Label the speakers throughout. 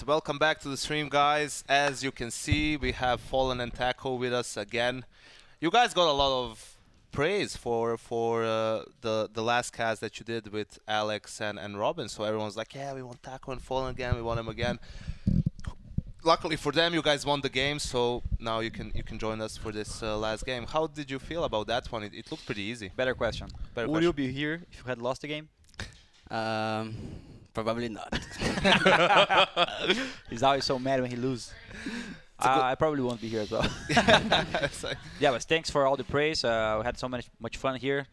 Speaker 1: welcome back to the stream, guys. As you can see, we have Fallen and Taco with us again. You guys got a lot of praise for the last cast that you did with Alex and Robin. So everyone's like, yeah, we want Taco and Fallen again. We want him again. Luckily for them, you guys won the game, so now you can join us for this last game. How did you feel about that one? It looked pretty easy.
Speaker 2: Better question. Would you be here if you had lost the game?
Speaker 3: Probably not.
Speaker 2: He's always so mad when he loses. I probably won't be here as well. Yeah, but thanks for all the praise. We had so much fun here.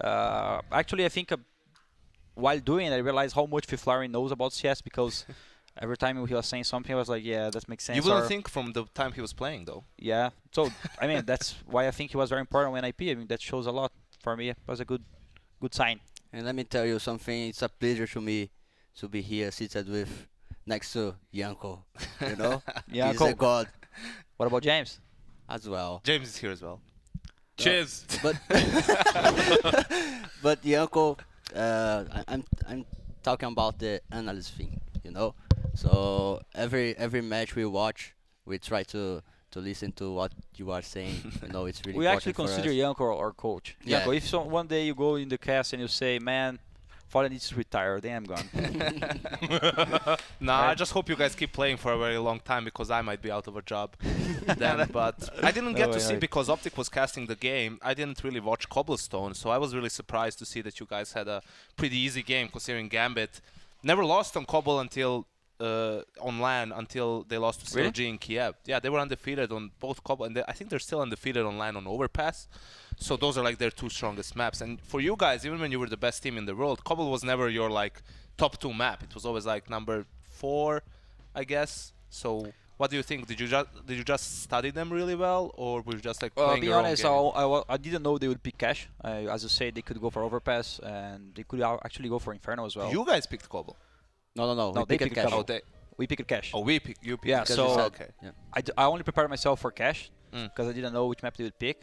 Speaker 2: Actually, I think while doing it, I realized how much Fiflari knows about CS because every time he was saying something, I was like, yeah, that makes sense.
Speaker 1: You wouldn't think from the time he was playing, though.
Speaker 2: Yeah. So, I mean, that's why I think he was very important when IP. I mean, that shows a lot for me. It was a good sign.
Speaker 3: And let me tell you something. It's a pleasure to me to be here seated with next to Yanko. You know, he's a god.
Speaker 2: What about James?
Speaker 3: As well.
Speaker 1: James is here as well.
Speaker 4: Cheers.
Speaker 3: But Yanko, I'm talking about the analyst thing. You know, so every match we watch, we try to listen to what you are saying. You know, it's really.
Speaker 2: We actually
Speaker 3: important
Speaker 2: consider Yanko our coach.
Speaker 3: Yeah.
Speaker 2: Yanko, if one day you go in the cast and you say, man, Fallen needs to retire, then I'm gone.
Speaker 1: Nah,
Speaker 2: Right.
Speaker 1: I just hope you guys keep playing for a very long time because I might be out of a job then. But I didn't get to see because Optic was casting the game. I didn't really watch Cobblestone, so I was really surprised to see that you guys had a pretty easy game considering Gambit never lost on Cobble until on LAN until they lost to
Speaker 2: Really?
Speaker 1: CLG in Kiev. Yeah, they were undefeated on both Cobble, and I think they're still undefeated on LAN on Overpass. So those are like their two strongest maps. And for you guys, even when you were the best team in the world, Cobble was never your like top 2 map. It was always like number 4, I guess. So what do you think? Did you just study them really well, or were you just like playing
Speaker 2: Be
Speaker 1: your
Speaker 2: honest,
Speaker 1: own game?
Speaker 2: I didn't know they would pick Cash. As you say, they could go for Overpass, and they could actually go for Inferno as well.
Speaker 1: You guys picked Cobble.
Speaker 3: No.
Speaker 2: No,
Speaker 3: We
Speaker 2: they
Speaker 3: picked
Speaker 2: picked
Speaker 3: Cash.
Speaker 2: Cash. We picked Cash.
Speaker 1: Oh, you picked.
Speaker 2: Yeah,
Speaker 1: Cash.
Speaker 2: so-
Speaker 1: Okay.
Speaker 3: Yeah.
Speaker 2: I only prepared myself for Cash
Speaker 1: Mm.
Speaker 2: because I didn't know which map they would pick,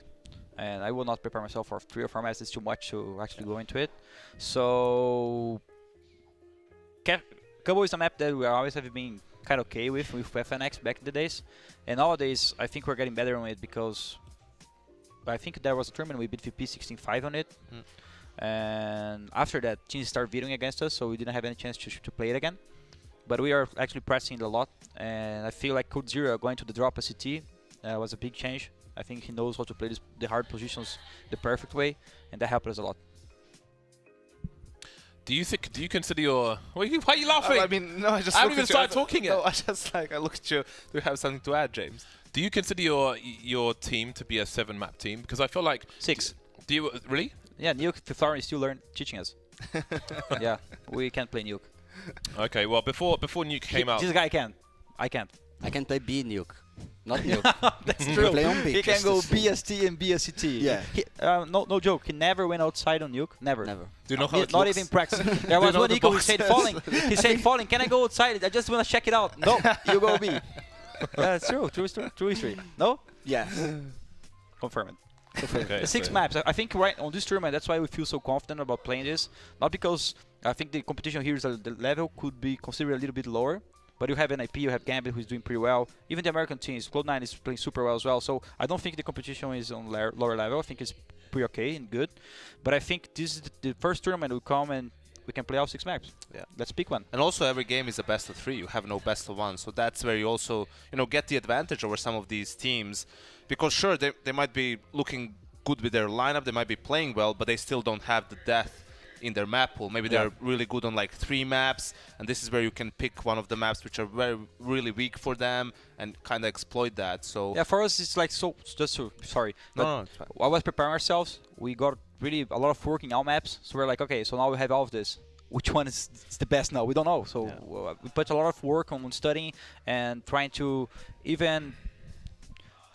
Speaker 2: and I will not prepare myself for 3 or 4 maps. It's too much to actually go into it. So, Cobble is a map that we always have been kind of okay with FNX back in the days, and nowadays I think we're getting better on it because I think there was a tournament we beat VP 16-5 on it, and after that teams started vetoing against us, so we didn't have any chance to play it again. But we are actually pressing it a lot, and I feel like Code Zero going to the drop a CT was a big change. I think he knows how to play the hard positions the perfect way, and that helped us a lot.
Speaker 4: Do you consider your? Why are you laughing?
Speaker 1: I mean, no, I just.
Speaker 4: I haven't
Speaker 1: looked
Speaker 4: even
Speaker 1: at you.
Speaker 4: started talking yet.
Speaker 1: No, I looked at you. Do you have something to add, James?
Speaker 4: Do you consider your team to be a 7-map team? Because I feel like
Speaker 2: 6.
Speaker 4: Do you really?
Speaker 2: Yeah, Nuke, Fiflari is still teaching us. Yeah, we can't play Nuke.
Speaker 4: Okay, well before Nuke came out,
Speaker 2: This guy can. I can't.
Speaker 3: I can play B nuke, not nuke.
Speaker 2: That's
Speaker 3: I
Speaker 2: true.
Speaker 3: play on B.
Speaker 2: He can go BST and BSCT.
Speaker 3: Yeah.
Speaker 2: No joke. He never went outside on Nuke. Never.
Speaker 3: Never.
Speaker 1: Do you know how it
Speaker 2: Not
Speaker 1: looks?
Speaker 2: even practicing. There was
Speaker 1: know
Speaker 2: one
Speaker 1: the
Speaker 2: eco. He said
Speaker 1: boxes?
Speaker 2: falling. He said falling. Can I go outside? I just want to check it out. No, you go B. That's true. True history. No?
Speaker 3: Yeah.
Speaker 2: Confirm it.
Speaker 4: okay,
Speaker 2: The 6
Speaker 4: so-
Speaker 2: maps. I think right on this tournament, that's why we feel so confident about playing this. Not because I think the competition here is the level could be considered a little bit lower. But you have NIP, you have Gambit who's doing pretty well. Even the American teams, Cloud9 is playing super well as well. So I don't think the competition is on lower level. I think it's pretty okay and good. But I think this is the first tournament we come and we can play all 6 maps.
Speaker 1: Yeah.
Speaker 2: Let's pick one.
Speaker 1: And also every game is a best of 3. You have no best of 1. So that's where you also, get the advantage over some of these teams. Because sure, they might be looking good with their lineup, they might be playing well, but they still don't have the depth in their map pool. Maybe they're really good on like 3 maps, and this is where you can pick one of the maps which are really weak for them and kind of exploit that. So
Speaker 2: Yeah, for us it's like sorry.
Speaker 1: no, it's fine.
Speaker 2: I was preparing ourselves. We got really a lot of work in all maps. So we're like, okay, so now we have all of this. Which one is the best now? We don't know. So we put a lot of work on studying and trying to even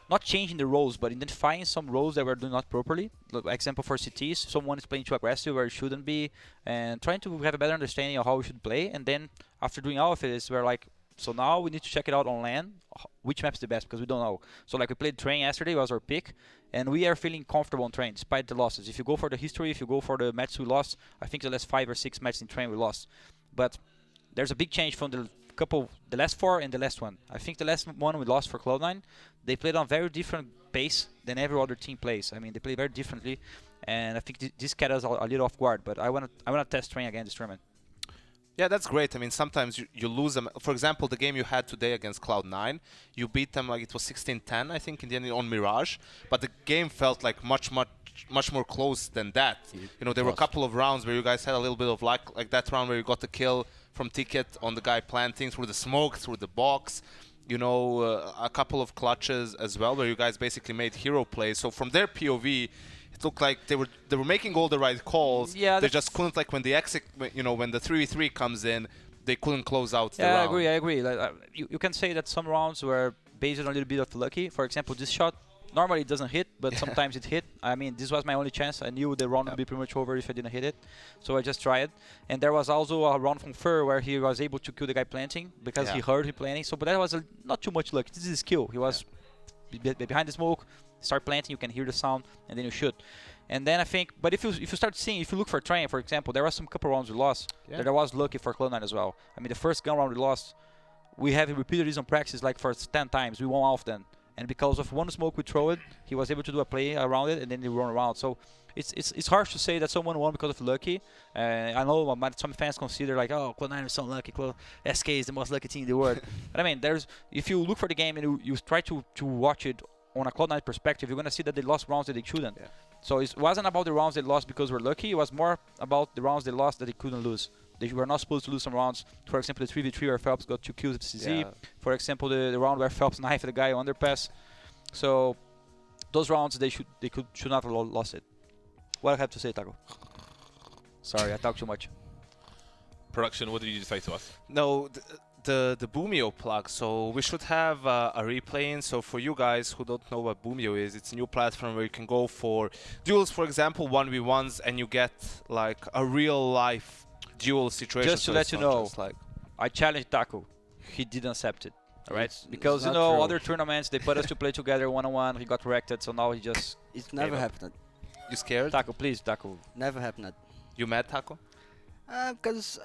Speaker 2: not changing the roles, but identifying some roles that we're doing not properly. Example for CTs, someone is playing too aggressive where it shouldn't be, and trying to have a better understanding of how we should play. And then after doing all of it, we're like, so now we need to check it out on LAN, which map's the best, because we don't know. So like we played Train yesterday, was our pick, and we are feeling comfortable on Train despite the losses. If you go for the history, if you go for the matches we lost, I think the last 5 or 6 matches in Train we lost. But there's a big change from the the last 4 and the last one. I think the last one we lost for Cloud9, they played on very different pace than every other team plays. I mean, they play very differently, and I think this caught us a little off guard. But I wanna test train again this tournament.
Speaker 1: Yeah, that's great. I mean, sometimes you lose them. For example, the game you had today against Cloud9, you beat them like it was 16-10, I think, in the end on Mirage. But the game felt like much more close than that. You know, there were a couple of rounds where you guys had a little bit of luck, like that round where you got the kill from Ticket on the guy planting through the smoke, through the box. You know, a couple of clutches as well where you guys basically made hero plays. So from their POV, it looked like they were making all the right calls.
Speaker 2: Yeah,
Speaker 1: they just couldn't, like when the exit, you know, when the 3v3 comes in, they couldn't close out the
Speaker 2: Yeah,
Speaker 1: round.
Speaker 2: I agree. Like, you can say that some rounds were based on a little bit of lucky. For example, this shot, normally it doesn't hit, but sometimes it hit. I mean, this was my only chance. I knew the round would be pretty much over if I didn't hit it. So I just tried. And there was also a round from Fur where he was able to kill the guy planting because he heard him planting. So, but that was not too much luck. This is skill. He was behind the smoke, start planting, you can hear the sound, and then you shoot. And then I think, but if you start seeing, if you look for train, for example, there was some couple rounds we lost.
Speaker 1: Yeah.
Speaker 2: There was lucky for Cloud9 as well. I mean, the first gun round we lost, we have repeated this on practice like for 10 times. We won all of them. And because of one smoke we throw it, he was able to do a play around it, and then he run around. So it's harsh to say that someone won because of lucky. I know some fans consider like, oh, Cloud9 is so lucky. SK is the most lucky team in the world. But I mean, if you look for the game and you try to watch it on a Cloud9 perspective, you're gonna see that they lost rounds that they shouldn't. Yeah. So it wasn't about the rounds they lost because we're lucky. It was more about the rounds they lost that they couldn't lose. They were not supposed to lose some rounds. For example, the 3v3 where Phelps got 2 kills at CZ.
Speaker 1: Yeah.
Speaker 2: For example, the round where Phelps knifed the guy on underpass. So those rounds they should not have lost it. What I have to say, Taco? Sorry, I talk too much.
Speaker 4: Production, what did you say to us?
Speaker 1: No, the Boomio plug. So we should have a replay in. So for you guys who don't know what Boomio is, it's a new platform where you can go for duels, for example, 1v1s, and you get like a real life duel situation.
Speaker 2: Just to
Speaker 1: So
Speaker 2: let
Speaker 1: it's
Speaker 2: you
Speaker 1: not
Speaker 2: know,
Speaker 1: just like
Speaker 2: I challenged Taco. He didn't accept it. Right?
Speaker 3: It's
Speaker 2: Because you
Speaker 3: not
Speaker 2: know
Speaker 3: true.
Speaker 2: other tournaments they put us to play together one-on-one. He got wrecked, so now he just
Speaker 3: It's never
Speaker 2: up.
Speaker 3: happened.
Speaker 1: you scared?
Speaker 2: Taco, please, Taco.
Speaker 3: Never happened.
Speaker 1: You mad, Taco?
Speaker 3: Because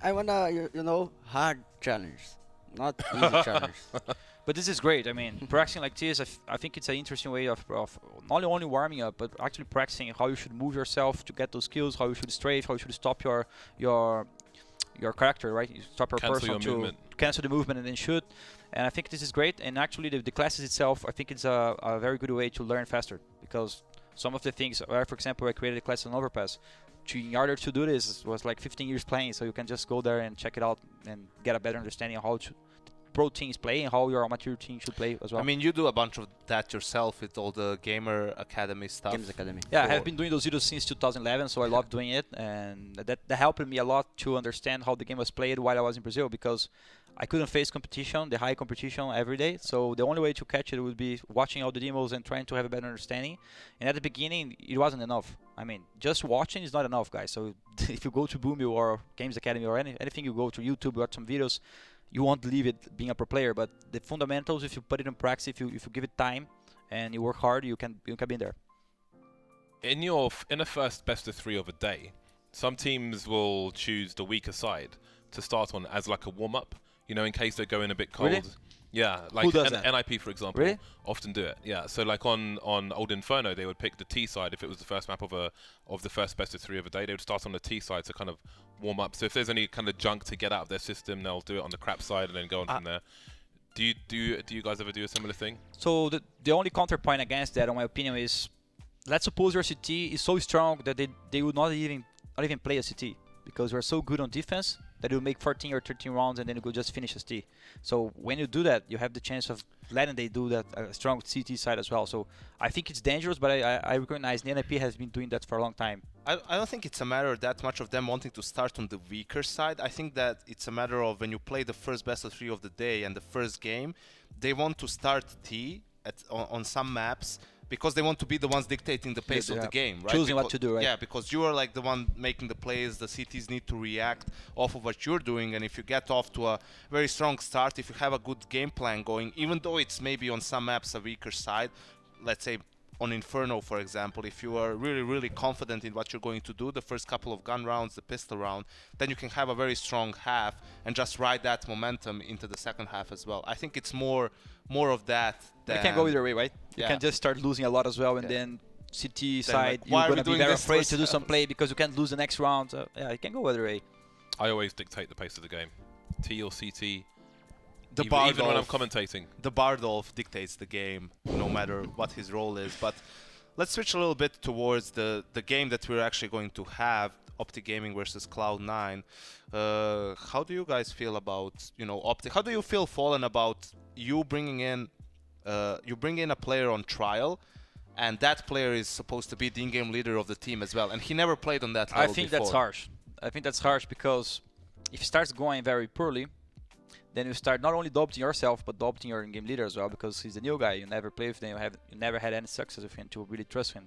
Speaker 3: I wanna, you know, hard challenge, not easy challenge.
Speaker 2: But this is great. I mean, practicing like this, I think it's an interesting way of not only warming up, but actually practicing how you should move yourself to get those skills, how you should strafe, how you should stop your character, right? You stop your
Speaker 4: Cancel
Speaker 2: person
Speaker 4: your
Speaker 2: to
Speaker 4: movement.
Speaker 2: cancel the movement and then shoot. And I think this is great. And actually, the classes itself, I think it's a very good way to learn faster because some of the things, for example, I created a class on Overpass. In order to do this, was like 15 years playing, so you can just go there and check it out and get a better understanding of how pro teams play and how your amateur team should play as well.
Speaker 1: I mean, you do a bunch of that yourself with all the Gamer Academy stuff.
Speaker 3: Games Academy.
Speaker 2: yeah, I have been doing those videos since 2011, so I love doing it, and that helped me a lot to understand how the game was played while I was in Brazil because I couldn't face competition, the high competition every day. So the only way to catch it would be watching all the demos and trying to have a better understanding. And at the beginning, it wasn't enough. I mean, just watching is not enough, guys. So if you go to Boomio or Games Academy or anything, you go to YouTube, watch some videos, you won't leave it being a pro player. But the fundamentals, if you put it in practice, if you give it time and you work hard, you can be there.
Speaker 4: In the first best of 3 of a day, some teams will choose the weaker side to start on as like a warm-up, you know, in case they go in a bit cold.
Speaker 2: Really?
Speaker 4: Yeah, like
Speaker 2: Who does that?
Speaker 4: NIP, for example,
Speaker 2: Really?
Speaker 4: often do it. Yeah, so like on Old Inferno, they would pick the T side if it was the first map of the first best of 3 of a day. They would start on the T side to kind of warm up. So if there's any kind of junk to get out of their system, they'll do it on the crap side and then go on from there. Do you guys ever do a similar thing?
Speaker 2: So the only counterpoint against that, in my opinion, is let's suppose your CT is so strong that they would not even play a CT because we're so good on defense that you make 14 or 13 rounds and then you could just finish as T. So when you do that, you have the chance of letting they do that strong CT side as well. So I think it's dangerous, but I recognize the NIP has been doing that for a long time.
Speaker 1: I don't think it's a matter that much of them wanting to start on the weaker side. I think that it's a matter of when you play the first best of 3 of the day and the first game, they want to start T on some maps because they want to be the ones dictating the pace of the game, right?
Speaker 2: Choosing what to do, right?
Speaker 1: Yeah, because you are like the one making the plays. The CTs need to react off of what you're doing, and if you get off to a very strong start, if you have a good game plan going, even though it's maybe on some maps a weaker side, let's say on Inferno, for example, if you are really, really confident in what you're going to do, the first couple of gun rounds, the pistol round, then you can have a very strong half and just ride that momentum into the second half as well. I think it's more of that.
Speaker 2: You can go either way, right? You
Speaker 1: Yeah.
Speaker 2: can just start losing a lot as well, and
Speaker 1: Yeah.
Speaker 2: then CT
Speaker 1: Then,
Speaker 2: side,
Speaker 1: like, why
Speaker 2: you're
Speaker 1: are we
Speaker 2: gonna be
Speaker 1: doing
Speaker 2: very
Speaker 1: this to
Speaker 2: afraid to do some
Speaker 1: ourselves?
Speaker 2: play because you can't lose the next round. Yeah, you can go either way.
Speaker 4: I always dictate the pace of the game. T or CT.
Speaker 1: The
Speaker 4: even when I'm
Speaker 1: Bardolph,
Speaker 4: commentating.
Speaker 1: the Bardolph dictates the game, no matter what his role is. But let's switch a little bit towards the game that we're actually going to have, Optic Gaming versus Cloud9. How do you guys feel about, Optic? How do you feel, Fallen, about you bringing in a player on trial, and that player is supposed to be the in-game leader of the team as well, and he never played on that level
Speaker 2: I think
Speaker 1: before.
Speaker 2: that's harsh. I think that's harsh because if it starts going very poorly, then you start not only doubting yourself but doubting your in-game leader as well, because he's a new guy. You never play with him. You never had any success with him to really trust him.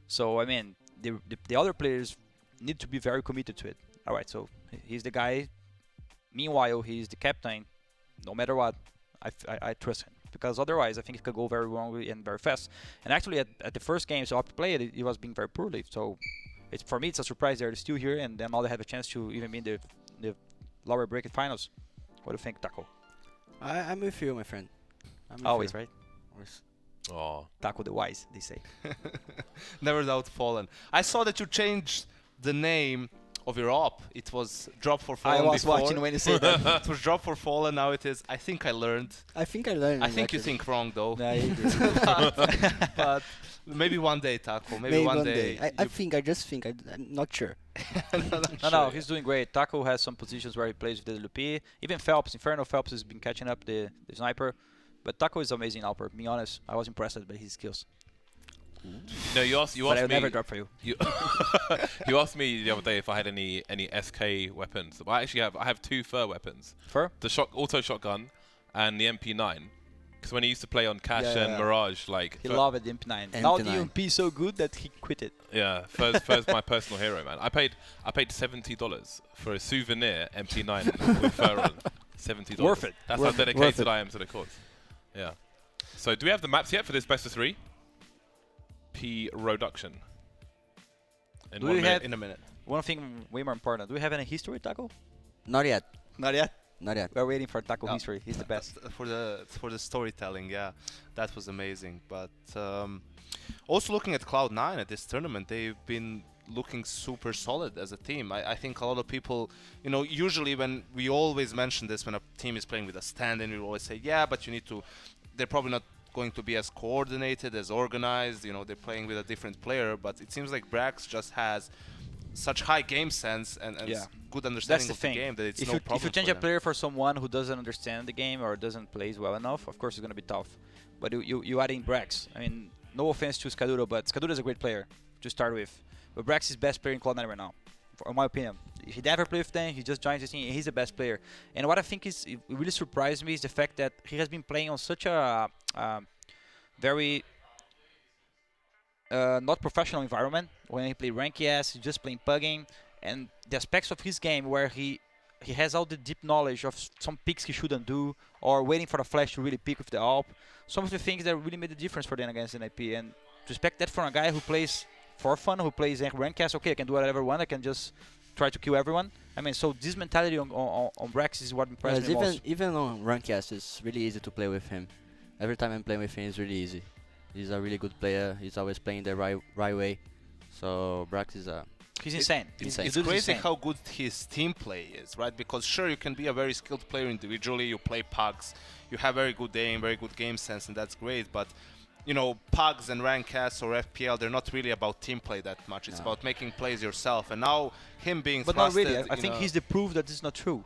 Speaker 2: So I mean, the other players need to be very committed to it. All right, so he's the guy. Meanwhile, he's the captain. No matter what, I trust him, because otherwise I think it could go very wrong and very fast. And actually, at the first game, so Optic played, it was being very poorly. So for me, it's a surprise they're still here, and then now they have a chance to even be in the lower bracket finals. What do you think, Taco?
Speaker 3: I'm with you, my friend. I'm with
Speaker 2: Always,
Speaker 3: you.
Speaker 2: right?
Speaker 3: Always.
Speaker 4: Oh,
Speaker 2: Taco the wise, they say.
Speaker 1: Never doubt Fallen. I saw that you changed the name of your op. It was Drop for Fallen
Speaker 2: I was
Speaker 1: before.
Speaker 2: watching when you said that.
Speaker 1: It was Drop for Fallen. Now it is I Think I Learned.
Speaker 3: I think I learned.
Speaker 1: I think you
Speaker 3: actually.
Speaker 1: think wrong though.
Speaker 2: Nah, you did.
Speaker 1: But maybe one day, Taco. Maybe
Speaker 3: Maybe
Speaker 1: one day.
Speaker 3: I just think. I'm not sure.
Speaker 2: No, he's doing great. Taco has some positions where he plays with the LP. Even Phelps, Inferno Phelps has been catching up the sniper. But Taco is amazing Alper. Being honest, I was impressed by his skills.
Speaker 4: no, you asked
Speaker 2: But I
Speaker 4: me.
Speaker 2: would never drop for you.
Speaker 4: You, you asked me the other day if I had any SK weapons. Well, I have two fur weapons:
Speaker 2: Fur?
Speaker 4: the auto shotgun and the MP9. Because when he used to play on Cash
Speaker 2: Yeah,
Speaker 4: and
Speaker 2: yeah.
Speaker 4: Mirage, like
Speaker 2: He
Speaker 4: Fur-
Speaker 2: loved the MP9. Now the
Speaker 3: MP9.
Speaker 2: UMP is so good that he quit it.
Speaker 4: yeah, Fur's my personal hero, man. I paid $70 for a souvenir MP9 with fur on. $70.
Speaker 2: Worth it.
Speaker 4: That's
Speaker 2: Worth
Speaker 4: how
Speaker 2: it.
Speaker 4: dedicated I am to the cause. Yeah. So do we have the maps yet for this best of 3? P reduction. In
Speaker 2: Do
Speaker 4: 1
Speaker 2: we
Speaker 4: minute.
Speaker 2: have-
Speaker 1: In a minute.
Speaker 2: One thing way more important. Do we have any history, Taco?
Speaker 3: Not yet.
Speaker 2: Not yet.
Speaker 3: Not yet.
Speaker 2: We're waiting for Taco
Speaker 1: No.
Speaker 2: history. He's the best.
Speaker 1: For the storytelling, yeah, that was amazing. But also looking at Cloud9 at this tournament, they've been looking super solid as a team. I think a lot of people, usually when we always mention this when a team is playing with a stand-in, we always say, yeah, but you need to. They're probably not going to be as coordinated, as organized. They're playing with a different player. But it seems like Brax just has such high game sense and
Speaker 2: Yeah.
Speaker 1: good
Speaker 2: That's
Speaker 1: understanding
Speaker 2: the
Speaker 1: of the
Speaker 2: thing.
Speaker 1: game that it's
Speaker 2: If
Speaker 1: no
Speaker 2: you
Speaker 1: problem.
Speaker 2: change
Speaker 1: for
Speaker 2: a
Speaker 1: them.
Speaker 2: player for someone who doesn't understand the game or doesn't play well enough, of course it's gonna be tough. But you add in Brax. I mean, no offense to Scaduro, but Scaduro is a great player to start with. But Brax is best player in Cloud9 right now, in my opinion. He never played with them. He just joins the team. And he's the best player. And what I think is it really surprised me is the fact that he has been playing on such a very not professional environment. When he played rank he's just playing pugging, and the aspects of his game where he has all the deep knowledge of some picks he shouldn't do, or waiting for the flash to really pick with the AWP. Some of the things that really made the difference for them against NIP, and to expect that from a guy who plays for fun, who plays rank okay, I can do whatever I want, I can just try to kill everyone. I mean, so this mentality on Brax is what impressed me most.
Speaker 3: Even on Rankcast, it's really easy to play with him. Every time I'm playing with him, it's really easy. He's a really good player. He's always playing the right way. So Brax is a
Speaker 2: He's insane.
Speaker 3: insane.
Speaker 1: It's
Speaker 2: Dude is
Speaker 1: crazy
Speaker 2: insane.
Speaker 1: how good his team play is, right? Because sure, you can be a very skilled player individually. You play pugs, you have very good aim, very good game sense, and that's great. But pugs and Rankcast or FPL, they're not really about team play that much. It's
Speaker 3: No.
Speaker 1: about making plays yourself. And now him being
Speaker 2: But not
Speaker 1: thrusted,
Speaker 2: really. I think he's the proof that this is not true.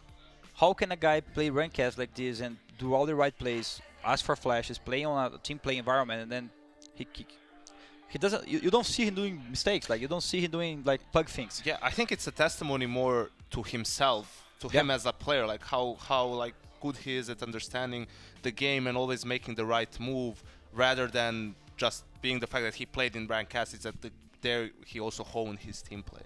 Speaker 2: How can a guy play rankcast like this and do all the right plays, ask for flashes, play on a team play environment, and then he doesn't. You don't see him doing mistakes. Like you don't see him doing like pug things.
Speaker 1: Yeah, I think it's a testimony more to himself, to
Speaker 2: Yeah.
Speaker 1: him as a player, like how like good he is at understanding the game and always making the right move, rather than just being the fact that he played in Rankcast. It's that there he also honed his team play.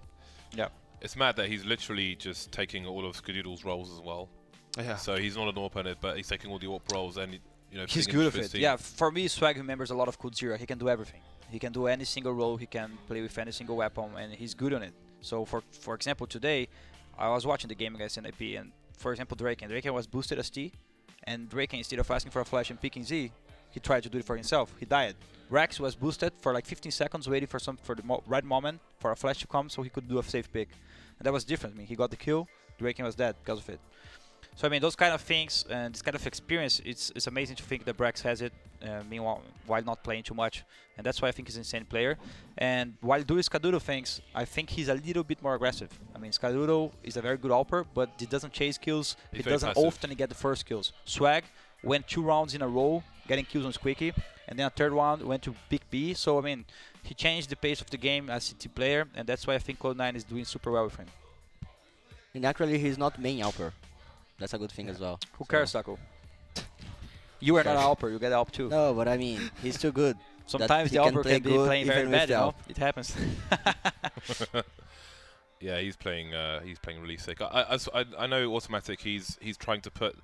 Speaker 2: Yeah.
Speaker 4: It's mad that he's literally just taking all of Skadoodle's roles as well.
Speaker 1: Yeah.
Speaker 4: So he's not an AWP opponent, but he's taking all the AWP roles, and
Speaker 2: He's
Speaker 4: fitting
Speaker 2: good
Speaker 4: into
Speaker 2: at
Speaker 4: his
Speaker 2: it.
Speaker 4: team.
Speaker 2: Yeah, for me, Swag remembers a lot of Kudzira. He can do everything. He can do any single role. He can play with any single weapon, and he's good on it. So, for example, today, I was watching the game against NIP, and for example, Draken was boosted as T, and Draken, instead of asking for a flash and picking Z, he tried to do it for himself. He died. Rex was boosted for like 15 seconds, waiting for the right moment for a flash to come, so he could do a safe pick, and that was different. I mean, he got the kill. Draken was dead because of it. So I mean, those kind of things and this kind of experience, it's amazing to think that Brax has it, meanwhile while not playing too much, and that's why I think he's an insane player. And while doing Skadoodle things, I think he's a little bit more aggressive. I mean, Skadoodle is a very good AWPer, but he doesn't chase kills. He doesn't often get the first kills. Swag went 2 rounds in a row getting kills on Squeaky, and then a third round went to Big B. So I mean, he changed the pace of the game as a CT player, and that's why I think Cloud9 is doing super well with him.
Speaker 3: And actually, he's not main Alper. That's a good thing as well.
Speaker 2: Who cares, Taco? You are not an AWPer, you get AWP too.
Speaker 3: No, but I mean, he's too good.
Speaker 2: Sometimes
Speaker 3: he
Speaker 2: the
Speaker 3: can
Speaker 2: AWPer
Speaker 3: play
Speaker 2: can be
Speaker 3: good
Speaker 2: playing very
Speaker 3: even
Speaker 2: bad, you know?
Speaker 3: without.
Speaker 2: It happens.
Speaker 4: Yeah, he's playing really sick. I know Automatic. He's trying to put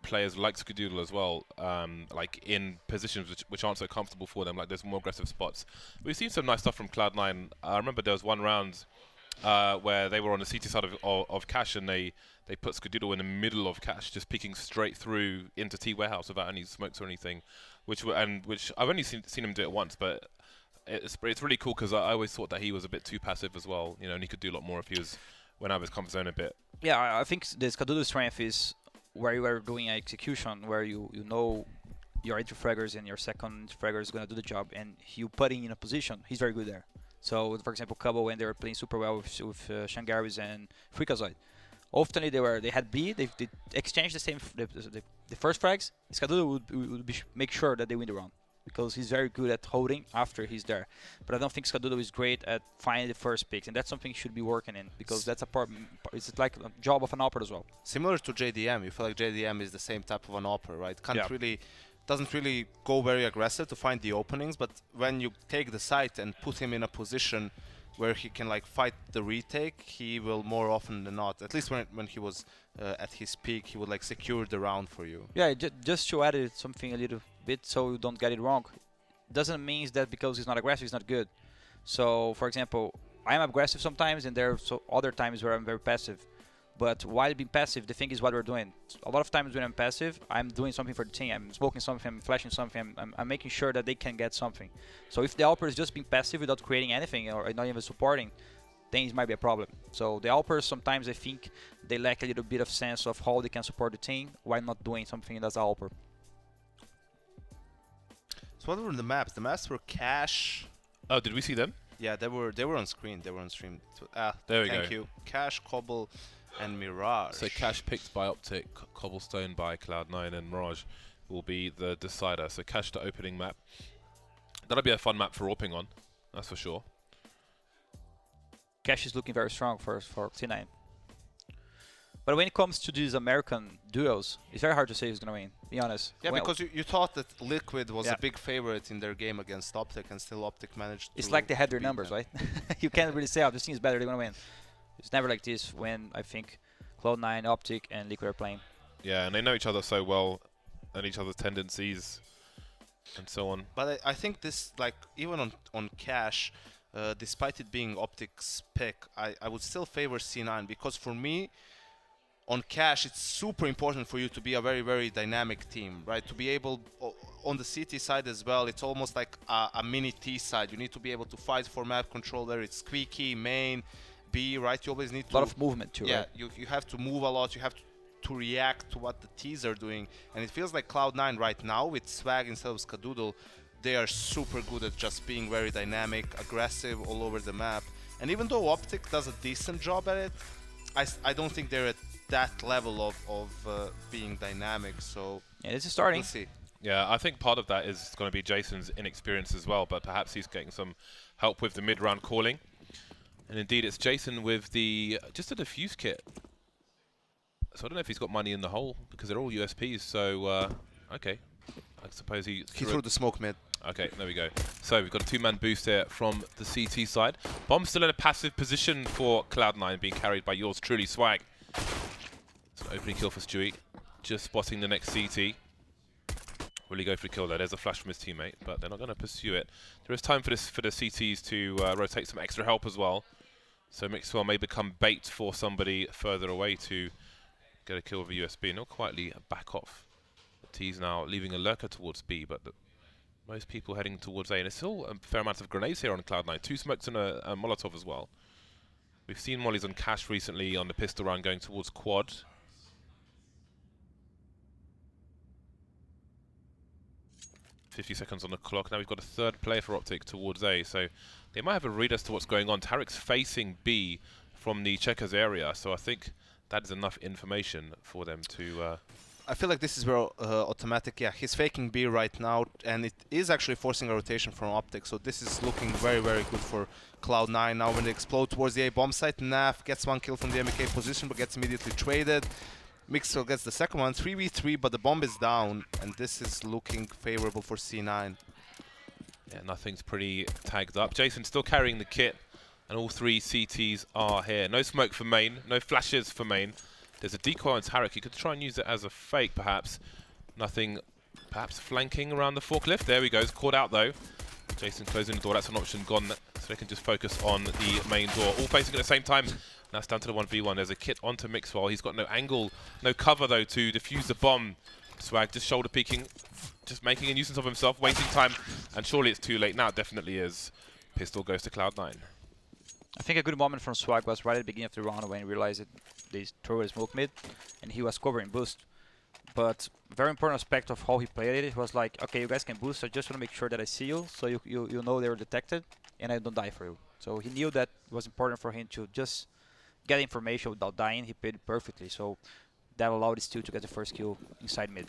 Speaker 4: players like Skadoodle as well, like in positions which aren't so comfortable for them. Like there's more aggressive spots. We've seen some nice stuff from Cloud9. I remember there was one round where they were on the CT side of Cash, and they put Skadoodle in the middle of Cash, just peeking straight through into T warehouse without any smokes or anything, which I've only seen him do it once, but it's really cool because I always thought that he was a bit too passive as well, and he could do a lot more if he went out of his comfort zone a bit.
Speaker 2: Yeah, I think the Skadoodle strength is where you are doing an execution, where you know your entry fraggers and your second fragger is going to do the job, and you putting in a position, he's very good there. So, for example, Cabo, when they were playing super well with Shangaris and Freakazoid, often they had B, they exchanged the first frags. Skadoodle would make sure that they win the round, because he's very good at holding after he's there. But I don't think Skadoodle is great at finding the first picks, and that's something he should be working in, because that's a part. It's like a job of an AWPer as well.
Speaker 1: Similar to JDM, you feel like JDM is the same type of an AWPer, right?
Speaker 2: Yeah.
Speaker 1: Doesn't really go very aggressive to find the openings, but when you take the site and put him in a position where he can like fight the retake, he will more often than not, at least when he was at his peak, he would like secure the round for you.
Speaker 2: Yeah, just to add something a little bit so you don't get it wrong, doesn't mean that because he's not aggressive, he's not good. So, for example, I am aggressive sometimes, and there are other times where I'm very passive. But while being passive, the thing is what we're doing. A lot of times when I'm passive, I'm doing something for the team. I'm smoking something, I'm flashing something, I'm making sure that they can get something. So if the AWPer is just being passive without creating anything or not even supporting, then it might be a problem. So the AWPers, sometimes I think they lack a little bit of sense of how they can support the team while not doing something as an AWPer.
Speaker 1: So what were the maps? The maps were Cash.
Speaker 4: Oh, did we see them?
Speaker 1: Yeah, they were on screen. They were on stream.
Speaker 4: There we go.
Speaker 1: Thank you. Cash, Cobble, and Mirage.
Speaker 4: So Cash picked by Optic, Cobblestone by Cloud9, and Mirage will be the decider. So Cash to opening map. That'll be a fun map for AWPing on, that's for sure.
Speaker 2: Cash is looking very strong for T9. But when it comes to these American duels, it's very hard to say who's going to win, be honest.
Speaker 1: Yeah, because you thought that Liquid was
Speaker 2: Yeah.
Speaker 1: a big favorite in their game against Optic, and still Optic managed
Speaker 2: It's
Speaker 1: to
Speaker 2: like they had their
Speaker 1: beat
Speaker 2: numbers,
Speaker 1: them.
Speaker 2: right? You can't really say, oh, this team is better, they're going to win. It's never like this when I think Cloud9, Optic, and Liquid are playing.
Speaker 4: Yeah, and they know each other so well, and each other's tendencies, and so on.
Speaker 1: But I think this, like, even on Cash, despite it being Optic's pick, I would still favor C9, because for me, on Cash, it's super important for you to be a very, very dynamic team, right? To be able, on the CT side as well, it's almost like a mini T side. You need to be able to fight for map control there. It's Squeaky, main, B, right? You always need to...
Speaker 2: A lot of movement too,
Speaker 1: Yeah,
Speaker 2: right?
Speaker 1: you have to move a lot. You have to react to what the Ts are doing. And it feels like Cloud9 right now, with Swag instead of Skadoodle, they are super good at just being very dynamic, aggressive all over the map. And even though Optic does a decent job at it, I don't think they're at that level of being dynamic. So
Speaker 2: Yeah, this is starting.
Speaker 1: we'll see.
Speaker 4: Yeah, I think part of that is going to be Jason's inexperience as well, but perhaps he's getting some help with the mid-round calling. And indeed, it's Jason with just a diffuse kit. So I don't know if he's got money in the hole, because they're all USPs. So, okay. I suppose he
Speaker 1: Threw the smoke mid.
Speaker 4: Okay, there we go. So we've got a two-man boost here from the CT side. Bomb still in a passive position for Cloud9, being carried by yours truly, Swag. It's an opening kill for Stewie. Just spotting the next CT. Will he go for the kill there? There's a flash from his teammate, but they're not going to pursue it. There is time for the CTs to rotate some extra help as well. So Mixwell may become bait for somebody further away to get a kill with a USB. And they'll quietly back off. The T's now leaving a lurker towards B, but most people heading towards A. And there's still a fair amount of grenades here on Cloud9. 2 smokes and a Molotov as well. We've seen mollies on Cash recently on the pistol round going towards Quad. 50 seconds on the clock. Now we've got a third player for Optic towards A, so they might have a read as to what's going on. Tarek's facing B from the checkers area, so I think that is enough information for them to...
Speaker 1: I feel like this is where Automatic, yeah, he's faking B right now, and it is actually forcing a rotation from Optic, so this is looking very, very good for Cloud9. Now when they explode towards the A bomb site, Naf gets 1 kill from the MEK position, but gets immediately traded. Mixwell gets the second one, 3v3, but the bomb is down, and this is looking favorable for C9.
Speaker 4: Yeah, nothing's pretty tagged up. Jason still carrying the kit, and all 3 CTs are here. No smoke for main, no flashes for main. There's a decoy on Tarek. You could try and use it as a fake, perhaps. Nothing, perhaps flanking around the forklift. There he goes, caught out though. Jason closing the door, that's an option gone, so they can just focus on the main door. All facing at the same time. Now it's down to the 1v1. There's a kit onto Mixwell. He's got no angle, no cover though to defuse the bomb. Swag just shoulder peeking, just making a nuisance of himself, wasting time, and surely it's too late. Now it definitely is. Pistol goes to Cloud9.
Speaker 2: I think a good moment from Swag was right at the beginning of the round when he realized that they threw a smoke mid and he was covering boost. But very important aspect of how he played it was like, okay, you guys can boost, I just want to make sure that I see you, so you know they were detected and I don't die for you. So he knew that it was important for him to just get information without dying. He played it perfectly, so that allowed Steel to get the first kill inside mid.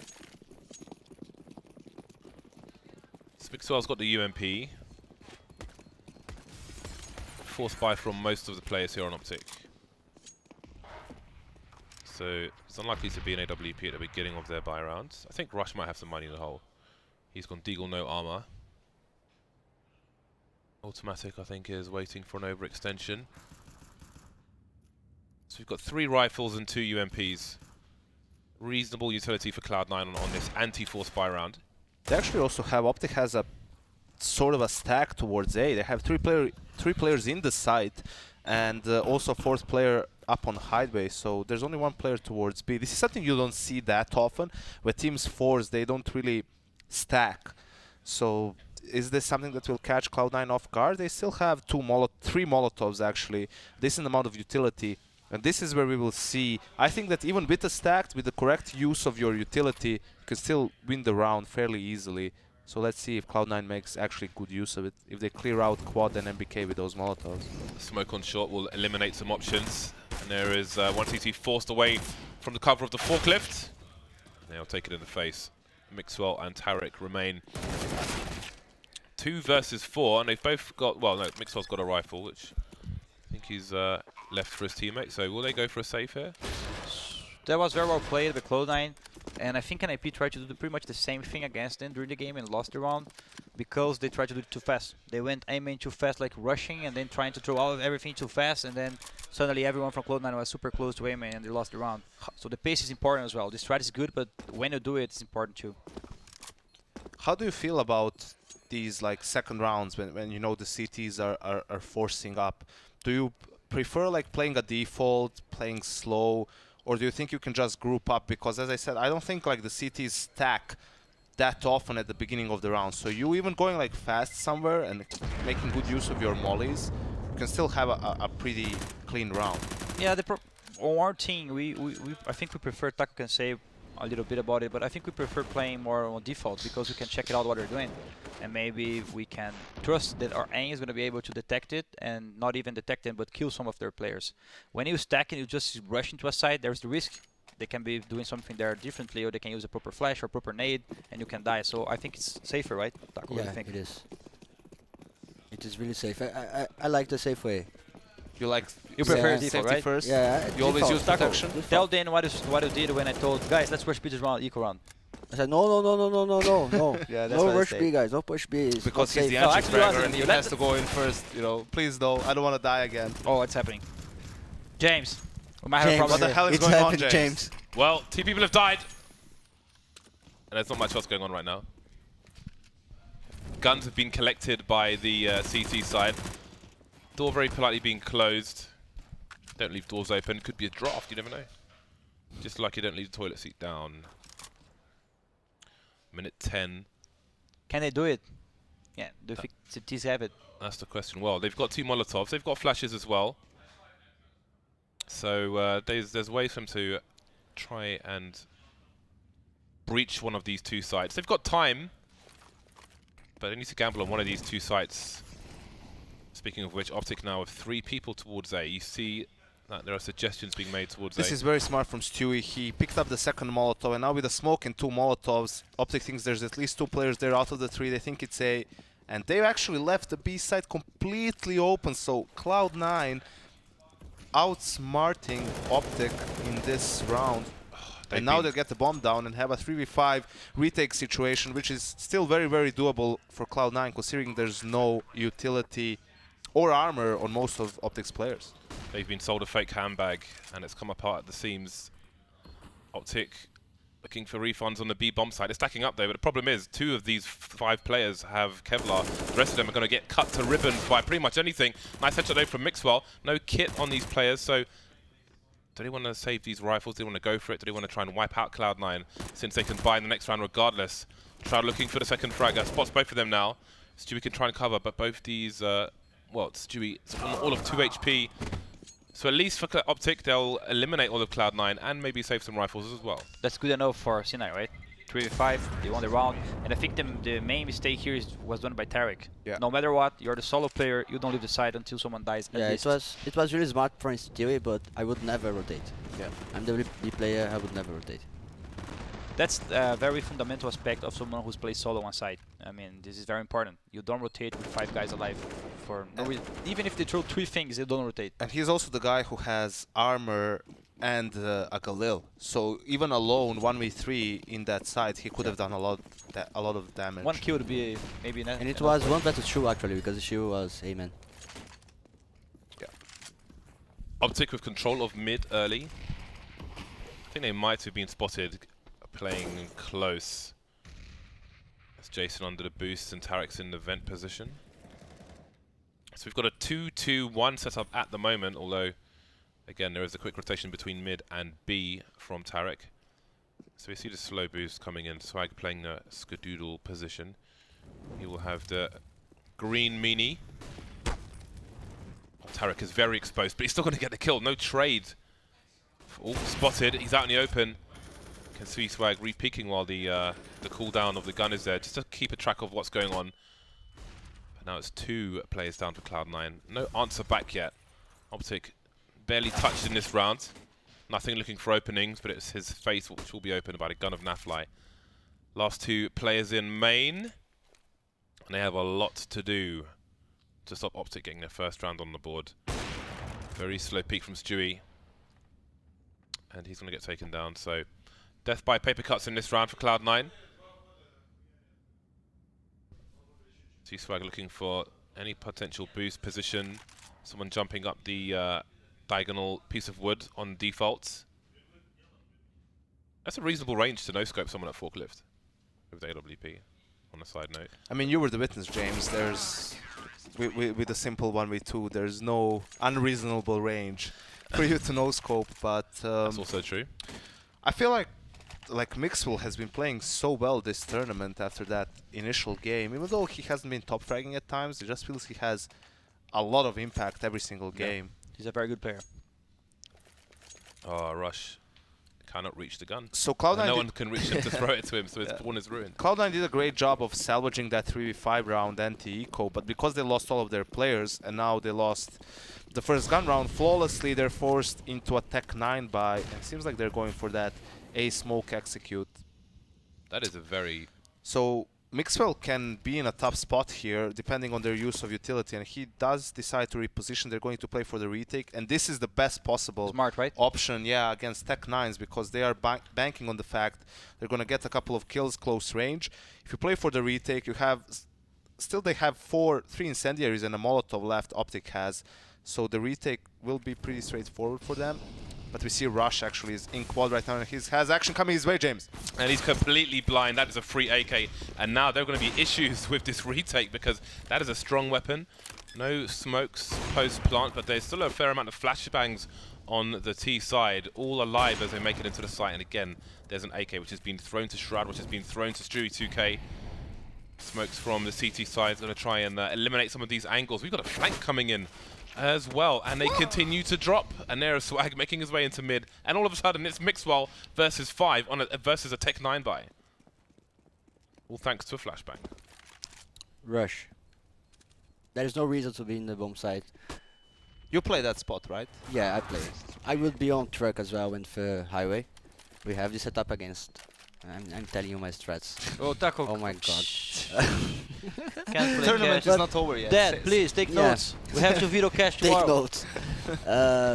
Speaker 4: Mixwell's got the UMP. Forced buy from most of the players here on Optic. So it's unlikely to be an AWP at the beginning of their buy rounds. I think Rush might have some money in the hole. He's gone Deagle, no armor. Automatic, I think, is waiting for an overextension. So we've got 3 rifles and 2 UMPs. Reasonable utility for Cloud9 on this anti-force buy round.
Speaker 1: They actually also have, Optic has a sort of a stack towards A. They have 3 players in the site, and also 4th player up on Hideaway, so there's only 1 player towards B. This is something you don't see that often. With teams force, they don't really stack. So is this something that will catch Cloud9 off guard? They still have 3 Molotovs actually, decent amount of utility, and this is where we will see. I think that even with a stacked, with the correct use of your utility, you can still win the round fairly easily. So let's see if Cloud9 makes actually good use of it, if they clear out Quad and MBK with those Molotovs.
Speaker 4: Smoke on short will eliminate some options. And there is 1 CT forced away from the cover of the forklift. They'll take it in the face. Mixwell and Tarek remain 2 versus 4, and they've both got, well, no, Mixwell's got a rifle, which I think he's left for his teammate. So will they go for a save here?
Speaker 2: That was very well played by Cloud9, and I think NIP tried to do pretty much the same thing against them during the game and lost the round because they tried to do it too fast. They went aiming too fast, like rushing, and then trying to throw out everything too fast, and then suddenly everyone from Cloud9 was super close to aiming and they lost the round. So the pace is important as well. The strat is good, but when you do it, it's important too.
Speaker 1: How do you feel about these like second rounds when you know the CTs are forcing up? Do you prefer like playing a default, playing slow, or do you think you can just group up? Because as I said, I don't think like the CTs stack that often at the beginning of the round. So you even going like fast somewhere and making good use of your mollies, you can still have a pretty clean round.
Speaker 2: Yeah, on our team, I think we prefer, Taco can say a little bit about it, but I think we prefer playing more on default because we can check it out what they're doing. And maybe we can trust that our aim is going to be able to detect it and not even detect it, but kill some of their players. When you stack and you just rush into a side, there's the risk. They can be doing something there differently, or they can use a proper flash or proper nade, and you can die. So I think it's safer, right, Taco?
Speaker 3: Yeah,
Speaker 2: what do you think?
Speaker 3: it is. It is really safe. I like the safe way.
Speaker 1: You like
Speaker 2: You prefer
Speaker 3: Yeah.
Speaker 2: default,
Speaker 1: safety
Speaker 2: right?
Speaker 1: first?
Speaker 3: Yeah,
Speaker 1: You always
Speaker 3: default.
Speaker 1: use protection?
Speaker 2: Tell Dan what you did when I told guys, let's rush B this round, equal round.
Speaker 3: I said, no.
Speaker 2: Yeah, that's
Speaker 3: No
Speaker 2: what I
Speaker 3: rush
Speaker 2: say.
Speaker 3: B, guys. Don't push B. It's
Speaker 1: Because
Speaker 3: not
Speaker 1: he's the
Speaker 3: safe.
Speaker 2: No,
Speaker 1: entry
Speaker 2: actually,
Speaker 1: fragger
Speaker 2: wasn't
Speaker 1: and he
Speaker 2: you.
Speaker 1: has to go in first. You know, please no, I don't want to die again.
Speaker 2: Oh, it's happening. James, we might have a
Speaker 3: James,
Speaker 2: problem.
Speaker 1: What the hell is
Speaker 3: it's
Speaker 1: going on,
Speaker 3: happened,
Speaker 1: James?
Speaker 3: James.
Speaker 4: Well, 2 people have died. And there's not much else going on right now. guns have been collected by the CT side. Door very politely being closed. Don't leave doors open. Could be a draft, you never know. Just like you don't leave the toilet seat down. Minute 10.
Speaker 2: Can they do it? Yeah, do you think CTs have it?
Speaker 4: That's the question. Well, they've got 2 Molotovs. They've got flashes as well. So there's ways for them to try and breach one of these 2 sites. They've got time, but they need to gamble on one of these 2 sites. Speaking of which, Optic now with 3 people towards A. You see that there are suggestions being made towards
Speaker 1: This
Speaker 4: A.
Speaker 1: is very smart from Stewie. He picked up the second Molotov, and now with a smoke and 2 Molotovs, Optic thinks there's at least 2 players there out of the 3. They think it's A, and they actually left the B side completely open. So Cloud9 outsmarting Optic in this round. And now they get the bomb down and have a 3v5 retake situation, which is still very, very doable for Cloud9, considering there's no utility or armor on most of Optic's players.
Speaker 4: They've been sold a fake handbag, and it's come apart at the seams. Optic looking for refunds on the B bomb side. They're stacking up though, but the problem is 2 of these 5 players have Kevlar. The rest of them are going to get cut to ribbons by pretty much anything. Nice headshot though from Mixwell. No kit on these players, so do they want to save these rifles? Do they want to go for it? Do they want to try and wipe out Cloud9 since they can buy in the next round regardless? Shroud looking for the second frag. Spots both of them now. Stewie can try and cover, but both these, well, Stewie is on all of 2 HP. So at least for Optic, they'll eliminate all of Cloud9 and maybe save some rifles as well.
Speaker 2: That's good enough for C9, right? 3v5, they won the round, and I think the main mistake here was done by Tarek.
Speaker 1: Yeah.
Speaker 2: No matter what, you're the solo player, you don't leave the side until someone dies.
Speaker 3: Yeah, it was really smart from Stewie, but I would never rotate.
Speaker 1: Yeah.
Speaker 3: I'm the player, I would never rotate.
Speaker 2: That's a very fundamental aspect of someone who's played solo on side. I mean, this is very important. You don't rotate with 5 guys alive for no reason. Even if they throw 3 things, you don't rotate.
Speaker 1: And he's also the guy who has armor and a Galil. So even alone, 1v3 in that side, he could have done a lot of damage.
Speaker 2: 1 kill would be maybe enough.
Speaker 3: And it was 1 versus 2 actually, because Shiu was A-man.
Speaker 1: Yeah.
Speaker 4: Optic with control of mid early. I think they might have been spotted playing close. That's Jason under the boost and Tarek's in the vent position. So we've got a 2-2-1 setup at the moment, although again there is a quick rotation between mid and B from Tarek. So we see the slow boost coming in, Swag playing the skadoodle position. He will have the green meanie. Oh, Tarek is very exposed, but he's still going to get the kill. No trade. Oh, spotted. He's out in the open. Can see Swag re-peeking while the cooldown of the gun is there, just to keep a track of what's going on. But now it's 2 players down for Cloud9. No answer back yet. Optic barely touched in this round. Nothing looking for openings, but it's his face which will be opened by the gun of Nafly. Last 2 players in main, and they have a lot to do to stop Optic getting their first round on the board. Very slow peek from Stewie, and he's going to get taken down. So death by paper cuts in this round for Cloud9. T-Swag looking for any potential boost position. Someone jumping up the diagonal piece of wood on defaults. That's a reasonable range to no-scope someone at forklift with the AWP, on a side note.
Speaker 1: I mean, you were the witness, James. There's, with a simple 1v2, there's no unreasonable range for you to no-scope, but
Speaker 4: That's also true.
Speaker 1: I feel like Mixwell has been playing so well this tournament after that initial game. Even though he hasn't been top fragging at times, it just feels he has a lot of impact every single game.
Speaker 2: He's a very good player.
Speaker 4: Oh, Rush cannot reach the gun.
Speaker 1: So Cloud9
Speaker 4: no one can reach him to throw it to him, so his pawn is ruined.
Speaker 1: Cloud9 did a great job of salvaging that 3v5 round anti-eco, but because they lost all of their players and now they lost the first gun round flawlessly, they're forced into a Tech 9 buy, and it seems like they're going for that A smoke execute.
Speaker 4: That is a very...
Speaker 1: So Mixwell can be in a tough spot here depending on their use of utility, and he does decide to reposition. They're going to play for the retake, and this is the best possible
Speaker 2: Smart, right?
Speaker 1: option, yeah, against Tech 9s, because they are banking on the fact they're going to get a couple of kills close range. If you play for the retake, you have still they have 3 incendiaries and a Molotov left Optic has, so the retake will be pretty straightforward for them. But we see Rush actually is in quad right now, and he has action coming his way, James.
Speaker 4: And he's completely blind. That is a free AK. And now there are going to be issues with this retake because that is a strong weapon. No smokes post-plant, but there's still a fair amount of flashbangs on the T side, all alive as they make it into the site. And again, there's an AK which has been thrown to Shroud, which has been thrown to Stewie 2K. Smokes from the CT side is going to try and eliminate some of these angles. We've got a flank coming in as well, and they continue to drop. And there is Swag making his way into mid, and all of a sudden it's Mixwell versus 5 on versus a Tech 9 buy. All thanks to a flashbang.
Speaker 3: Rush. There is no reason to be in the bomb site.
Speaker 1: You play that spot, right?
Speaker 3: Yeah, I play. I will be on truck as well in the highway. We have this setup against. I'm telling you my strats.
Speaker 2: Oh, Taco.
Speaker 3: Oh my god.
Speaker 2: Can't play
Speaker 1: Tournament
Speaker 2: cash.
Speaker 1: is not over yet.
Speaker 2: Dad, please take
Speaker 3: Yeah.
Speaker 2: notes. We have to video cash
Speaker 3: Take
Speaker 2: tomorrow.
Speaker 3: notes.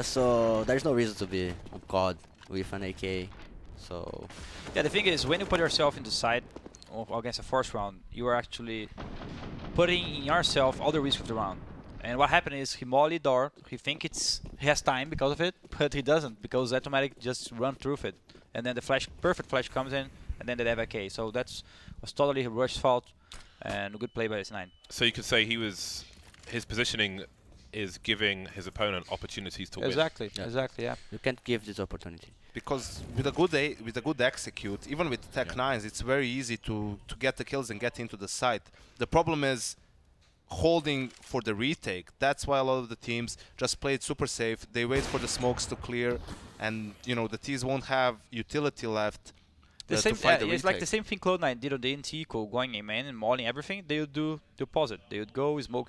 Speaker 3: So there's no reason to be on COD with an AK. So
Speaker 2: Yeah, the thing is, when you put yourself in the side against a force round, you are actually putting in yourself all the risk of the round. And what happened is he molly door. He think he has time because of it, but he doesn't because automatic just run through it. And then the perfect flash comes in, and then they have AK. So was totally Rush's fault, and a good play by S9.
Speaker 4: So you could say his positioning is giving his opponent opportunities to win.
Speaker 2: Exactly,
Speaker 3: Yeah.
Speaker 2: exactly, yeah.
Speaker 3: you can't give this opportunity.
Speaker 1: Because with a good execute, even with Tech 9s, it's very easy to get the kills and get into the site. The problem is holding for the retake. That's why a lot of the teams just play it super safe. They wait for the smokes to clear, and the T's won't have utility left
Speaker 2: The
Speaker 1: to
Speaker 2: same,
Speaker 1: fight the
Speaker 2: it's like
Speaker 1: retake.
Speaker 2: the same thing Cloud9 did on the NT eco, going in man and mollying everything. They would do the opposite. They would go smoke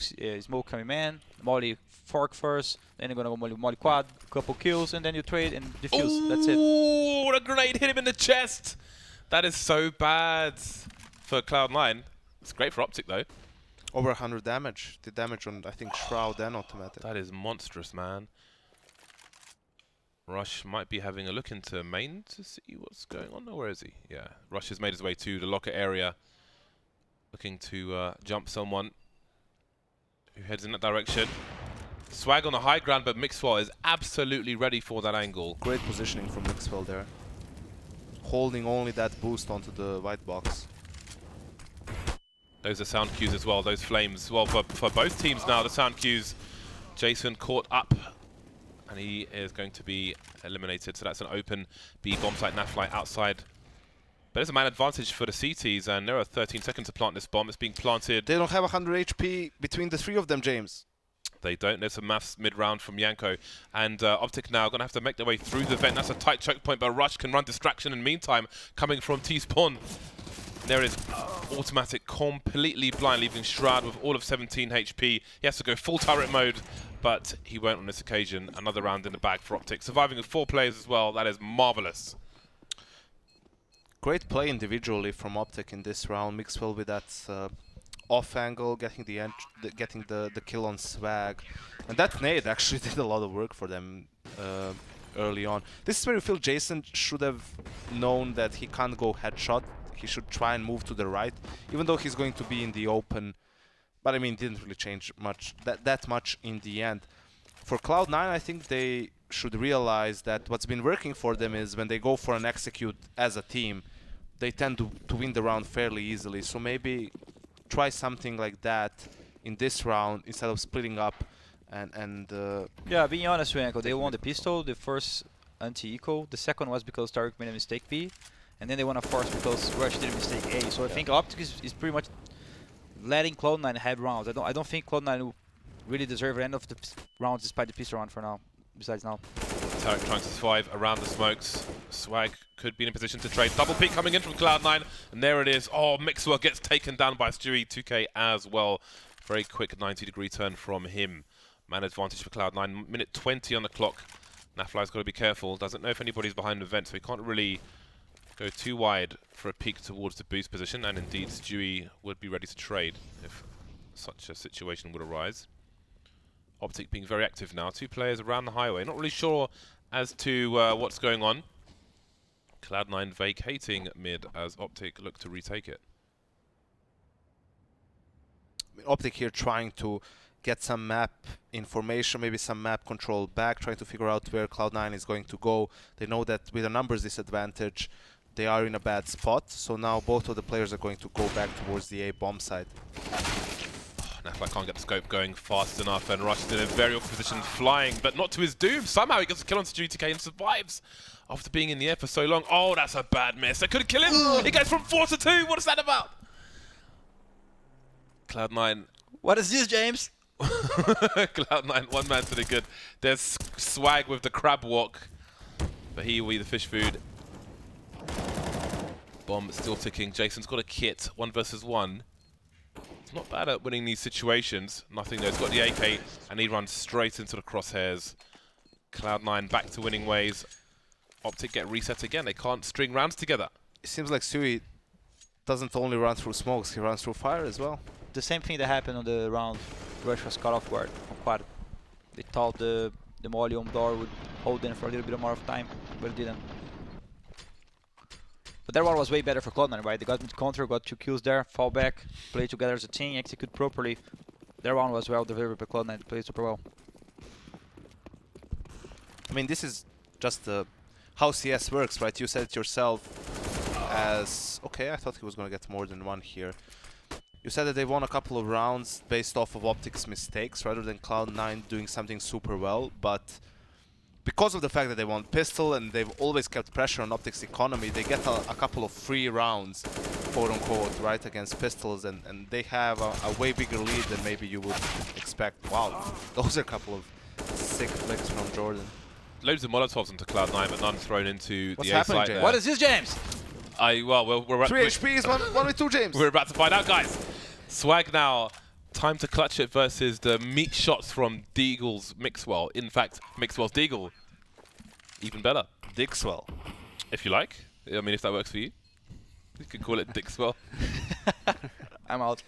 Speaker 2: coming man, molly fork first, then you're gonna go molly quad, couple kills, and then you trade and defuse. That's it.
Speaker 4: Ooh, what a grenade hit him in the chest. That is so bad for Cloud9. It's great for Optic though.
Speaker 1: Over 100 damage. The damage on, I think, Shroud and Automatic.
Speaker 4: That is monstrous, man. Rush might be having a look into main to see what's going on. Or where is he? Yeah, Rush has made his way to the locker area, looking to jump someone who heads in that direction. Swag on the high ground, but Mixwell is absolutely ready for that angle.
Speaker 1: Great positioning from Mixwell there. Holding only that boost onto the white box.
Speaker 4: Those are sound cues as well, those flames. Well, for both teams now, the sound cues. Jason caught up, and he is going to be eliminated. So that's an open B bomb site, Nafly outside. But there's a man advantage for the CTs, and there are 13 seconds to plant this bomb. It's being planted.
Speaker 1: They don't have 100 HP between the three of them, James.
Speaker 4: They don't. There's some maths mid-round from Yanko. And Optic now going to have to make their way through the vent. That's a tight choke point, but Rush can run distraction in the meantime, coming from T-Spawn. There is Automatic completely blind, leaving Shroud with all of 17 HP. He has to go full turret mode, but he won't on this occasion. Another round in the bag for Optic. Surviving with 4 players as well. That is marvelous.
Speaker 1: Great play individually from Optic in this round. Mixwell with that off angle, getting the kill on Swag. And that nade actually did a lot of work for them early on. This is where you feel Jason should have known that he can't go headshot. He should try and move to the right, even though he's going to be in the open. But I mean, it didn't really change much that much in the end. For Cloud9, I think they should realize that what's been working for them is when they go for an execute as a team, they tend to win the round fairly easily. So maybe try something like that in this round instead of splitting up and
Speaker 2: Yeah, being honest with Yanko, they won the pistol, the first anti-eco. The second was because Tariq made a mistake B. And then they won a force because Rush did a mistake A. So I think Optic is pretty much letting Cloud9 have rounds. I don't think Cloud9 will really deserve the end of the rounds despite the pistol round for now. Besides now.
Speaker 4: Tariq trying to survive around the smokes. Swag could be in a position to trade. Double peek coming in from Cloud9. And there it is. Oh, Mixwell gets taken down by Stewie 2K as well. Very quick 90-degree turn from him. Man advantage for Cloud9. Minute 20 on the clock. Nafly's got to be careful. Doesn't know if anybody's behind the vent, so he can't really go too wide for a peek towards the boost position. And indeed, Stewie would be ready to trade if such a situation would arise. Optic being very active now. 2 players around the highway. Not really sure as to what's going on. Cloud9 vacating mid as Optic look to retake it.
Speaker 1: Optic here trying to get some map information, maybe some map control back, trying to figure out where Cloud9 is going to go. They know that with a numbers disadvantage, they are in a bad spot. So now both of the players are going to go back towards the A bomb side.
Speaker 4: Nafla can't get the scope going fast enough, and Rush is in a very awkward position, flying, but not to his doom. Somehow he gets a kill onto GTK and survives after being in the air for so long. Oh, that's a bad miss. That could kill him. He goes from 4 to 2. What is that about? Cloud9.
Speaker 2: What is this, James?
Speaker 4: Cloud9, one man to the good. There's Swag with the crab walk, but he will be the fish food. Bomb still ticking. Jason's got a kit. 1 versus 1. It's not bad at winning these situations. Nothing there. He's got the AK, and he runs straight into the crosshairs. Cloud9 back to winning ways. Optic get reset again. They can't string rounds together.
Speaker 1: It seems like Sui doesn't only run through smokes, he runs through fire as well.
Speaker 2: The same thing that happened on the round. Rush was caught off guard on quad. They thought the molly on door would hold in for a little bit more of time, but it didn't. But that one was way better for Cloud9, right? They got into counter, got 2 kills there, fall back, play together as a team, execute properly. Their one was well delivered by Cloud9, they played super well.
Speaker 1: I mean, this is just how CS works, right? You said it yourself as... Okay, I thought he was going to get more than 1 here. You said that they won a couple of rounds based off of Optic's mistakes rather than Cloud9 doing something super well, but because of the fact that they won pistol and they've always kept pressure on Optic's economy, they get a couple of free rounds, quote-unquote, right, against pistols, and they have a way bigger lead than maybe you would expect. Wow, those are a couple of sick flicks from Jordan.
Speaker 4: Loads of Molotovs into Cloud9, but none thrown into
Speaker 1: What's
Speaker 4: the A
Speaker 1: happening,
Speaker 4: site
Speaker 1: James?
Speaker 4: there.
Speaker 2: What is this, James?
Speaker 4: Well, we're
Speaker 1: 3 HPs, one with 2 James.
Speaker 4: We're about to find out, guys. Swag now. Time to clutch it versus the meat shots from Deagle's Mixwell. In fact, Mixwell's Deagle. Even better.
Speaker 1: Dixwell.
Speaker 4: If you like. I mean, if that works for you. You could call it Dixwell.
Speaker 2: I'm out.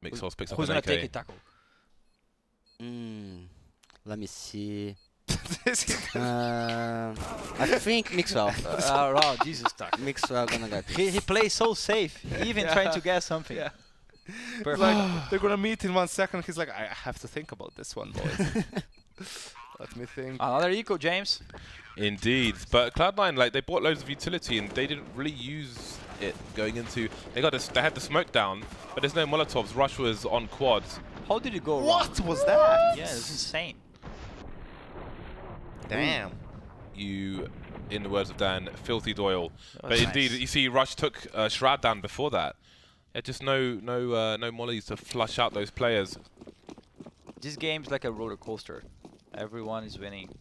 Speaker 4: Mixwell picks up
Speaker 2: Who's
Speaker 4: an
Speaker 2: gonna
Speaker 4: AK.
Speaker 2: take it, Taco?
Speaker 3: Let me see. I think Mixwell.
Speaker 2: Oh, Jesus, Taco.
Speaker 3: Mixwell gonna get it.
Speaker 2: He plays so safe, even trying to guess something.
Speaker 1: Yeah.
Speaker 2: Perfect.
Speaker 1: Like, they're gonna meet in 1 second. He's like, I have to think about this one, boys. Let me think.
Speaker 2: Another eco, James.
Speaker 4: Indeed. But Cloud9, like, they bought loads of utility and they didn't really use it going into... They had the smoke down, but there's no Molotovs. Rush was on quads.
Speaker 2: How did it go wrong?
Speaker 1: What was that?
Speaker 2: Yeah, it's insane.
Speaker 1: Damn.
Speaker 4: You, in the words of Dan, filthy Doyle.
Speaker 2: That was
Speaker 4: But indeed,
Speaker 2: nice.
Speaker 4: you see Rush took Shroud down before that. Yeah, just no mollies to flush out those players.
Speaker 2: This game's like a roller coaster. Everyone is winning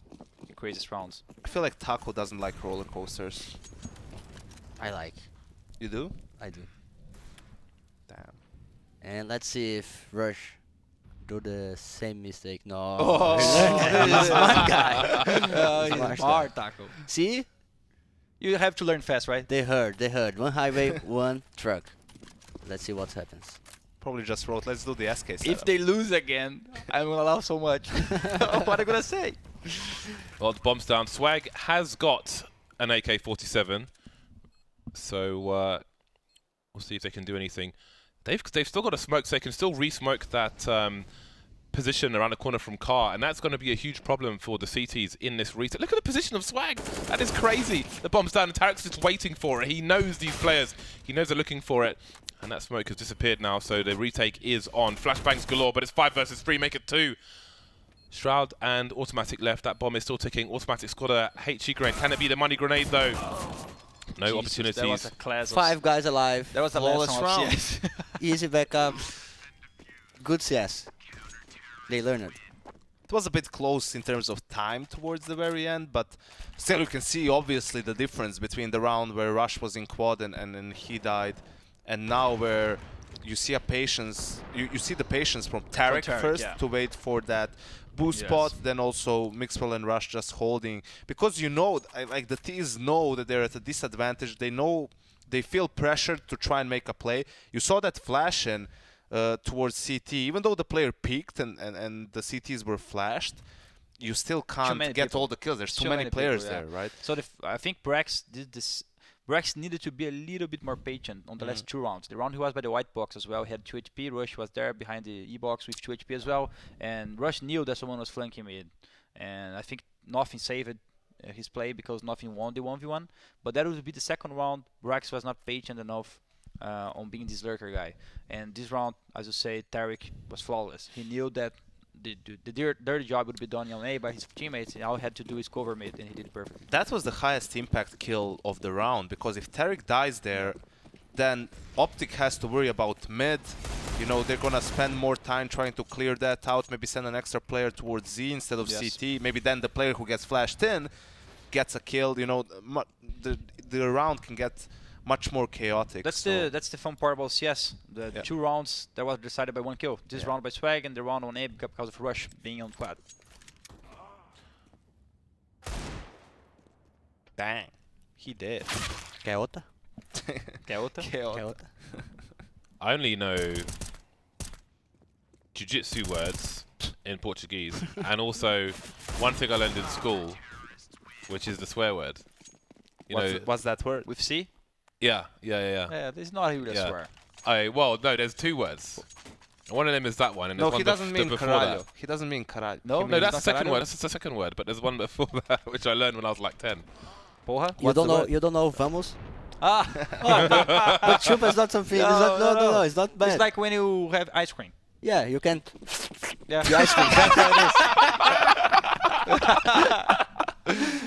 Speaker 2: the craziest rounds.
Speaker 1: I feel like Taco doesn't like roller coasters.
Speaker 3: I like.
Speaker 1: You do?
Speaker 3: I do.
Speaker 1: Damn.
Speaker 3: And let's see if Rush do the same mistake. No.
Speaker 2: Oh,
Speaker 3: he's smart guy.
Speaker 2: He's
Speaker 3: Smart
Speaker 2: smart, Taco.
Speaker 3: See?
Speaker 2: You have to learn fast, right?
Speaker 3: They heard. 1 highway, 1 truck. Let's see what happens.
Speaker 1: Probably just wrote, let's do the SK setup.
Speaker 2: If they lose again, I'm gonna laugh so much. What am I gonna say?
Speaker 4: Well, the bomb's down. Swag has got an AK-47, so we'll see if they can do anything. They've still got a smoke, so they can still re-smoke that position around the corner from Car, and that's going to be a huge problem for the CTs in this reset. Look at the position of Swag. That is crazy. The bomb's down, and Tarek's just waiting for it. He knows these players. He knows they're looking for it. And that smoke has disappeared now, so the retake is on. Flashbangs galore, but it's 5 versus 3, make it 2. Shroud and Automatic left. That bomb is still ticking. Automatic's got a HE grenade. Can it be the money grenade, though? No
Speaker 2: Jesus,
Speaker 4: opportunities.
Speaker 2: That was a class of
Speaker 3: 5 guys alive.
Speaker 2: That was the
Speaker 3: flawless
Speaker 2: last
Speaker 3: round.
Speaker 2: round. Yes.
Speaker 3: Easy backup. Good CS. They learned it.
Speaker 1: It was a bit close in terms of time towards the very end, but still you can see obviously the difference between the round where Rush was in quad and he died, and now where you see a patience, you see the patience from Tarek first
Speaker 2: yeah.
Speaker 1: to wait for that boost
Speaker 2: Yes.
Speaker 1: spot, then also Mixwell and Rush just holding, because you know, like the T's know that they're at a disadvantage. They know, they feel pressured to try and make a play. You saw that flash in towards CT, even though the player peaked and the CTs were flashed, you still can't
Speaker 2: many
Speaker 1: get
Speaker 2: people.
Speaker 1: all the kills. There's too
Speaker 2: Too
Speaker 1: many
Speaker 2: many
Speaker 1: players
Speaker 2: people, yeah.
Speaker 1: there, right?
Speaker 2: So I think Brax did this Brax needed to be a little bit more patient on the last 2 rounds. The round he was by the white box as well, he had 2 HP. Rush was there behind the E-box with 2 HP as well. And Rush knew that someone was flanking mid. And I think nothing saved his play because nothing won the 1v1. But that would be the second round. Brax was not patient enough on being this lurker guy. And this round, as you say, Tarek was flawless. He knew that the dirty job would be done on A by his teammates, and all he had to do is cover mid, and he did it perfectly.
Speaker 1: That was the highest impact kill of the round, because if Tarek dies there, then Optic has to worry about mid. You know, they're gonna spend more time trying to clear that out, maybe send an extra player towards Z instead of CT. Maybe then the player who gets flashed in gets a kill. You know, the round can get much more chaotic.
Speaker 2: That's the fun part about CS. The 2 rounds that was decided by 1 kill. This round by Swag and the round on A because of Rush being on quad.
Speaker 1: Dang, he did.
Speaker 3: Quer outra?
Speaker 2: Quer outra?
Speaker 3: Quer outra?
Speaker 4: I only know jiu-jitsu words in Portuguese, and also one thing I learned in school, which is the swear word. You know,
Speaker 1: What's that word?
Speaker 2: With C?
Speaker 4: yeah.
Speaker 2: Yeah, this is not really a swear.
Speaker 4: Well, no, there's 2 words. One of them is that one, and
Speaker 1: No,
Speaker 4: there's one
Speaker 1: he doesn't mean
Speaker 4: before
Speaker 1: caralho.
Speaker 4: that.
Speaker 1: He doesn't mean caralho.
Speaker 2: No?
Speaker 1: He
Speaker 4: No,
Speaker 1: means
Speaker 4: that's the second
Speaker 2: caralho?
Speaker 4: word. That's the second word, but there's one before that, which I learned when I was like 10.
Speaker 2: Porra?
Speaker 3: You don't know vamos?
Speaker 2: Ah!
Speaker 3: But chupa is not something.
Speaker 2: No,
Speaker 3: it's not,
Speaker 2: no, no.
Speaker 3: it's not bad.
Speaker 2: It's like when you have ice cream.
Speaker 3: Yeah, you can.
Speaker 2: Yeah.
Speaker 3: The ice cream. That's what it is.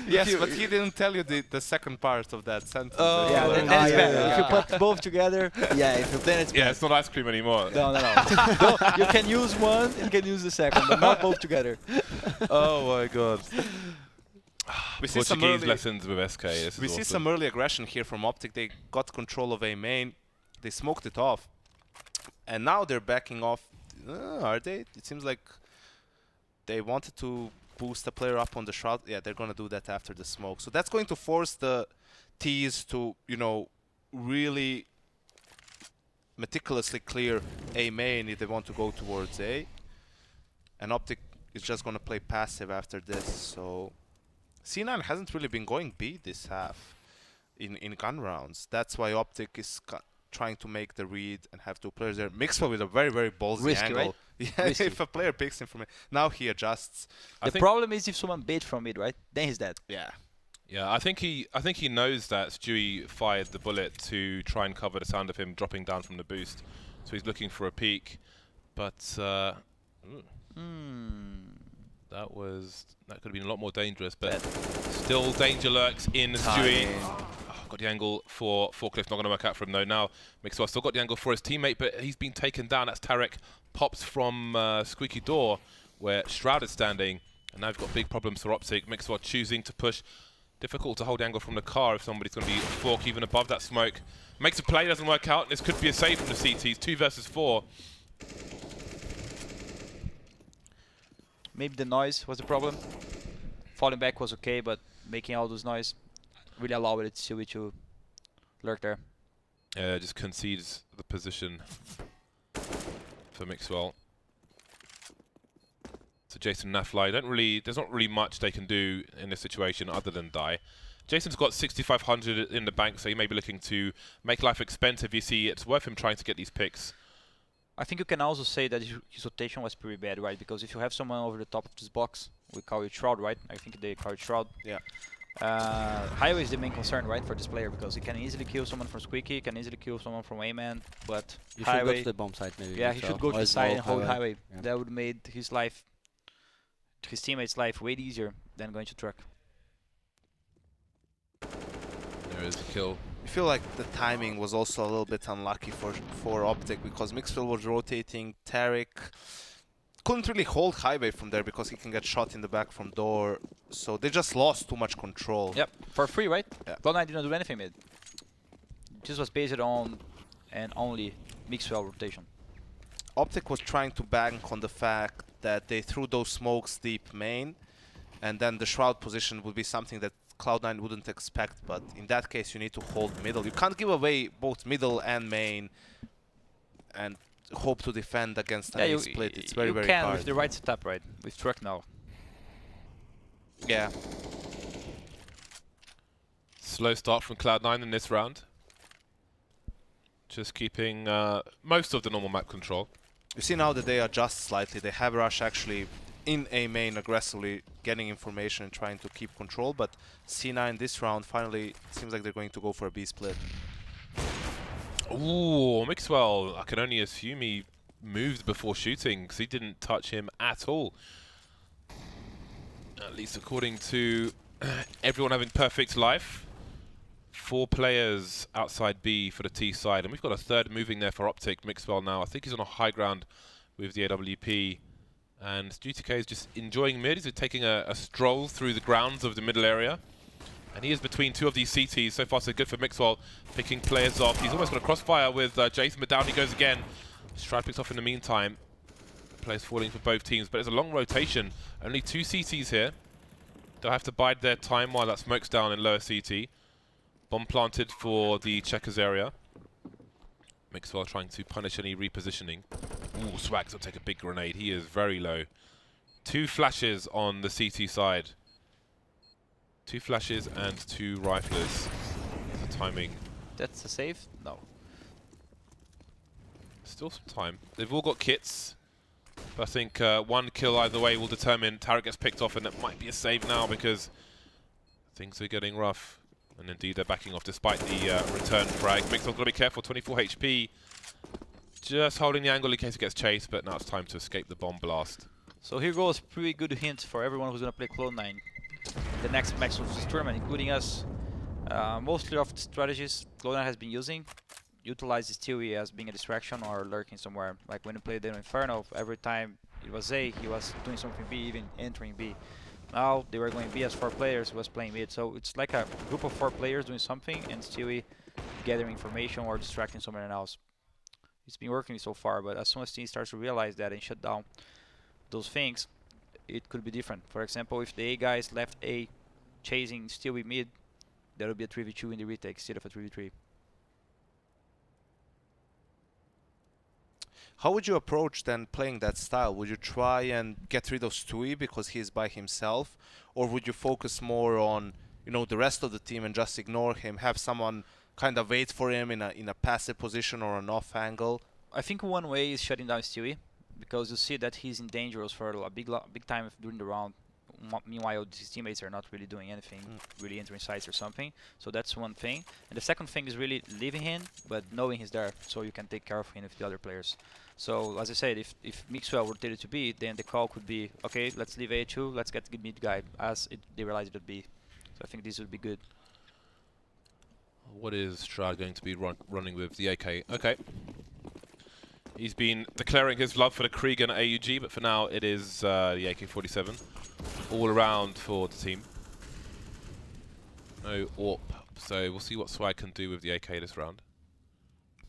Speaker 1: Yes, but he didn't tell you the second part of that sentence.
Speaker 2: Oh,
Speaker 3: Yeah,
Speaker 2: then
Speaker 3: then-
Speaker 2: it's
Speaker 3: yeah,
Speaker 2: bad.
Speaker 3: yeah,
Speaker 2: If you
Speaker 3: yeah.
Speaker 2: put both together,
Speaker 3: Yeah, if you
Speaker 2: then it's
Speaker 4: Yeah,
Speaker 2: bad.
Speaker 4: it's not ice cream anymore.
Speaker 2: No. You can use one and you can use the second, but not both together.
Speaker 1: Oh my god. We see some
Speaker 4: Portuguese
Speaker 1: early,
Speaker 4: lessons with SK. This
Speaker 1: we
Speaker 4: is
Speaker 1: see
Speaker 4: awesome.
Speaker 1: some early aggression here from Optic. They got control of A main. They smoked it off. And now they're backing off. Are they? It seems like they wanted to boost the player up on the shroud. Yeah, they're going to do that after the smoke. So that's going to force the T's to, you know, really meticulously clear A main if they want to go towards A. And Optic is just going to play passive after this. So C9 hasn't really been going B this half in gun rounds. That's why Optic is trying to make the read and have 2 players there. Mixwell with a very, very ballsy
Speaker 2: Risky,
Speaker 1: angle.
Speaker 2: right?
Speaker 1: Yeah,
Speaker 2: Risky.
Speaker 1: if a player picks him from it, now he adjusts.
Speaker 4: I
Speaker 2: The
Speaker 4: think-
Speaker 2: problem is if someone bait from mid, right? Then he's dead.
Speaker 1: Yeah.
Speaker 4: Yeah, I think he knows that Stewie fired the bullet to try and cover the sound of him dropping down from the boost. So he's looking for a peek, but that could have been a lot more dangerous. But still, danger lurks in Stewie. Got the angle for Forklift, not going to work out for him though. Now Mixwell still got the angle for his teammate, but he's been taken down. That's Tarek. Pops from Squeaky Door, where Shroud is standing, and now we've got big problems for Optic. Mixwell choosing to push. Difficult to hold the angle from the car if somebody's going to be Fork even above that smoke. Makes a play, doesn't work out. This could be a save from the CTs. 2 versus 4.
Speaker 2: Maybe the noise was the problem. Falling back was okay, but making all those noise really allowed it to lurk there.
Speaker 4: Just concedes the position for Mixwell. So Jason and Nafly there's not really much they can do in this situation other than die. Jason's got 6,500 in the bank, so he may be looking to make life expensive. You see, it's worth him trying to get these picks.
Speaker 2: I think you can also say that his rotation was pretty bad, right? Because if you have someone over the top of this box, we call it Shroud, right? I think they call it Shroud.
Speaker 1: Yeah.
Speaker 2: Highway is the main concern, right, for this player, because he can easily kill someone from Squeaky, can easily kill someone from A-Man, but
Speaker 3: You should go
Speaker 2: Highway,
Speaker 3: to the bomb site maybe.
Speaker 2: yeah, he should go to the side and hold Highway.
Speaker 3: Yeah.
Speaker 2: That would made his teammates' life way easier than going to truck.
Speaker 4: There is a kill.
Speaker 1: I feel like the timing was also a little bit unlucky for Optic, because Mixwell was rotating. Tarek couldn't really hold Highway from there because he can get shot in the back from door. So they just lost too much control.
Speaker 2: Yep, for free, right?
Speaker 1: Yeah.
Speaker 2: Cloud9 didn't do anything mid. This was based on and only Mixwell rotation.
Speaker 1: Optic was trying to bank on the fact that they threw those smokes deep main, and then the Shroud position would be something that Cloud9 wouldn't expect, but in that case you need to hold middle. You can't give away both middle and main and hope to defend against an A split. It's very, very
Speaker 2: You can
Speaker 1: hard.
Speaker 2: with the right setup, right? With truck now.
Speaker 1: Yeah.
Speaker 4: Slow start from Cloud9 in this round. Just keeping most of the normal map control.
Speaker 1: You see now that they adjust slightly. They have Rush actually in A main aggressively getting information and trying to keep control, but C9 this round finally seems like they're going to go for a B split.
Speaker 4: Ooh, Mixwell, I can only assume he moved before shooting because he didn't touch him at all. At least according to everyone having perfect life. 4 players outside B for the T side, and we've got a third moving there for Optic. Mixwell now, I think he's on a high ground with the AWP, and GTK is just enjoying mid. He's taking a stroll through the grounds of the middle area, and he is between 2 of these CTs. So far so good for Mixwell, picking players off. He's almost got a crossfire with Jason, but down he goes again. Stride picks off in the meantime. Players falling for both teams, but it's a long rotation. Only 2 CTs here. They'll have to bide their time while that smoke's down in lower CT. Bomb planted for the checkers area. Mixwell trying to punish any repositioning. Ooh, Swags will take a big grenade. He is very low. 2 flashes on the CT side. 2 flashes and 2 riflers. The timing.
Speaker 2: That's a save? No.
Speaker 4: Still some time. They've all got kits. But I think 1 kill either way will determine. Tarek gets picked off, and it might be a save now because things are getting rough. And indeed, they're backing off despite the return frag. Mixwell's got to be careful. 24 HP. Just holding the angle in case it gets chased, but now it's time to escape the bomb blast.
Speaker 2: So here goes pretty good hint for everyone who's going to play Cloud9. The next match of this tournament, including us. Mostly of the strategies Cloud9 has been using utilizes Stewie as being a distraction or lurking somewhere. Like when you played the Inferno, every time it was A, he was doing something B, even entering B. Now they were going B as 4 players, was playing mid. So it's like a group of 4 players doing something and Stewie gathering information or distracting someone else. It's been working so far, but as soon as team starts to realize that and shut down those things, it could be different. For example, if the A guys left A chasing Stewie mid, there will be a 3v2 in the retake instead of a 3v3.
Speaker 1: How would you approach then playing that style? Would you try and get rid of Stewie because he's by himself, or would you focus more on, you know, the rest of the team and just ignore him, have someone kind of wait for him in a passive position or an off angle?
Speaker 2: I think one way is shutting down Stewie, because you see that he's in dangerous for a big time during the round. Meanwhile, his teammates are not really doing anything, really entering sites or something. So that's one thing. And the second thing is really leaving him, but knowing he's there, so you can take care of him with the other players. So as I said, if Mixwell rotated to B, then the call could be, okay, let's leave A2, let's get the mid guy, as they realize it would be. So I think this would be good.
Speaker 4: What is Strad going to be running with the AK? Okay. He's been declaring his love for the Krieg and AUG, but for now it is the AK-47 all around for the team. No AWP, so we'll see what Swag can do with the AK this round.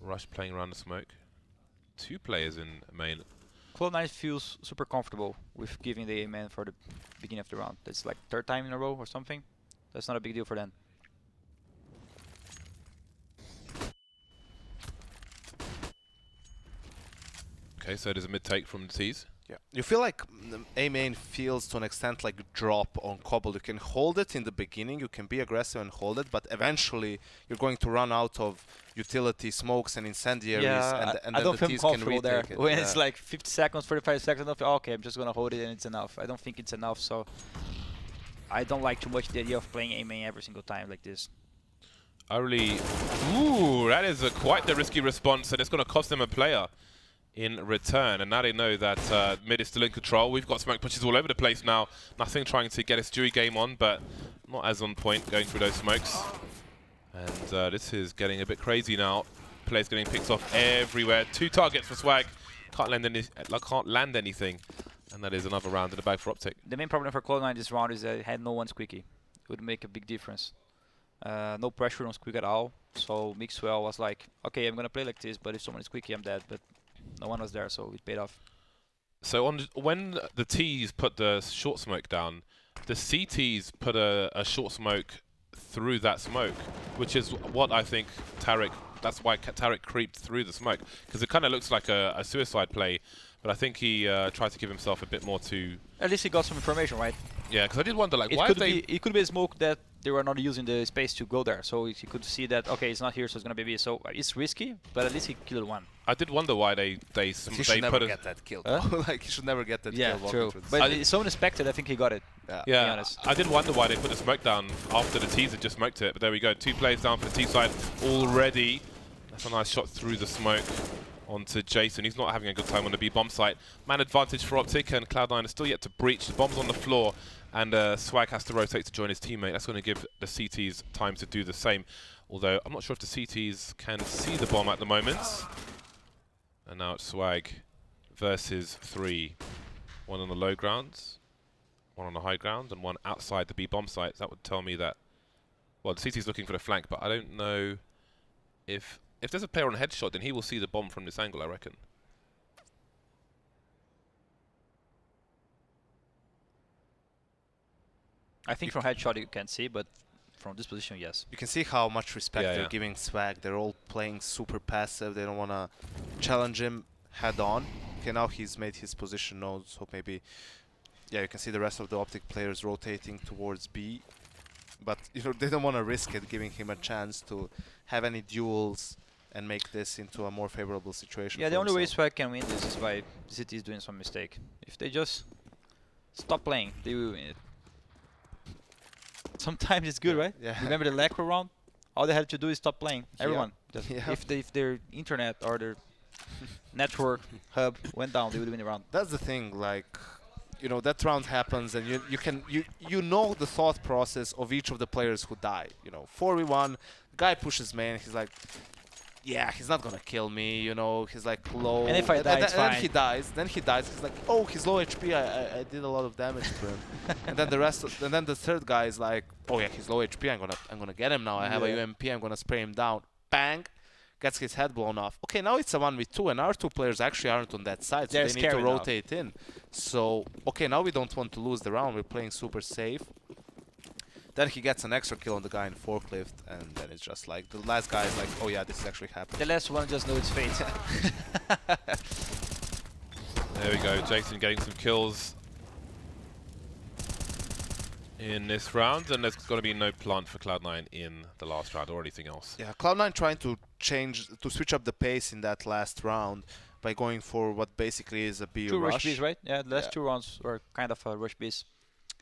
Speaker 4: Rush playing around the smoke. 2 players in main.
Speaker 2: Cloud9 feels super comfortable with giving the A-man for the beginning of the round. That's like 3rd time in a row or something. That's not a big deal for them.
Speaker 4: Okay, so there's a mid-take from the T's.
Speaker 1: Yeah. You feel like A main feels to an extent like drop on Cobble. You can hold it in the beginning, you can be aggressive and hold it, but eventually you're going to run out of utility, smokes and incendiaries, and
Speaker 2: I
Speaker 1: then
Speaker 2: don't
Speaker 1: the
Speaker 2: feel
Speaker 1: T's can
Speaker 2: comfortable there.
Speaker 1: retake it.
Speaker 2: When it's like 50 seconds, 45 seconds, I don't feel, okay, I'm just going to hold it and it's enough. I don't think it's enough, so I don't like too much the idea of playing A main every single time like this.
Speaker 4: I really... Ooh, that is quite the risky response, and it's going to cost them a player in return. And now they know that mid is still in control. We've got smoke punches all over the place now. Nothing trying to get a Stewie game on, but not as on point going through those smokes. And this is getting a bit crazy now. Players getting picked off everywhere. 2 targets for Swag. Can't land anything. And that is another round in the bag for Optic.
Speaker 2: The main problem for Cloud9 this round is that it had no one squeaky. It would make a big difference. No pressure on squeak at all. So Mixwell was like, okay, I'm gonna play like this, but if someone is squeaky, I'm dead. But no one was there, so it paid off.
Speaker 4: So when the T's put the short smoke down, the CTs put a short smoke through that smoke, which is what I think Tarek, that's why Tarek creeped through the smoke, because it kind of looks like a suicide play, but I think he tried to give himself a bit more to...
Speaker 2: At least he got some information, right?
Speaker 4: Yeah, because I did wonder, like,
Speaker 2: It
Speaker 4: why
Speaker 2: could
Speaker 4: they...
Speaker 2: be a smoke that they were not using the space to go there. So he could see that, okay, it's not here, so it's going to be B. So it's risky, but at least he killed one.
Speaker 4: I did wonder why they
Speaker 1: He should never get that kill. Like he should never get that
Speaker 2: Yeah,
Speaker 1: kill.
Speaker 2: true. But it's so unexpected, I think he got it.
Speaker 1: Yeah.
Speaker 2: To be
Speaker 4: Yeah,
Speaker 2: honest.
Speaker 4: I did wonder why they put the smoke down after the teaser just smoked it, but there we go. 2 players down for the T side already. That's a nice shot through the smoke onto Jason. He's not having a good time on the B bomb site. Man advantage for Optic, and Cloud9 is still yet to breach. The bomb's on the floor, and Swag has to rotate to join his teammate. That's going to give the CTs time to do the same. Although I'm not sure if the CTs can see the bomb at the moment. And now it's Swag versus 3. One on the low grounds, one on the high ground, and one outside the B bomb site. That would tell me that, well, the CT's looking for the flank, but I don't know if there's a player on headshot, then he will see the bomb from this angle, I reckon.
Speaker 2: I think from headshot you can't see, but from this position, yes.
Speaker 1: You can see how much respect
Speaker 4: Yeah,
Speaker 1: they're
Speaker 4: yeah.
Speaker 1: giving Swag. They're all playing super passive. They don't want to challenge him head on. Okay, now he's made his position known, so maybe, yeah, you can see the rest of the Optic players rotating towards B. But you know they don't want to risk it, giving him a chance to have any duels and make this into a more favorable situation.
Speaker 2: Yeah,
Speaker 1: for
Speaker 2: the only way
Speaker 1: himself.
Speaker 2: Swag can win this is by CT is doing some mistake. If they just stop playing, they will win it. Sometimes it's good, right?
Speaker 1: Yeah.
Speaker 2: Remember the Lacro round? All they had to do is stop playing.
Speaker 1: Yeah.
Speaker 2: Everyone. Just
Speaker 1: Yeah.
Speaker 2: if their internet or their network hub went down, they would win the round.
Speaker 1: That's the thing, like, you know, that round happens and you know the thought process of each of the players who die. You know, 4v1, guy pushes main, he's like, yeah, he's not gonna kill me, you know, he's like low.
Speaker 2: And if I die, it's
Speaker 1: then
Speaker 2: fine.
Speaker 1: he dies, he's like, oh, he's low HP, I did a lot of damage to him. And then the third guy is like, oh yeah, he's low HP, I'm gonna get him now, I have a UMP, I'm gonna spray him down. Bang! Gets his head blown off. Okay, now it's a 1v2, and our 2 players actually aren't on that side, so
Speaker 2: They're
Speaker 1: they need to
Speaker 2: scary now.
Speaker 1: rotate in. So, okay, now we don't want to lose the round. We're playing super safe. Then he gets an extra kill on the guy in forklift, and then it's just like the last guy is like, oh yeah, this is actually happening.
Speaker 2: The last one just knows its fate.
Speaker 4: There we go, Jason getting some kills in this round, and there's going to be no plant for Cloud9 in the last round or anything else.
Speaker 1: Yeah, Cloud9 trying to switch up the pace in that last round by going for what basically is a B
Speaker 2: Two
Speaker 1: rush.
Speaker 2: rush Bs, right? Yeah, the last
Speaker 1: Yeah.
Speaker 2: 2 rounds were kind of rush Bs.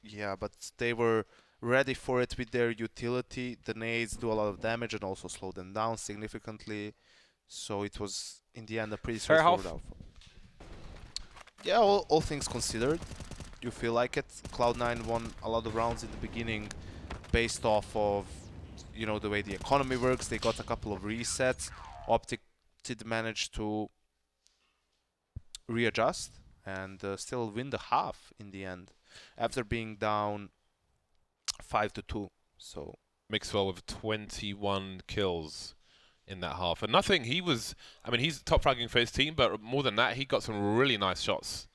Speaker 1: Yeah, but they were ready for it with their utility. The nades do a lot of damage and also slow them down significantly. So it was, in the end, a pretty
Speaker 2: Fair
Speaker 1: straightforward
Speaker 2: half.
Speaker 1: outcome. Yeah, all things considered, you feel like it. Cloud9 won a lot of rounds in the beginning based off of, you know, the way the economy works. They got a couple of resets. Optic did manage to readjust and still win the half in the end after being down 5-2. So
Speaker 4: Mixwell with 21 kills in that half. And nothing, he's top fragging for his team, but more than that, he got some really nice shots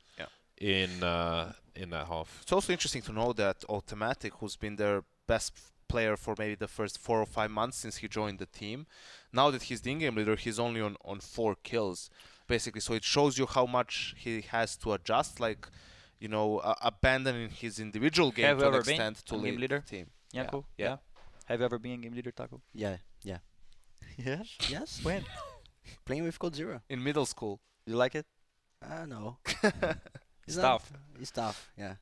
Speaker 4: in that half.
Speaker 1: it's also interesting to know that Automatic, who's been their best player for maybe the first 4 or 5 months since he joined the team, now that he's the in-game leader, he's only on 4 kills, basically. So it shows you how much he has to adjust, like, you know, abandoning his individual game
Speaker 2: Have
Speaker 1: to
Speaker 2: you
Speaker 1: an
Speaker 2: ever been
Speaker 1: extent to
Speaker 2: a game
Speaker 1: lead
Speaker 2: leader?
Speaker 1: the team.
Speaker 2: Yanko?
Speaker 1: Yeah.
Speaker 2: Have you ever been a game leader, Taco?
Speaker 3: Yeah.
Speaker 2: Yes.
Speaker 3: Yes.
Speaker 2: When?
Speaker 3: Playing with Code Zero.
Speaker 1: In middle school.
Speaker 2: You like it?
Speaker 3: No.
Speaker 2: It's tough.
Speaker 3: It's tough. Yeah.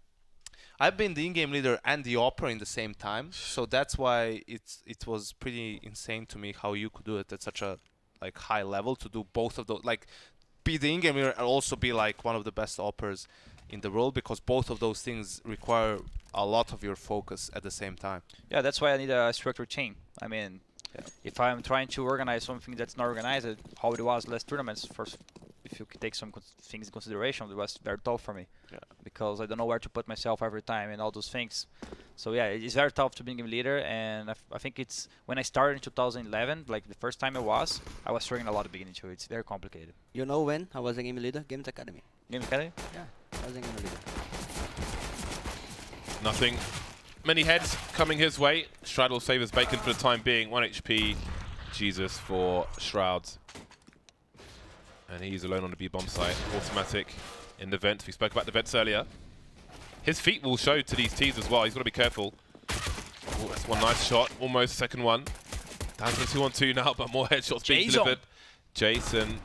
Speaker 1: I've been the in-game leader and the opera in the same time, so that's why it was pretty insane to me how you could do it at such a like high level, to do both of those, like be the in-game leader and also be like one of the best operas in the world, because both of those things require a lot of your focus at the same time.
Speaker 2: Yeah, that's why I need a structured chain. I mean,
Speaker 1: Yeah.
Speaker 2: if I'm trying to organize something that's not organized, how it was last tournaments, first, if you could take some things in consideration, it was very tough for me.
Speaker 1: Yeah.
Speaker 2: Because I don't know where to put myself every time and all those things. So yeah, it's very tough to be a game leader, and I think it's when I started in 2011, like the first time I was struggling a lot at the beginning too. It's very complicated.
Speaker 3: You know when I was a game leader? Games Academy.
Speaker 2: Game Academy?
Speaker 3: Yeah. I was a game leader.
Speaker 4: Nothing. Many heads coming his way. Straddle favors Bacon for the time being. 1 HP. Jesus for Shrouds. And he's alone on the B-bomb site. Automatic in the vent. We spoke about the vents earlier. His feet will show to these T's as well. He's got to be careful. Oh, that's one nice shot, almost second one. Down to 2-on-2 now, but more headshots being delivered. Jason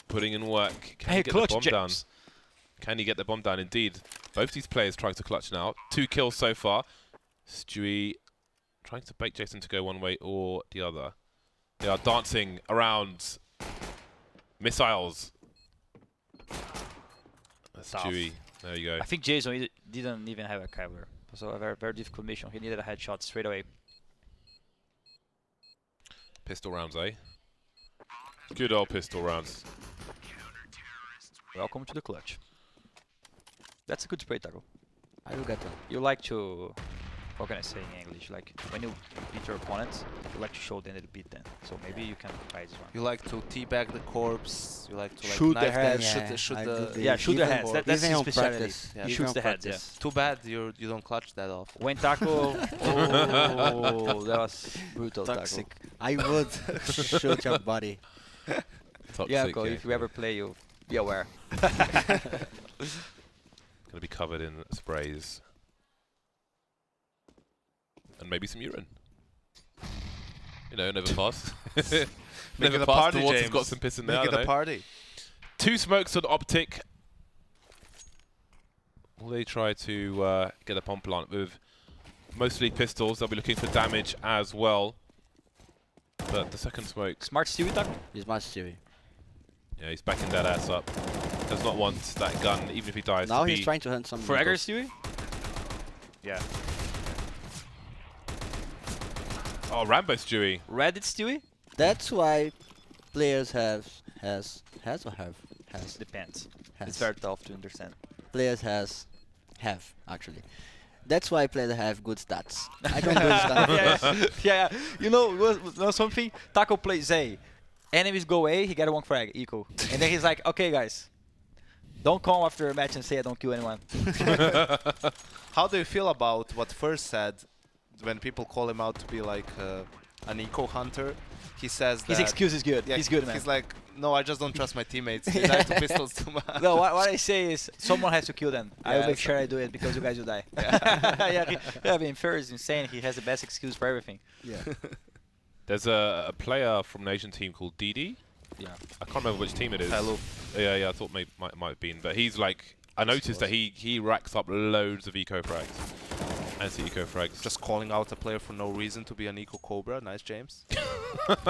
Speaker 4: putting in work. Can he get the bomb down? Can he get the bomb down? Indeed. Both these players trying to clutch now. 2 kills so far. Stewie trying to bait Jason to go one way or the other. They are dancing around missiles. That's Stewie. There you go.
Speaker 2: I think Jason didn't even have a Kevlar. So a very, very difficult mission. He needed a headshot straight away.
Speaker 4: Pistol rounds, eh? Good old pistol rounds.
Speaker 2: Welcome to the clutch. That's a good spray, Taco.
Speaker 3: I will get one.
Speaker 2: You like to, what can I say in English? Like when you beat your opponents, you like to show them that you beat them. So maybe you can try this one.
Speaker 1: You like to teabag the corpse. You like to like
Speaker 2: Shoot
Speaker 1: knife
Speaker 2: their heads.
Speaker 1: shoot
Speaker 3: I
Speaker 1: the.
Speaker 3: do
Speaker 2: Yeah, shoot their heads. That's
Speaker 3: even
Speaker 2: his
Speaker 3: on
Speaker 2: specialty.
Speaker 3: practice.
Speaker 1: Yeah.
Speaker 2: He
Speaker 3: Even
Speaker 2: shoots
Speaker 3: on
Speaker 2: the heads.
Speaker 3: practice.
Speaker 1: Too bad you don't clutch that off.
Speaker 2: When Taco, oh, that was brutal.
Speaker 3: Toxic.
Speaker 2: Taco.
Speaker 3: I would shoot your body.
Speaker 4: Toxic,
Speaker 2: Yeah, Taco, if you ever play, you be aware.
Speaker 4: Gonna be covered in sprays. And maybe some urine. You know, never pass.
Speaker 1: Make it
Speaker 4: Never
Speaker 1: a
Speaker 4: pass.
Speaker 1: party,
Speaker 4: The water's
Speaker 1: James.
Speaker 4: got some piss in there.
Speaker 1: Make
Speaker 4: I
Speaker 1: it
Speaker 4: don't
Speaker 1: a
Speaker 4: know.
Speaker 1: party.
Speaker 4: 2 smokes on Optic. Will they try to get a bomb plant with mostly pistols? They'll be looking for damage as well. But the second smoke,
Speaker 2: Smart Stewie, Taco.
Speaker 3: He's much Stewie.
Speaker 4: yeah, he's backing that ass up. Does not want that gun, even if he dies.
Speaker 3: Now
Speaker 4: to
Speaker 3: he's
Speaker 4: be
Speaker 3: trying to hunt some.
Speaker 2: Fragger
Speaker 3: vehicles.
Speaker 2: Stewie? Yeah.
Speaker 4: Oh, Rambo Stewie.
Speaker 2: Reddit Stewie?
Speaker 3: That's why players has
Speaker 2: Depends.
Speaker 3: has.
Speaker 2: It's very tough to understand.
Speaker 3: Players have actually. That's why players have good stats. I don't do this kind of
Speaker 2: yeah. You know something? Taco plays A. Enemies go A, he get a 1 frag, equal. And then he's like, okay guys, don't come after a match and say I don't kill anyone.
Speaker 1: How do you feel about what First said when people call him out to be like an eco hunter? He says that
Speaker 2: His excuse is good.
Speaker 1: yeah,
Speaker 2: He's good, man.
Speaker 1: He's like, no, I just don't trust my teteammates. They die to pistols too much.
Speaker 2: No, what I say is someone has to kill them. I will
Speaker 1: Yeah,
Speaker 2: make sure I do it because you guys will die. I mean, Fer is insane. He has the best excuse for everything.
Speaker 3: Yeah.
Speaker 4: There's a player from an Asian team called Didi.
Speaker 2: Yeah.
Speaker 4: I can't remember which team it is.
Speaker 1: Hello.
Speaker 4: Yeah, I thought might have been. But he's like, I noticed that he racks up loads of eco frags. Anti-eco frags.
Speaker 1: Just calling out a player for no reason to be an eco cobra. Nice, James.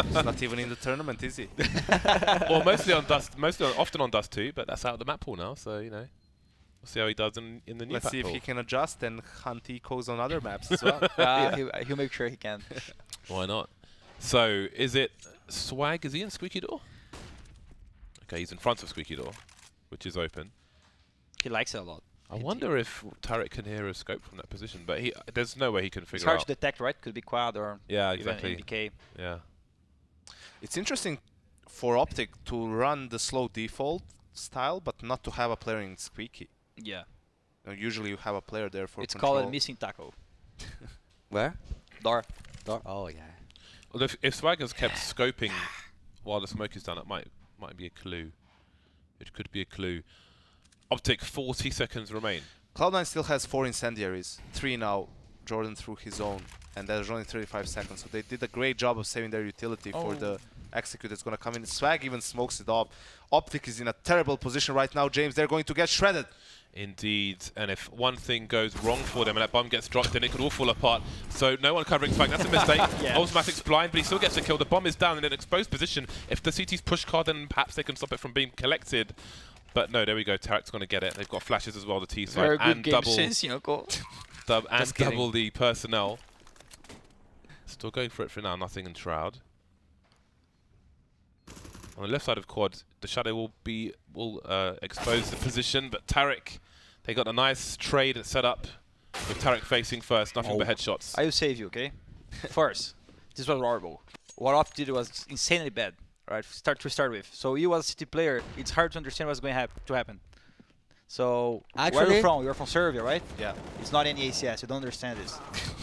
Speaker 1: He's not even in the tournament, is he?
Speaker 4: Well, often on Dust 2, but that's out of the map pool now, so you know. We'll see how he does in the new
Speaker 1: Let's
Speaker 4: map
Speaker 1: see if
Speaker 4: pool.
Speaker 1: he can adjust and hunt ecos on other maps as well.
Speaker 2: He'll make sure he can.
Speaker 4: Why not? So, is it Swag? Is he in Squeaky Door? Okay, he's in front of Squeaky Door, which is open.
Speaker 2: He likes it a lot.
Speaker 4: I wonder if Tarek can hear a scope from that position, but there's no way he can
Speaker 2: It's
Speaker 4: figure
Speaker 2: hard
Speaker 4: out.
Speaker 2: to detect, right? Could be quad or
Speaker 4: Yeah,
Speaker 2: even
Speaker 4: exactly.
Speaker 2: NBK.
Speaker 4: Yeah.
Speaker 1: It's interesting for Optic to run the slow default style, but not to have a player in Squeaky.
Speaker 2: Yeah.
Speaker 1: Usually you have a player there for
Speaker 2: It's
Speaker 1: control.
Speaker 2: called missing taco.
Speaker 3: Where?
Speaker 2: Door.
Speaker 3: Door? Oh yeah.
Speaker 4: Well, if Swag has kept scoping while the smoke is down, it might be a clue. It could be a clue. Optic, 40 seconds remain.
Speaker 1: Cloud9 still has 4 incendiaries. 3 now. Jordan through his own. And there's only 35 seconds. So they did a great job of saving their utility for the execute that's going to come in. Swag even smokes it up. Optic is in a terrible position right now, James. They're going to get shredded.
Speaker 4: Indeed, and if one thing goes wrong for them and that bomb gets dropped, then it could all fall apart. So no one covering Swag, that's a mistake. Automatic's blind, but he still gets the kill. The bomb is down in an exposed position. If the CT's push card, then perhaps they can stop it from being collected. But no, there we go. Tarek's going to get it. They've got flashes as well, the T side,
Speaker 2: Very good
Speaker 4: and
Speaker 2: game
Speaker 4: double,
Speaker 2: sense, you know,
Speaker 4: double the personnel. Still going for it for now. Nothing in Shroud. On the left side of quad, the shadow will expose the position, but Tarek, they got a nice trade set up with Tarek facing first, nothing but headshots.
Speaker 2: I will save you, okay? First, this was horrible. What Op did was insanely bad, right? Start with. So you as a city player, it's hard to understand what's going to happen. So where are
Speaker 3: Actually-
Speaker 2: you from? You're from Serbia, right?
Speaker 1: Yeah.
Speaker 2: It's not any ACS. You don't understand this.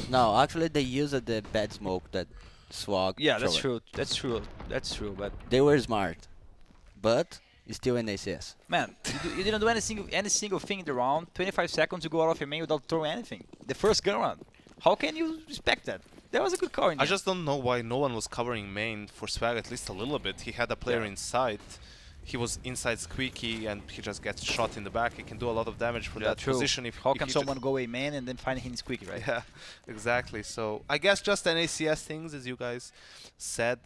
Speaker 3: No, actually they used the bad smoke that Swag.
Speaker 2: Yeah, that's
Speaker 3: threw it.
Speaker 2: true. That's true. That's true. But
Speaker 3: They were smart, but it's still an ACS.
Speaker 2: man, you didn't do any single thing in the round. 25 seconds, you go out of your main without throwing anything. The first gun round. How can you respect that? That was a good call. In the
Speaker 1: I
Speaker 2: end.
Speaker 1: just don't know why no one was covering main for Swag at least a little bit. He had a player
Speaker 2: Yeah.
Speaker 1: inside. He was inside Squeaky and he just gets shot in the back. He can do a lot of damage from that
Speaker 2: true.
Speaker 1: position.
Speaker 2: How
Speaker 1: if
Speaker 2: can
Speaker 1: he
Speaker 2: someone go a man and then find him squeaky, right?
Speaker 1: Yeah, exactly. So I guess just an ACS things, as you guys said.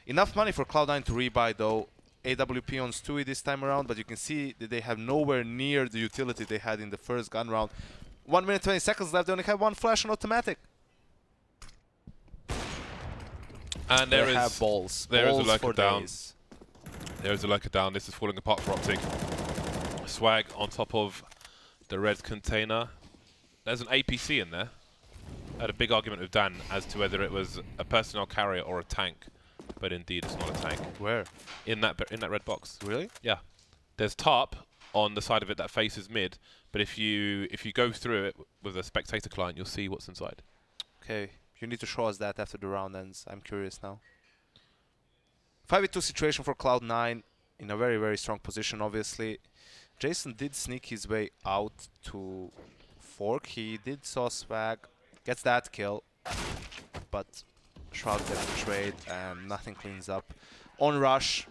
Speaker 1: Enough money for Cloud9 to rebuy though. AWP on Stewie this time around, but you can see that they have nowhere near the utility they had in the first gun round. 1 minute 20 seconds left. They only have one flash on automatic.
Speaker 4: And there
Speaker 1: they
Speaker 4: is
Speaker 1: have balls.
Speaker 4: there is a
Speaker 1: balls
Speaker 4: lurker
Speaker 1: for
Speaker 4: down.
Speaker 1: days.
Speaker 4: There is a lurker down. This is falling apart for Optic. Swag on top of the red container. There's an APC in there. I had a big argument with Dan as to whether it was a personnel carrier or a tank, but indeed it's not a tank.
Speaker 1: Where?
Speaker 4: In that red box.
Speaker 1: Really?
Speaker 4: Yeah. There's tarp on the side of it that faces mid, but if you go through it with a spectator client, you'll see what's inside.
Speaker 1: Okay, you need to show us that after the round ends. I'm curious now. 5v2 situation for Cloud9 in a very, very strong position, obviously. Jason did sneak his way out to fork. He did saw Swag, gets that kill, but Shroud gets betrayed and nothing cleans up. On rush,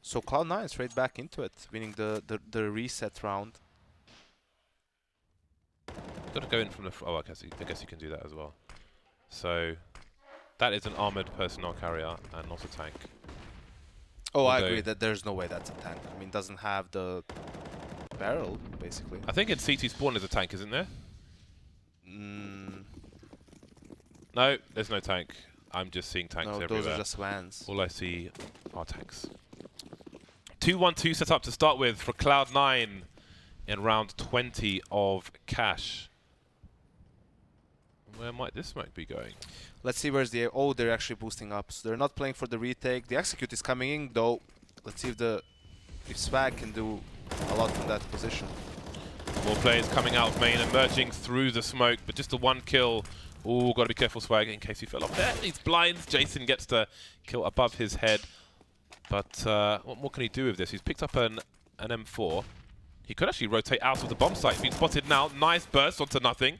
Speaker 1: so Cloud9 straight back into it, winning the reset round.
Speaker 4: Got to go in from the. Oh, I guess you can do that as well. So that is an armored personnel carrier and not a tank.
Speaker 1: Oh, I
Speaker 4: Although-
Speaker 1: agree that there's no way that's a tank. I mean, doesn't have the barrel, basically.
Speaker 4: I think in CT spawn there's a tank, isn't there?
Speaker 1: Mm,
Speaker 4: No, there's no tank. I'm just seeing tanks
Speaker 1: no,
Speaker 4: everywhere.
Speaker 1: those are just Swans.
Speaker 4: All I see are tanks. 2-1-2 set up to start with for Cloud9 in round 20 of Cash. Where might this smoke be going?
Speaker 1: Let's see where's the... Oh, they're actually boosting up. So they're not playing for the retake. The execute is coming in, though. Let's see if Swag can do a lot from that position.
Speaker 4: More players coming out of main, emerging through the smoke, but just the one kill. Ooh, gotta be careful, Swag, in case he fell off there. He's blind. Jason gets the kill above his head. But what more can he do with this? He's picked up an M4. He could actually rotate out of the bomb site. He's been spotted now. Nice burst onto nothing.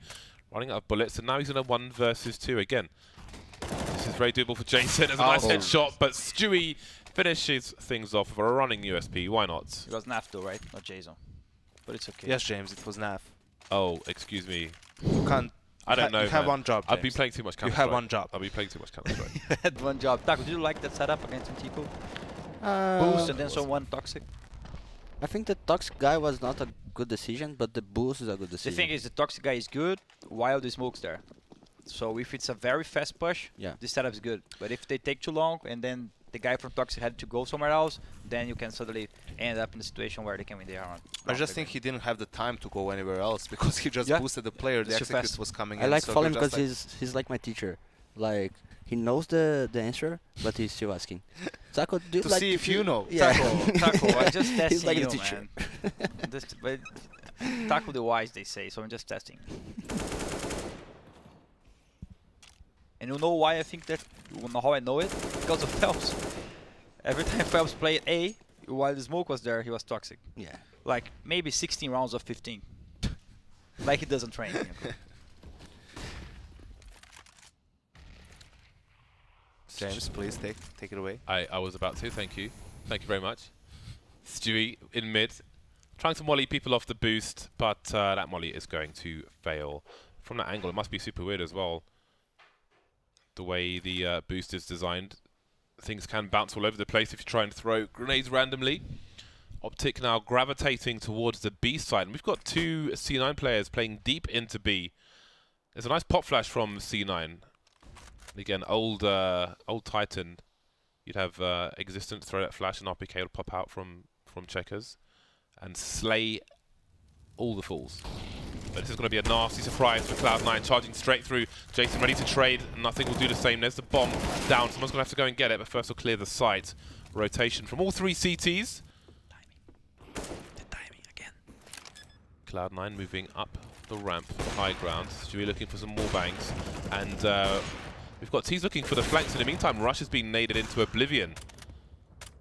Speaker 4: Running out of bullets, and now he's in a 1 versus 2 again. This is very doable for Jason. It's a nice headshot, but Stewie finishes things off with a running USP. Why not?
Speaker 2: It was Naf though, right? Not Jason. But it's okay.
Speaker 1: Yes, James, it was Naf.
Speaker 4: Oh, excuse me.
Speaker 1: You can't...
Speaker 4: I don't know,
Speaker 1: You have
Speaker 4: man.
Speaker 1: one job,
Speaker 4: I've been
Speaker 1: James.
Speaker 4: playing too much
Speaker 1: You
Speaker 4: Counter-Strike.
Speaker 1: have one job.
Speaker 4: I've been playing too much Counter-Strike.
Speaker 2: You had one job. Taco, did you like that setup against Antico? Boost and then someone toxic?
Speaker 3: I think the toxic guy was not a good decision, but the boost is a good
Speaker 2: The
Speaker 3: decision.
Speaker 2: thing is, the toxic guy is good while the smoke's there. So if it's a very fast push,
Speaker 3: Yeah.
Speaker 2: this setup is good. But if they take too long and then the guy from toxic had to go somewhere else, then you can suddenly end up in a situation where they can win the round.
Speaker 1: I just think he didn't have the time to go anywhere else because he just
Speaker 2: Yeah.
Speaker 1: boosted the player. The
Speaker 2: It's too
Speaker 1: execute
Speaker 2: fast.
Speaker 1: was coming
Speaker 3: I
Speaker 1: in.
Speaker 3: like
Speaker 1: so
Speaker 3: following
Speaker 1: they're just
Speaker 3: because he's like my teacher. Like he knows the answer, but he's still asking. Taco, do you
Speaker 1: To
Speaker 3: like
Speaker 1: see if you know.
Speaker 3: Yeah.
Speaker 2: Taco, I'm just
Speaker 3: He's
Speaker 2: testing
Speaker 3: like
Speaker 2: you,
Speaker 3: a teacher.
Speaker 2: man. But Taco the wise, they say, so I'm just testing. And you know why I think that, you know how I know it? Because of Phelps. Every time Phelps played A, while the smoke was there, he was toxic.
Speaker 3: Yeah.
Speaker 2: Like maybe 16 rounds of 15. Like he doesn't train.
Speaker 1: James, please take it away.
Speaker 4: I was about to, thank you. Thank you very much. Stewie in mid, trying to molly people off the boost, but that molly is going to fail. From that angle, it must be super weird as well. The way the boost is designed. Things can bounce all over the place if you try and throw grenades randomly. Optic now gravitating towards the B side. And we've got two C9 players playing deep into B. There's a nice pop flash from C9. Again, old Titan. You'd have Existence throw that flash and RPK would pop out from Checkers and slay all the fools. But this is going to be a nasty surprise for Cloud9, charging straight through. Jason ready to trade. Nothing will do the same. There's the bomb down. Someone's going to have to go and get it, but first we'll clear the site. Rotation from all three CTs.
Speaker 2: The timing again.
Speaker 4: Cloud9 moving up the ramp, the high ground. Stewie looking for some more bangs. And we've got T's looking for the flanks. In the meantime, Rush has been naded into oblivion.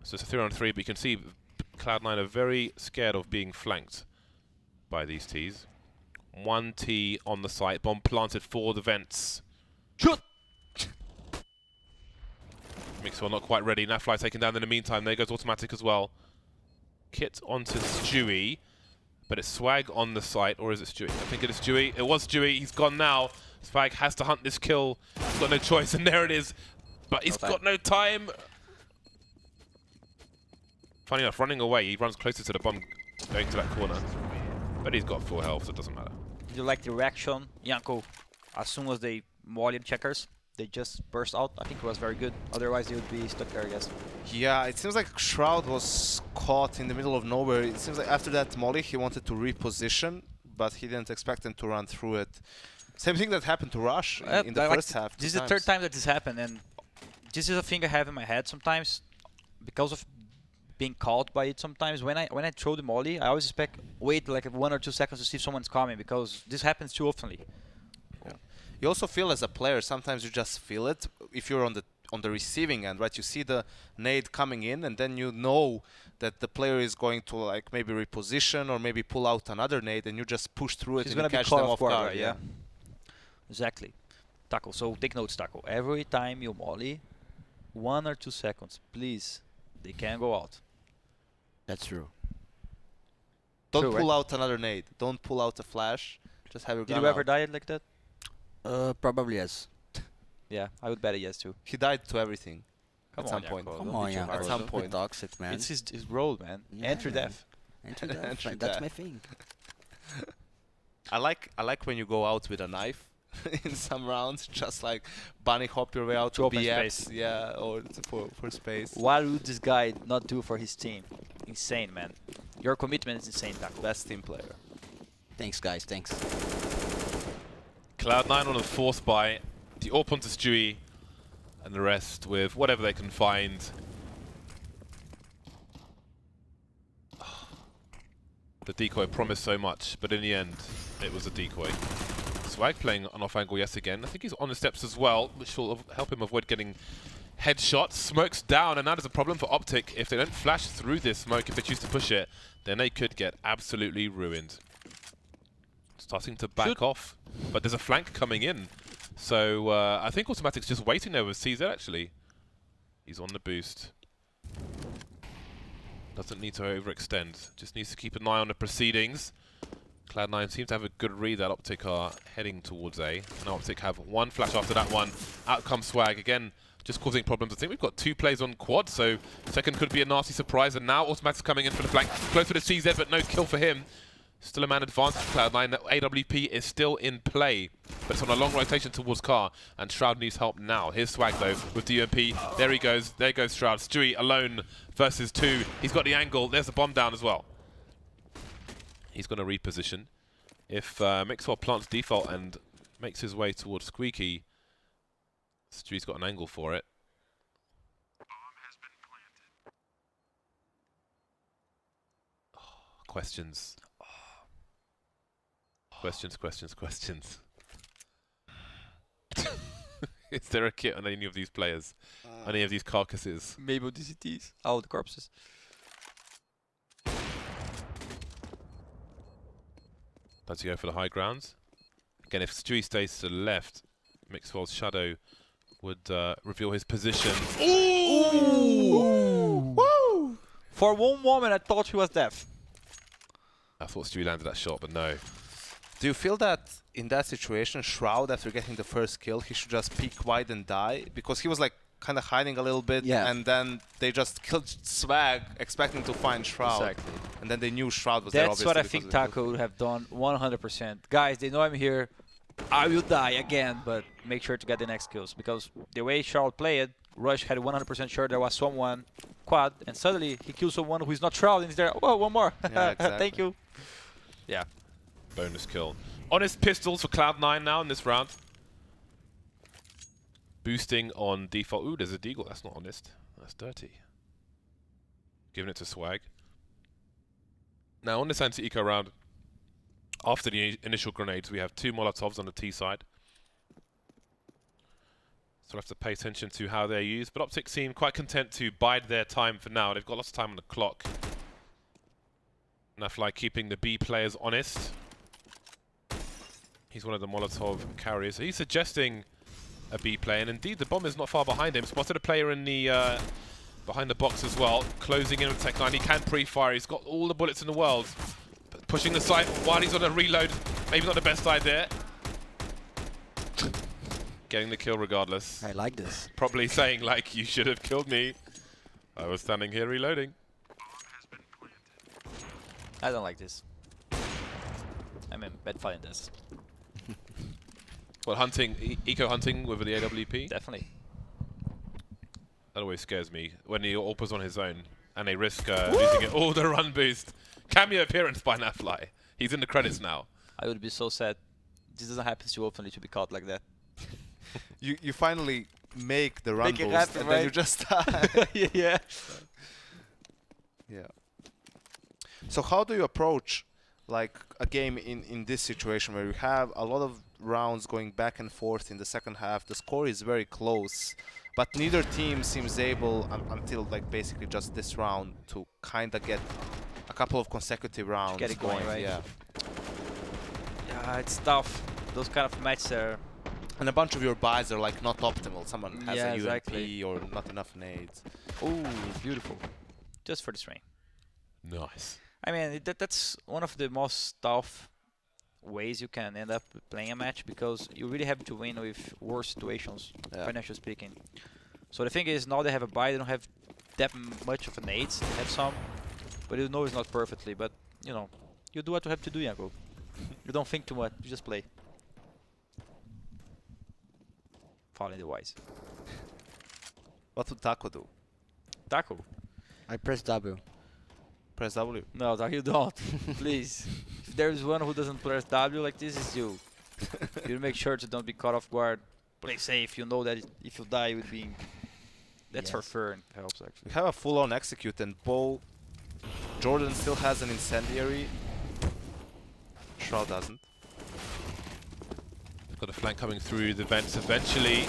Speaker 4: So it's a 3-on-3, but you can see Cloud9 are very scared of being flanked by these T's. One T on the site, bomb planted for the vents.
Speaker 2: Shoot!
Speaker 4: Mixwell not quite ready. Nafly taken down in the meantime. There goes automatic as well. Kit onto Stewie, but it's Swag on the site, or is it Stewie? I think it is Stewie. It was Stewie. He's gone now. Swag has to hunt this kill. He's got no choice, and there it is. But he's got no time. Funny enough, running away, he runs closer to the bomb, going to that corner. But he's got full health, so it doesn't matter.
Speaker 2: Did you like the reaction, Yanko? As soon as they mollied checkers, they just burst out. I think it was very good. Otherwise, they would be stuck there, I guess.
Speaker 1: Yeah, it seems like Shroud was caught in the middle of nowhere. It seems like after that molly, he wanted to reposition, but he didn't expect him to run through it. Same thing that happened to Rush in the first half.
Speaker 2: This is the third time that this happened, and this is a thing I have in my head sometimes because of being caught by it sometimes. When I throw the molly, I always wait like 1 or 2 seconds to see if someone's coming, because this happens too often.
Speaker 1: Yeah. You also feel as a player, sometimes you just feel it. If you're on the receiving end, right? You see the nade coming in, and then you know that the player is going to like maybe reposition or maybe pull out another nade, and you just push through it and you catch them off guard.
Speaker 2: Right, yeah. Exactly. Taco. So take notes, Taco. Every time you molly, 1 or 2 seconds, please. They can go out.
Speaker 3: That's true.
Speaker 1: Don't
Speaker 2: True,
Speaker 1: pull
Speaker 2: right?
Speaker 1: out another nade. Don't pull out a flash. Just have your
Speaker 2: Did
Speaker 1: gun
Speaker 2: you ever
Speaker 1: out.
Speaker 2: die like that?
Speaker 3: Probably yes.
Speaker 2: Yeah, I would bet a yes too.
Speaker 1: He died to everything
Speaker 2: Come
Speaker 1: at
Speaker 2: on,
Speaker 1: some point.
Speaker 2: Yanko,
Speaker 3: Come
Speaker 2: don't
Speaker 3: on,
Speaker 2: be too
Speaker 3: yeah.
Speaker 2: hard.
Speaker 1: At some
Speaker 3: Don't be
Speaker 1: point.
Speaker 3: toxic, man.
Speaker 2: It's his role, man.
Speaker 3: Yeah,
Speaker 2: Entry
Speaker 3: man.
Speaker 2: death.
Speaker 3: Entry death.
Speaker 1: Entry
Speaker 3: That's
Speaker 1: death.
Speaker 3: my thing.
Speaker 1: I like when you go out with a knife in some rounds, just like bunny hop your way out
Speaker 2: To
Speaker 1: to
Speaker 2: open
Speaker 1: BX,
Speaker 2: space.
Speaker 1: yeah, or for space.
Speaker 2: What would this guy not do for his team? Insane, man. Your commitment is insane, Taco.
Speaker 1: Best team player.
Speaker 3: Thanks, guys. Thanks.
Speaker 4: Cloud9 on a force buy. The AWP onto Stewie, and the rest with whatever they can find. The decoy promised so much, but in the end, it was a decoy. Swag playing on off angle yet again. I think he's on the steps as well, which will help him avoid getting headshots. Smoke's down, and that is a problem for Optic. If they don't flash through this smoke, if they choose to push it, then they could get absolutely ruined. Starting to back off, but there's a flank coming in. So I think Automatic's just waiting there with CZ actually. He's on the boost. Doesn't need to overextend, just needs to keep an eye on the proceedings. Cloud9 seems to have a good read that Optic are heading towards A. And Optic have one flash after that one. Out comes Swag again, just causing problems. I think we've got 2 plays on quad, so second could be a nasty surprise. And now Automatic's coming in for the flank, close to the CZ, but no kill for him. Still a man advantage for Cloud9. That AWP is still in play, but it's on a long rotation towards Car, and Shroud needs help now. Here's Swag though with the UMP. There he goes. There goes Shroud. Stewie alone versus 2. He's got the angle. There's the bomb down as well. He's going to reposition. If Mixwell plants default and makes his way towards Squeaky, Stewie's got an angle for it. Questions. Questions. Is there a kit on any of these players? Any of these carcasses?
Speaker 2: Maybe DCTs. Oh, the corpses.
Speaker 4: Does he go for the high grounds? Again, if Stewie stays to the left, Mixwell's shadow would reveal his position.
Speaker 2: Ooh! Woo! For one moment, I thought he was deaf.
Speaker 4: I thought Stewie landed that shot, but no.
Speaker 1: Do you feel that in that situation, Shroud, after getting the first kill, he should just peek wide and die? Because he was like kind of hiding a little bit,
Speaker 3: Yeah.
Speaker 1: and then they just killed Swag, expecting to find Shroud.
Speaker 2: Exactly.
Speaker 1: And then they knew Shroud was there,
Speaker 2: That's
Speaker 1: obviously.
Speaker 2: what I
Speaker 1: because
Speaker 2: think
Speaker 1: of the kill.
Speaker 2: Taco would have done 100%. Guys, they know I'm here. I will die again, but make sure to get the next kills. Because the way Shroud played, Rush had 100% sure there was someone quad, and suddenly he kills someone who is not Shroud, and he's there, oh, one more.
Speaker 1: Yeah, exactly.
Speaker 2: Thank you. Yeah.
Speaker 4: Bonus kill. Honest pistols for Cloud9 now in this round. Boosting on default. Ooh, there's a deagle. That's not honest. That's dirty. Giving it to Swag. Now on this anti-eco round, after the initial grenades, we have 2 Molotovs on the T side. So we'll have to pay attention to how they're used. But Optic seem quite content to bide their time for now. They've got lots of time on the clock. Nafly keeping the B players honest. He's one of the Molotov carriers. He's suggesting a B player, and indeed the bomb is not far behind him. Spotted a player in the behind the box as well, closing in with Tech9. He can pre-fire. He's got all the bullets in the world. Pushing the site while he's on a reload. Maybe not the best idea. Getting the kill regardless.
Speaker 3: I like this.
Speaker 4: Probably saying like, you should have killed me. I was standing here reloading.
Speaker 2: I don't like this. I'm in bad fighting this.
Speaker 4: Well, hunting, eco hunting with the AWP.
Speaker 2: Definitely.
Speaker 4: That always scares me when the AWP's on his own and they risk losing it. All the run boost. Cameo appearance by Nafly. He's in the credits now.
Speaker 2: I would be so sad. This doesn't happen too often to be caught like that.
Speaker 1: You finally make the run
Speaker 2: Make it
Speaker 1: boost
Speaker 2: happen,
Speaker 1: and then
Speaker 2: right?
Speaker 1: you just die.
Speaker 2: Yeah.
Speaker 1: Yeah. So how do you approach like a game in this situation where you have a lot of rounds going back and forth in the second half? The score is very close, but neither team seems able until like basically just this round to kind of get a couple of consecutive rounds
Speaker 2: get it going, right?
Speaker 1: Yeah.
Speaker 2: Yeah, it's tough. Those kind of matches are.
Speaker 1: And a bunch of your buys are like not optimal. Someone has
Speaker 2: Yeah,
Speaker 1: a
Speaker 2: exactly.
Speaker 1: UMP or not enough nades.
Speaker 2: Ooh, beautiful. Just for the stream.
Speaker 4: Nice.
Speaker 2: I mean, that's one of the most tough ways you can end up playing a match, because you really have to win with worse situations, financially speaking. So the thing is, now they have a buy, they don't have that much of a nades, they have some, but you know it's not perfectly, but you know, you do what you have to do, Yanko. You don't think too much, you just play. Following the wise.
Speaker 1: What would Taco do?
Speaker 2: Taco?
Speaker 3: I press W.
Speaker 1: Press W.
Speaker 2: No, Taco, you don't. Please. If there's one who doesn't press W like this, is you. You make sure to don't be caught off guard. Play safe, you know that if you die with being... That's for sure, and helps actually.
Speaker 1: We have a full-on execute and Bo. Jordan still has an incendiary. Shroud doesn't.
Speaker 4: Got a flank coming through the vents eventually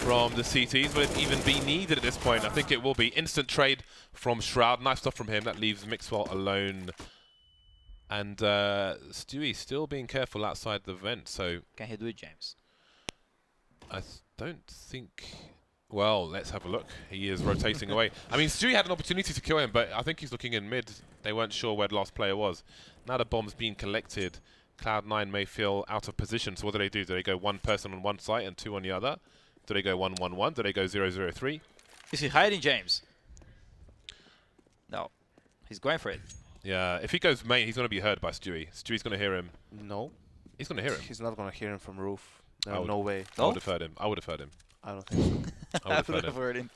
Speaker 4: from the CTs. Will it even be needed at this point? I think it will be. Instant trade from Shroud. Nice stuff from him. That leaves Mixwell alone. And Stewie still being careful outside the vent. So
Speaker 2: Can he do it, James?
Speaker 4: I don't think... Well, let's have a look. He is rotating away. I mean, Stewie had an opportunity to kill him, but I think he's looking in mid. They weren't sure where the last player was. Now the bomb's being collected. Cloud9 may feel out of position, so what do? Do they go one person on one site and two on the other? Do they go 1-1-1? Do they go 0-0-3?
Speaker 2: Is he hiding, James? No. He's going for it.
Speaker 4: Yeah, if he goes main, he's going to be heard by Stewie. Stewie's going to hear him.
Speaker 1: No.
Speaker 4: He's going to hear him.
Speaker 1: He's not going to hear him from roof.
Speaker 4: I would-
Speaker 1: No way.
Speaker 4: I would have heard him. I would have heard him.
Speaker 1: I don't think so.
Speaker 4: I would have heard him.
Speaker 2: heard him.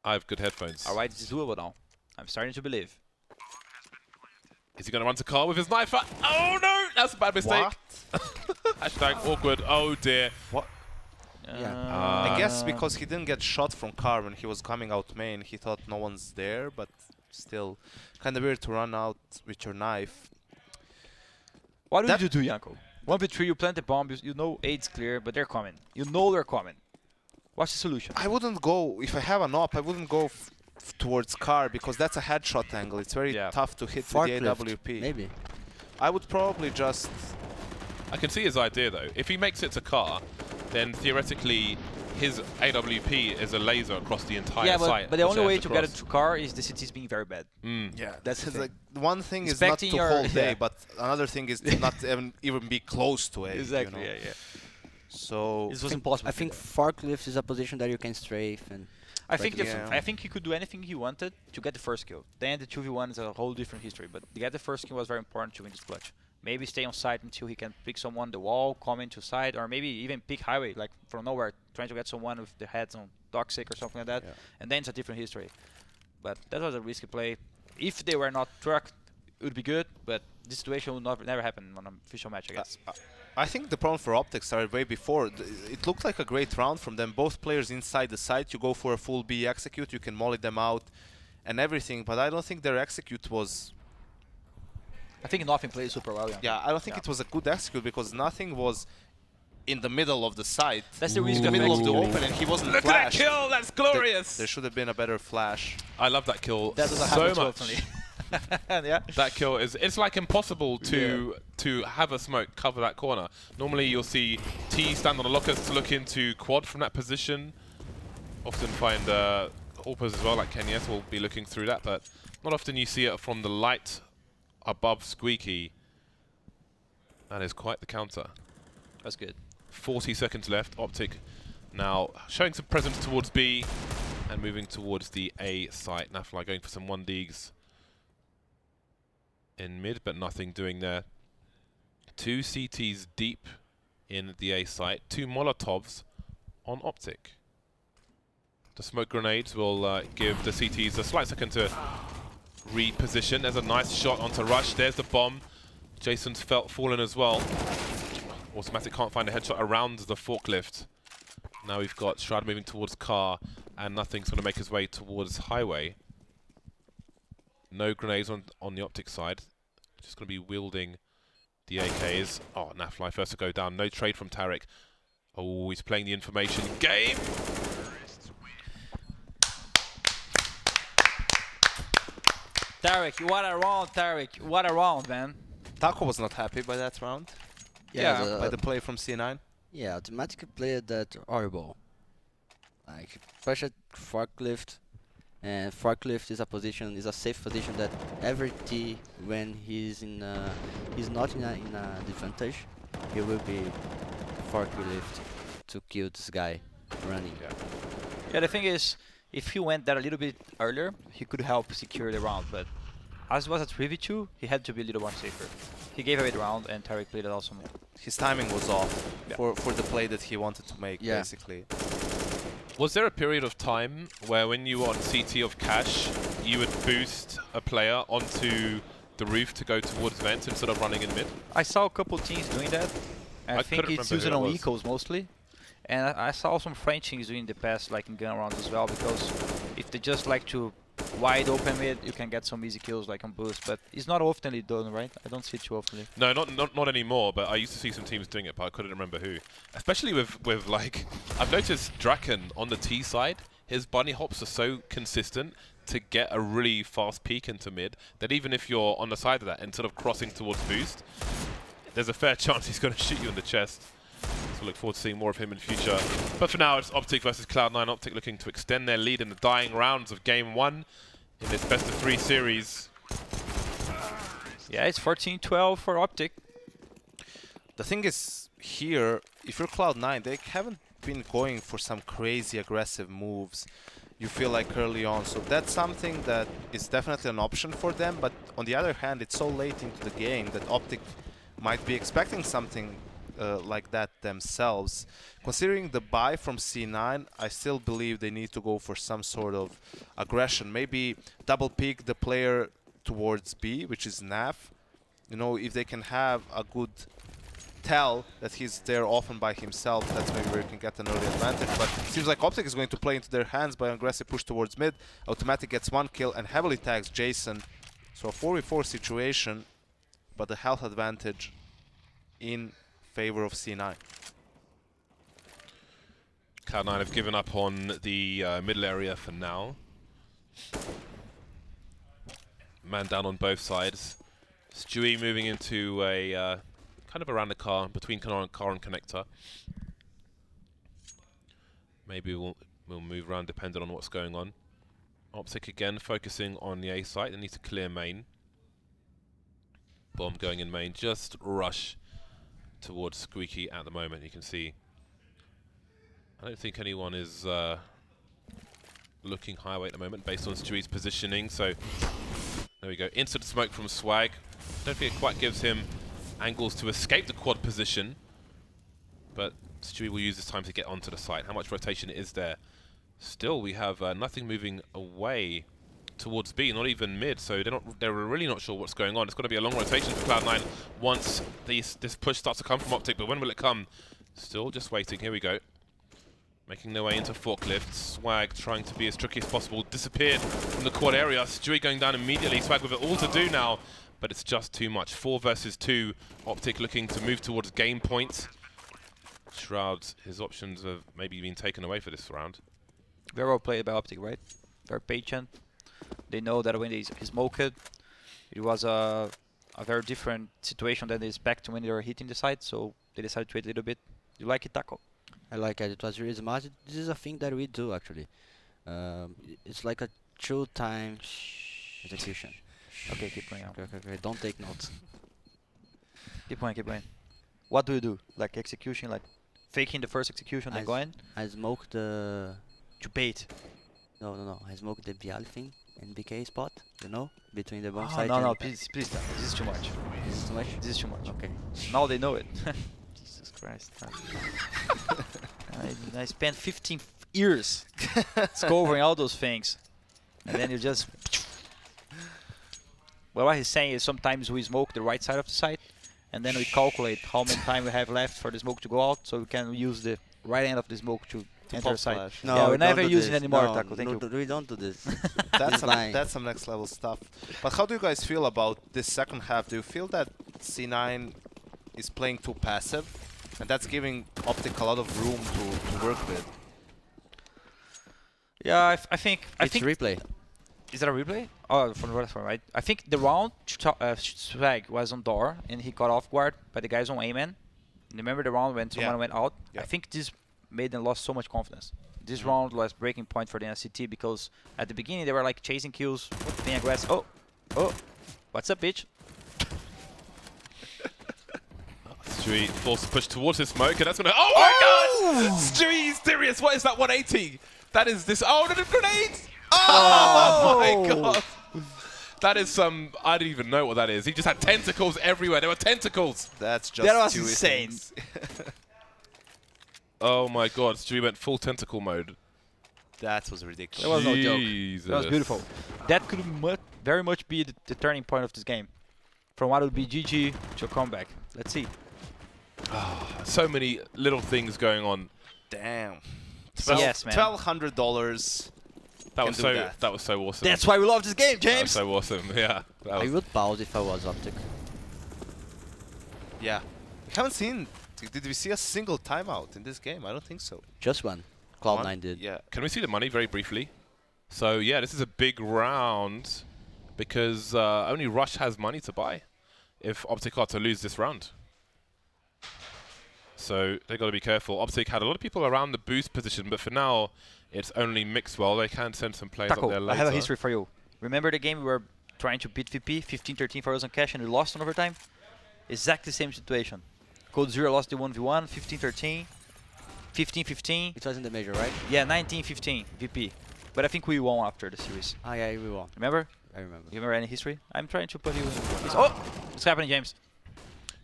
Speaker 4: I have good headphones.
Speaker 2: Alright, this is doable now. I'm starting to believe.
Speaker 4: Is he going to run to car with his knife? Oh no! That's a bad mistake.
Speaker 1: What?
Speaker 4: Hashtag awkward. Oh dear.
Speaker 1: What? I guess because he didn't get shot from car when he was coming out main, he thought no one's there, but still kind of weird to run out with your knife.
Speaker 2: What would you do, Yanko? 1v3, you plant the bomb, you know Aid's clear, but they're coming. You know they're coming. What's the solution?
Speaker 1: I wouldn't go, if I have an op, I wouldn't go towards car because that's a headshot angle. It's very tough to hit with the AWP.
Speaker 3: Maybe.
Speaker 1: I would probably just...
Speaker 4: I can see his idea though. If he makes it to car, then theoretically his AWP is a laser across the entire site.
Speaker 2: But the only way to get it to car is the cities being very bad.
Speaker 1: Yeah,
Speaker 2: that's
Speaker 1: like one thing is not to hold A, but another thing is to not even be close to A.
Speaker 2: Exactly.
Speaker 1: You know?
Speaker 2: Yeah.
Speaker 1: So
Speaker 2: This was impossible.
Speaker 3: I think forklift is a position that you can strafe and.
Speaker 2: I think he could do anything he wanted to get the first kill. Then the 2v1 is a whole different history. But to get the first kill was very important to win this clutch. Maybe stay on site until he can pick someone the wall, come into side, or maybe even pick highway, like from nowhere, trying to get someone with the heads on toxic or something like that. Yeah. And then it's a different history. But that was a risky play. If they were not trucked, it would be good. But this situation would never happen on an official match, I guess.
Speaker 1: I think the problem for Optic started way before. It looked like a great round from them. Both players inside the site. You go for a full B execute. You can molly them out and everything. But I don't think their execute was...
Speaker 2: I think nothing played super well.
Speaker 1: Yeah, I don't think it was a good execute because nothing was in the middle of the site.
Speaker 2: That's the risk
Speaker 1: in the
Speaker 2: of
Speaker 1: middle of the
Speaker 2: executing.
Speaker 1: open, and he wasn't
Speaker 4: Look at that
Speaker 1: flashed.
Speaker 4: kill! That's glorious!
Speaker 1: There should have been a better flash.
Speaker 4: I love that kill
Speaker 2: That doesn't
Speaker 4: so
Speaker 2: happen
Speaker 4: much.
Speaker 2: too often. Yeah.
Speaker 4: That kill is—it's like impossible to to have a smoke cover that corner. Normally you'll see T stand on the lockers to look into quad from that position. Often find AWPers as well, like Kenyes will be looking through that, but not often you see it from the light above Squeaky. That is quite the counter.
Speaker 2: That's good.
Speaker 4: 40 seconds left. Optic now showing some presence towards B and moving towards the A site. Nafly going for some 1Ds in mid, but nothing doing there. 2 CTs deep in the A site. 2 Molotovs on Optic. The smoke grenades will give the CTs a slight second to reposition. There's a nice shot onto Rush. There's the bomb. Jason's fallen as well. Automatic can't find a headshot around the forklift. Now we've got Shroud moving towards car, and nothing's going to make his way towards highway. No grenades on the Optic side. Just going to be wielding the AKs. Oh, Nafly first to go down. No trade from Tarek. Oh, he's playing the information game.
Speaker 2: Tarek, what a round, Tarek. What a round, man.
Speaker 1: Taco was not happy by that round,
Speaker 2: Yeah,
Speaker 1: by the play from C9.
Speaker 3: Yeah, automatically played that horrible. Like push a forklift, and forklift is a safe position that every T when he's not in a advantage, he will be forklift to kill this guy running.
Speaker 2: Yeah, the thing is, if he went there a little bit earlier, he could help secure the round, but as it was a 3v2, he had to be a little more safer. He gave away the round, and Tarek played it awesome.
Speaker 1: His timing was off
Speaker 2: Yeah.
Speaker 1: for the play that he wanted to make,
Speaker 3: Yeah.
Speaker 1: basically.
Speaker 4: Was there a period of time where when you were on CT of Cash, you would boost a player onto the roof to go towards vent instead of running in mid?
Speaker 2: I saw a couple teams doing that. And I
Speaker 4: I
Speaker 2: think
Speaker 4: couldn't
Speaker 2: it's
Speaker 4: remember
Speaker 2: used
Speaker 4: who
Speaker 2: on
Speaker 4: it was.
Speaker 2: ecos mostly. And I saw some French teams doing the past, like in gun rounds as well, because if they just like to wide open mid, you can get some easy kills like on boost. But it's not oftenly done, right? I don't see it too often.
Speaker 4: No, not anymore, but I used to see some teams doing it, but I couldn't remember who. Especially with like, I've noticed Draken on the T side, his bunny hops are so consistent to get a really fast peek into mid that even if you're on the side of that, instead of crossing towards boost, there's a fair chance he's going to shoot you in the chest. So look forward to seeing more of him in future. But for now, it's Optic versus Cloud9. Optic looking to extend their lead in the dying rounds of Game 1 in this best-of-3 series.
Speaker 2: Yeah, it's 14-12 for Optic.
Speaker 1: The thing is, here, if you're Cloud9, they haven't been going for some crazy aggressive moves, you feel like early on. So that's something that is definitely an option for them. But on the other hand, it's so late into the game that Optic might be expecting something like that themselves. Considering the buy from C9, I still believe they need to go for some sort of aggression. Maybe double pick the player towards B, which is Naf. You know, if they can have a good tell that he's there often by himself, that's maybe where you can get an early advantage. But it seems like Optic is going to play into their hands by an aggressive push towards mid. Automatic gets 1 kill and heavily tags Jason. So a 4v4 situation, but the health advantage in favor of C9.
Speaker 4: Cloud9 have given up on the middle area for now. Man down on both sides. Stewie moving into a kind of around the car, between car and connector. Maybe we'll move around depending on what's going on. Optic again focusing on the A site. They need to clear main. Bomb going in main. Just rush towards Squeaky at the moment. You can see I don't think anyone is looking highway at the moment based on Stewie's positioning. So there we go. Instant smoke from Swag. Don't think it quite gives him angles to escape the quad position, but Stewie will use this time to get onto the site. How much rotation is there? Still, we have nothing moving away towards B, not even mid, so they're really not sure what's going on. It's going to be a long rotation for Cloud9 once this push starts to come from Optic, but when will it come? Still just waiting. Here we go. Making their way into forklift. Swag trying to be as tricky as possible. Disappeared from the quad area. Stewie going down immediately. Swag with it all to do now, but it's just too much. 4 versus 2. Optic looking to move towards game point. Shroud, his options have maybe been taken away for this round.
Speaker 2: Very well played by Optic, right? Very patient. They know that when they smoke it, it was a a very different situation than they expect when they are hitting the side, so they decided to wait a little bit. You like it, Taco?
Speaker 3: I like it. It was really smart. This is a thing that we do actually. It's like a two-time execution.
Speaker 2: Okay, keep going.
Speaker 3: Okay. Don't take notes.
Speaker 2: Keep going, keep going. What do you do? Like execution, like faking the first execution, then
Speaker 3: I
Speaker 2: go in?
Speaker 3: I smoked the
Speaker 2: To bait.
Speaker 3: no. I smoked the Bialy thing in BK spot. You know, between the bomb
Speaker 2: Oh,
Speaker 3: side.
Speaker 2: no,
Speaker 3: and
Speaker 2: please, stop. This is too much.
Speaker 3: This is too much.
Speaker 2: This is too much.
Speaker 3: Okay.
Speaker 2: Now they know it. Jesus Christ. I spent 15 years discovering all those things. And then you just... Well, what he's saying is sometimes we smoke the right side of the site, and then we calculate how many time we have left for the smoke to go out, so we can use the right end of the smoke to enter
Speaker 1: pop
Speaker 2: the site.
Speaker 1: flash.
Speaker 3: No,
Speaker 2: Yeah, we're
Speaker 3: don't
Speaker 2: never
Speaker 3: do
Speaker 2: using
Speaker 3: this.
Speaker 2: it anymore,
Speaker 3: No,
Speaker 2: Taco. Thank you.
Speaker 3: We don't do this.
Speaker 1: That's
Speaker 3: lying.
Speaker 1: some next level stuff. But how do you guys feel about this second half? Do you feel that C9 is playing too passive, and that's giving Optic a lot of room to work with?
Speaker 2: Yeah, I think...
Speaker 3: It's replay.
Speaker 2: Is that a replay? Oh, from the first one, right? I think the round Swag was on door and he got off guard by the guys on A-man. Remember the round when someone went out?
Speaker 1: Yeah.
Speaker 2: I think this made them lost so much confidence. This round was breaking point for the NCT because at the beginning they were like chasing kills, being aggressive. Oh, what's up, bitch?
Speaker 4: Stewie forced to push towards his smoke, and that's gonna. Oh my God! Stewie is serious. What is that 180? That is this. Oh, the grenade! Oh my God! That is some. I don't even know what that is. He just had tentacles everywhere. There were tentacles.
Speaker 1: That's just
Speaker 2: That was
Speaker 1: Stewie
Speaker 2: insane.
Speaker 1: things.
Speaker 4: Oh my God! Stewie went full tentacle mode.
Speaker 1: That was ridiculous.
Speaker 2: That was no joke.
Speaker 4: Jesus.
Speaker 2: That was beautiful. That could very much be the turning point of this game. From what would be GG to a comeback. Let's see.
Speaker 4: So many little things going on.
Speaker 1: Damn.
Speaker 2: Yes, man.
Speaker 1: $1,200.
Speaker 4: That was
Speaker 1: do
Speaker 4: so.
Speaker 1: that.
Speaker 4: That was so awesome.
Speaker 2: That's why we love this game,
Speaker 4: That was
Speaker 2: James!
Speaker 4: so awesome. Yeah. That
Speaker 3: I
Speaker 4: was,
Speaker 3: would pause if I was Optic.
Speaker 1: Yeah. We haven't seen. Did we see a single timeout in this game? I don't think so.
Speaker 3: Just one.
Speaker 1: One?
Speaker 3: Cloud9 did.
Speaker 1: Yeah.
Speaker 4: Can we see the money very briefly? So yeah, this is a big round because only Rush has money to buy if Optic are to lose this round. So they got to be careful. Optic had a lot of people around the boost position, but for now it's only Mixwell. They can send some players
Speaker 2: Taco,
Speaker 4: up there later.
Speaker 2: I have a history for you. Remember the game we were trying to beat VP, 15-13 for us on cash, and we lost on overtime? Exactly the same situation. Code Zero lost the 1v1, 15-13, 15-15.
Speaker 3: It was in the major, right?
Speaker 2: Yeah, 19-15 VP. But I think we won after the series.
Speaker 3: Ah, yeah, we won.
Speaker 2: Remember?
Speaker 3: I remember.
Speaker 2: You remember any history? I'm trying to put you in. Oh! What's happening, James?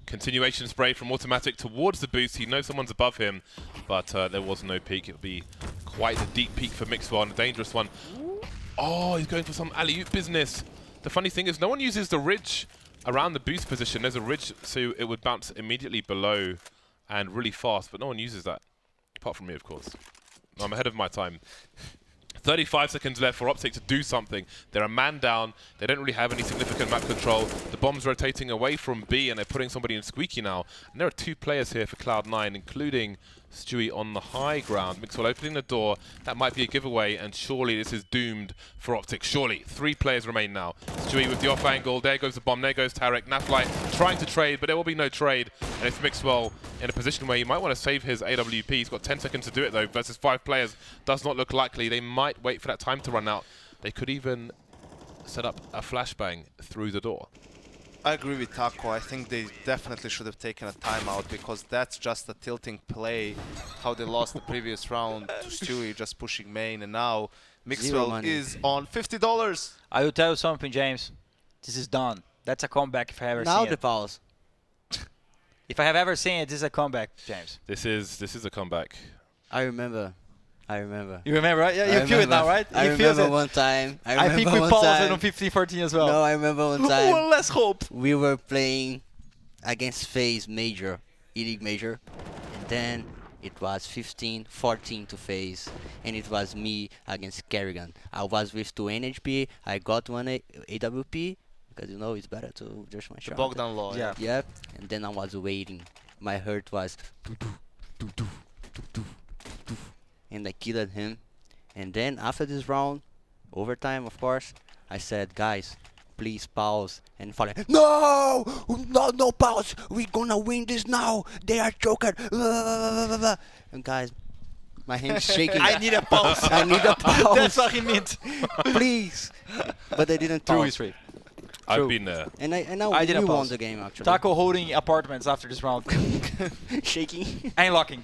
Speaker 4: Continuation spray from Automatic towards the boost. He knows someone's above him, but there was no peek. It would be quite a deep peek for Mixwell and a dangerous one. Oh, he's going for some alley-oop business. The funny thing is no one uses the ridge around the boost position. There's a ridge, so it would bounce immediately below and really fast, but no one uses that. Apart from me, of course. I'm ahead of my time. 35 seconds left for Optic to do something. They're a man down. They don't really have any significant map control. The bomb's rotating away from B, and they're putting somebody in Squeaky now. And there are two players here for Cloud9, including Stewie on the high ground. Mixwell opening the door. That might be a giveaway, and surely this is doomed for Optic. Surely. 3 players remain now. Stewie with the off angle. There goes the bomb. There goes Tarek. Naflight trying to trade, but there will be no trade. And it's Mixwell in a position where he might want to save his AWP. He's got 10 seconds to do it, though, versus 5 players. Does not look likely. They might wait for that time to run out. They could even set up a flashbang through the door.
Speaker 1: I agree with Taco. I think they definitely should have taken a timeout because that's just a tilting play. How they lost the previous round to Stewie just pushing main, and now Mixwell
Speaker 3: money.
Speaker 1: is on $50.
Speaker 2: I will tell you something, James. This is done. That's a comeback if I ever
Speaker 3: Now
Speaker 2: seen
Speaker 3: the
Speaker 2: it.
Speaker 3: pause.
Speaker 2: If I have ever seen it, this is a comeback, James.
Speaker 4: This is a comeback.
Speaker 3: I remember.
Speaker 2: You remember, right? Yeah,
Speaker 3: I
Speaker 2: you feel it now, right?
Speaker 3: I
Speaker 2: You feel
Speaker 3: remember
Speaker 2: it.
Speaker 3: one time.
Speaker 2: I think we paused it on 15-14 as well.
Speaker 3: No, I remember one time.
Speaker 2: Well, let's hope.
Speaker 3: We were playing against FaZe Major, E-League Major, and then it was 15-14 to FaZe, and it was me against Kerrigan. I was with 2 NHP, I got 1 AWP, because you know it's better to just one
Speaker 1: The
Speaker 3: shot.
Speaker 1: Bogdan Law.
Speaker 2: Yeah.
Speaker 3: Yep, and then I was waiting. My heart was do-do, and I killed him. And then after this round, overtime of course, I said, guys, please pause. And Fallen, no, no pause. We're gonna win this now. They are joker. And guys, my hand's shaking.
Speaker 2: I need a pause.
Speaker 3: I need a pause.
Speaker 2: That's what he meant.
Speaker 3: Please. But they didn't
Speaker 2: True
Speaker 3: pause.
Speaker 2: history.
Speaker 4: I've
Speaker 2: True.
Speaker 4: been there.
Speaker 3: And now
Speaker 2: I
Speaker 3: we
Speaker 2: didn't
Speaker 3: won
Speaker 2: pause.
Speaker 3: the game actually.
Speaker 2: Taco holding apartments after this round.
Speaker 3: Shaking.
Speaker 2: And locking.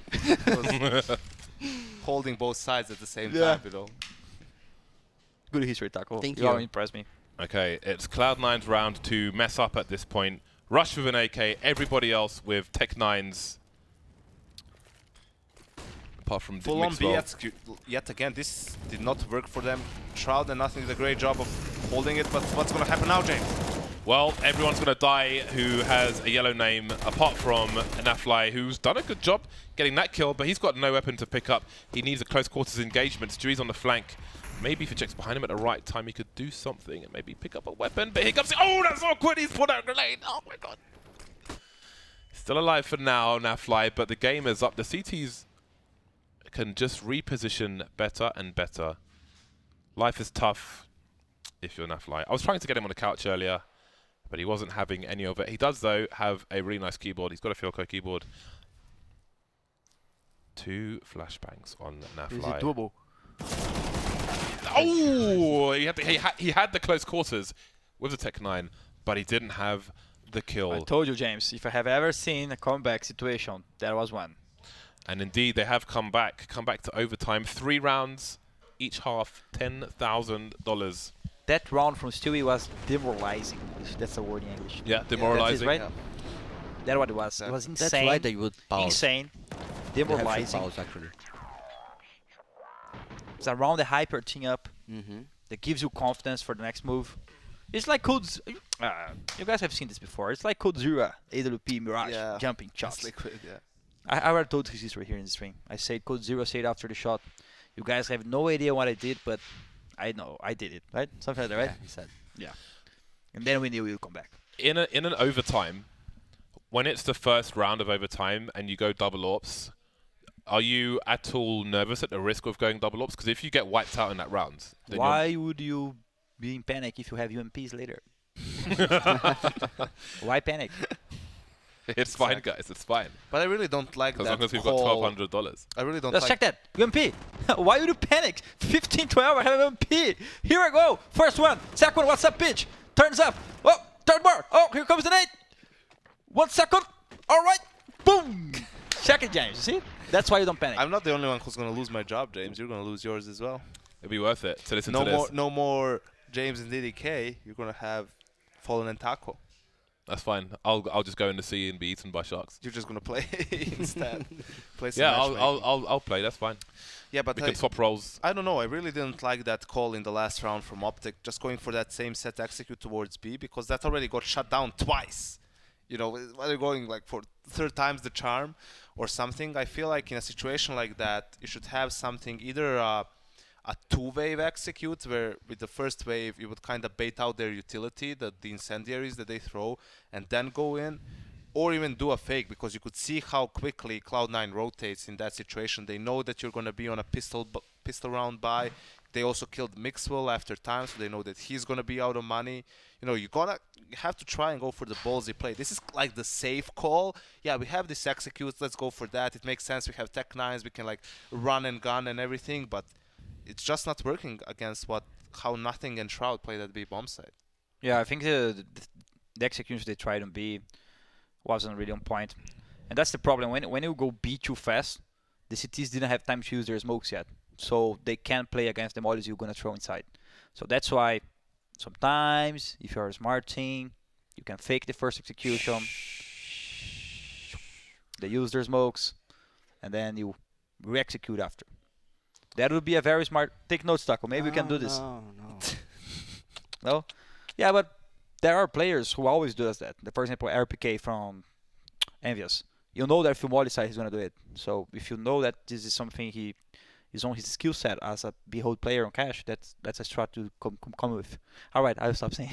Speaker 1: Holding both sides at the same
Speaker 2: Yeah.
Speaker 1: time, you know.
Speaker 2: Good history, Taco.
Speaker 3: Thank
Speaker 2: You
Speaker 3: you.
Speaker 2: impressed me.
Speaker 4: Okay, it's Cloud9's round to mess up at this point. Rush with an AK, everybody else with Tech 9s. Apart from
Speaker 1: Full on B
Speaker 4: Mixwell.
Speaker 1: yet again. This did not work for them. Shroud and Nothing did a great job of holding it, but what's going to happen now, James?
Speaker 4: Well, everyone's going to die who has a yellow name, apart from Nafly, who's done a good job getting that kill, but he's got no weapon to pick up. He needs a close quarters engagement. Stewie's on the flank. Maybe if he checks behind him at the right time, he could do something and maybe pick up a weapon. But here comes... Oh, that's awkward! He's put out a grenade! Oh, my God. Still alive for now, Nafly, but the game is up. The CTs can just reposition better and better. Life is tough if you're Nafly. I was trying to get him on the couch earlier, but he wasn't having any of it. He does, though, have a really nice keyboard. He's got a Philco keyboard. 2 flashbangs on Nafly.
Speaker 2: Is it doable?
Speaker 4: Oh! He had the close quarters with the Tech 9, but he didn't have the kill.
Speaker 2: I told you, James, if I have ever seen a comeback situation, that was one.
Speaker 4: And indeed, they have come back to overtime. 3 rounds, each half, $10,000.
Speaker 2: That round from Stewie was demoralizing, if that's a word in English.
Speaker 4: Yeah, demoralizing.
Speaker 2: right?
Speaker 1: Yeah.
Speaker 2: That's what it was. It was
Speaker 3: That's
Speaker 2: insane.
Speaker 3: why they would pause.
Speaker 2: Insane.
Speaker 3: They have to
Speaker 2: Demoralizing.
Speaker 3: pause actually.
Speaker 2: It's a round that hype your team up,
Speaker 3: Mm-hmm.
Speaker 2: that gives you confidence for the next move. It's like Code you guys have seen this before. It's like Code Zero, AWP, Mirage,
Speaker 1: Yeah.
Speaker 2: jumping
Speaker 1: It's
Speaker 2: shots.
Speaker 1: liquid, yeah.
Speaker 2: I already told his history here in the stream. I said Code Zero said after the shot. You guys have no idea what I did, but I know I did it, right? Something like that, right?
Speaker 3: Yeah, he said.
Speaker 2: And then we knew we would come back.
Speaker 4: In an overtime, when it's the first round of overtime and you go double ops, are you at all nervous at the risk of going double ops? Because if you get wiped out in that round, then
Speaker 2: Why would you be in panic if you have UMPs later? Why panic?
Speaker 4: it's fine, guys. It's fine.
Speaker 1: But I really don't like
Speaker 4: As
Speaker 1: that
Speaker 4: long as we've got
Speaker 1: call.
Speaker 4: $1,200.
Speaker 1: I really don't
Speaker 2: Let's
Speaker 1: like
Speaker 2: check that. UMP. Why would you panic? 15-12. I have UMP. Here I go. First one. Second one. What's up, pitch? Turns up. Oh, third bar. Oh, here comes the nade. 1 second. All right. Boom. Check it, James. You see? That's why you don't panic.
Speaker 1: I'm not the only one who's going to lose my job, James. You're going to lose yours as well.
Speaker 4: It'd be worth it to listen
Speaker 1: No
Speaker 4: to
Speaker 1: more,
Speaker 4: this.
Speaker 1: no more James and DDK. You're going to have Fallen and Taco.
Speaker 4: That's fine. I'll just go in the sea and be eaten by sharks.
Speaker 1: You're just going to play instead. Play some
Speaker 4: Yeah,
Speaker 1: matchmaking.
Speaker 4: I'll play. That's fine.
Speaker 1: Yeah, but
Speaker 4: We can swap roles.
Speaker 1: I don't know. I really didn't like that call in the last round from Optic, just going for that same set execute towards B, because that already got shut down twice. You know, why they're going like for third time's the charm or something. I feel like in a situation like that, you should have something, either a two-wave execute, where with the first wave you would kind of bait out their utility, the incendiaries that they throw, and then go in, or even do a fake, because you could see how quickly Cloud9 rotates in that situation. They know that you're going to be on a pistol round buy. They also killed Mixwell after time, so they know that he's going to be out of money. You know, you have to try and go for the ballsy play. This is like the safe call. Yeah, we have this execute. Let's go for that. It makes sense. We have Tech 9s. We can like run and gun and everything, but it's just not working against how Nothing and Shroud played at B bomb site.
Speaker 2: Yeah, I think the execution they tried on B wasn't really on point. And that's the problem. When you go B too fast, the CTs didn't have time to use their smokes yet. So they can't play against the mollies you're going to throw inside. So that's why sometimes, if you're a smart team, you can fake the first execution. They use their smokes, and then you re-execute after. That would be a very smart... Take notes, Taco. Maybe we can do this.
Speaker 3: No.
Speaker 2: No? Yeah, but there are players who always do that. For example, RPK from Envious. You know that if you molly side, he's going to do it. So if you know that this is something he is on his skill set as a behold player on cash, that's a strat to come with. All right, I'll stop saying.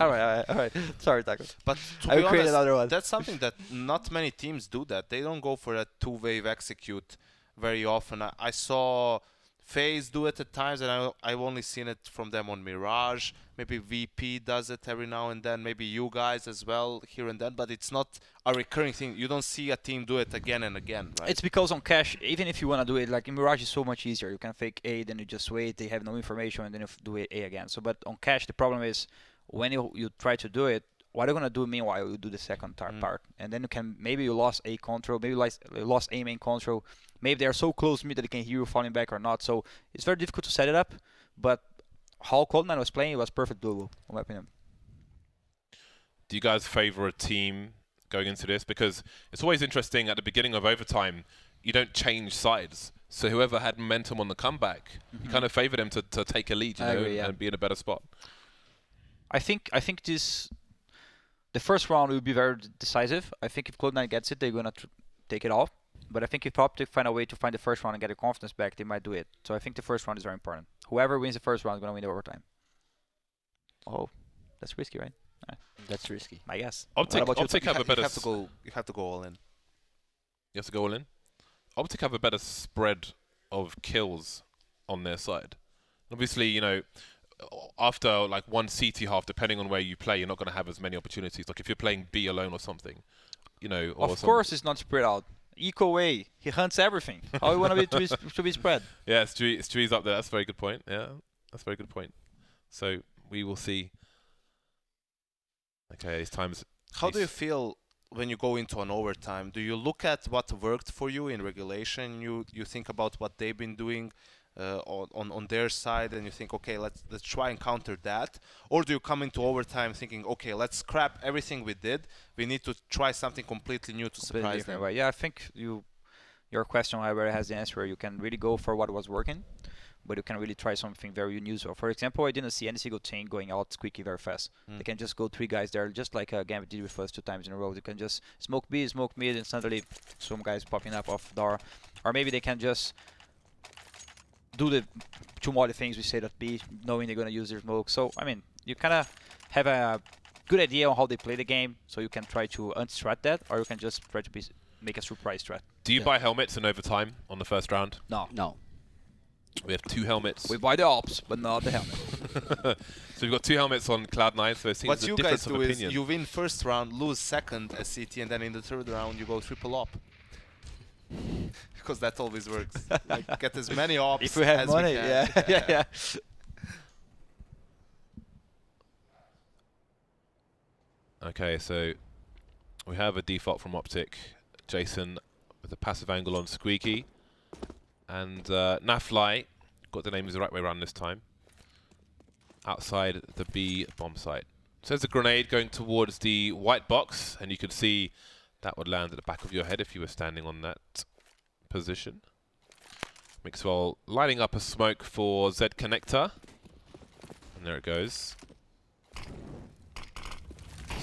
Speaker 2: all right. Sorry, Taco.
Speaker 1: But to
Speaker 2: I
Speaker 1: be
Speaker 2: will create
Speaker 1: honest,
Speaker 2: another one.
Speaker 1: that's something that not many teams do that. They don't go for a two-wave execute very often. I saw FaZe do it at times, and I've only seen it from them on Mirage. Maybe VP does it every now and then. Maybe you guys as well here and then. But it's not a recurring thing. You don't see a team do it again and again, right?
Speaker 2: It's because on cash, even if you want to do it, like in Mirage, is so much easier. You can fake A, then you just wait. They have no information, and then you do A again. So, but on cash, the problem is when you try to do it, what are you gonna do meanwhile? You do the second part, and then you can maybe you lost A control, maybe you lost A main control. Maybe they are so close to me that they can hear you falling back or not. So it's very difficult to set it up. But how Cold9 was playing, it was perfect doable, in my opinion.
Speaker 4: Do you guys favor a team going into this? Because it's always interesting at the beginning of overtime, you don't change sides. So whoever had momentum on the comeback, you kind of favor them to take a lead, you know,
Speaker 2: agree, yeah.
Speaker 4: and be in a better spot.
Speaker 2: I think the first round will be very decisive. I think if Cloud9 gets it, they're gonna take it off. But I think if Optic find a way to find the first round and get their confidence back, they might do it. So I think the first round is very important. Whoever wins the first round is gonna win the overtime. Oh, that's risky, right?
Speaker 3: That's risky.
Speaker 2: I guess.
Speaker 4: Optic
Speaker 2: What about you?
Speaker 4: have a better.
Speaker 1: You have to go all in.
Speaker 4: You have to go all in. Optic have a better spread of kills on their side. Obviously, you know, after like one CT half, depending on where you play, you're not going to have as many opportunities. Like if you're playing B alone or something, you know. Or
Speaker 2: Of course, it's not spread out. KQLY, he hunts everything. How you want to be spread?
Speaker 4: Yeah, Stewie's up there. That's a very good point. Yeah, that's a very good point. So we will see. Okay, these times.
Speaker 1: How do you feel when you go into an overtime? Do you look at what worked for you in regulation? You think about what they've been doing on their side, and you think, okay, let's try and counter that, or do you come into overtime thinking, okay, let's scrap everything we did. We need to try something completely new to surprise them.
Speaker 2: Right. Yeah, I think your question, however, has the answer. You can really go for what was working, but you can really try something very unusual. For example, I didn't see any single team going out squeaky very fast. They can just go 3 guys there, just like Gambit did with us 2 times in a row. They can just smoke B, smoke mid, and suddenly some guys popping up off door. Or maybe they can just do the 2 more things we say at B, knowing they're going to use their smoke. So, I mean, you kind of have a good idea on how they play the game, so you can try to unstrat that, or you can just try to make a surprise strat.
Speaker 4: Do you buy helmets in overtime on the first round?
Speaker 3: No.
Speaker 4: We have 2 helmets.
Speaker 2: We buy the ops, but not the helmet.
Speaker 4: So we've got 2 helmets on Cloud9, so it seems
Speaker 1: What
Speaker 4: a
Speaker 1: you
Speaker 4: difference
Speaker 1: guys
Speaker 4: of
Speaker 1: do
Speaker 4: opinion.
Speaker 1: is you win first round, lose second as CT, and then in the third round you go triple op. Because that always works. Like, get as many ops
Speaker 2: If we have
Speaker 1: as
Speaker 2: money,
Speaker 1: we can.
Speaker 2: yeah.
Speaker 4: Okay, so we have a default from Optic. Jason with a passive angle on Squeaky. And Nafly got the names the right way around this time. Outside the B bomb site. So there's a grenade going towards the white box, and you can see that would land at the back of your head if you were standing on that position. Mixwell lighting up a smoke for Z Connector. And there it goes.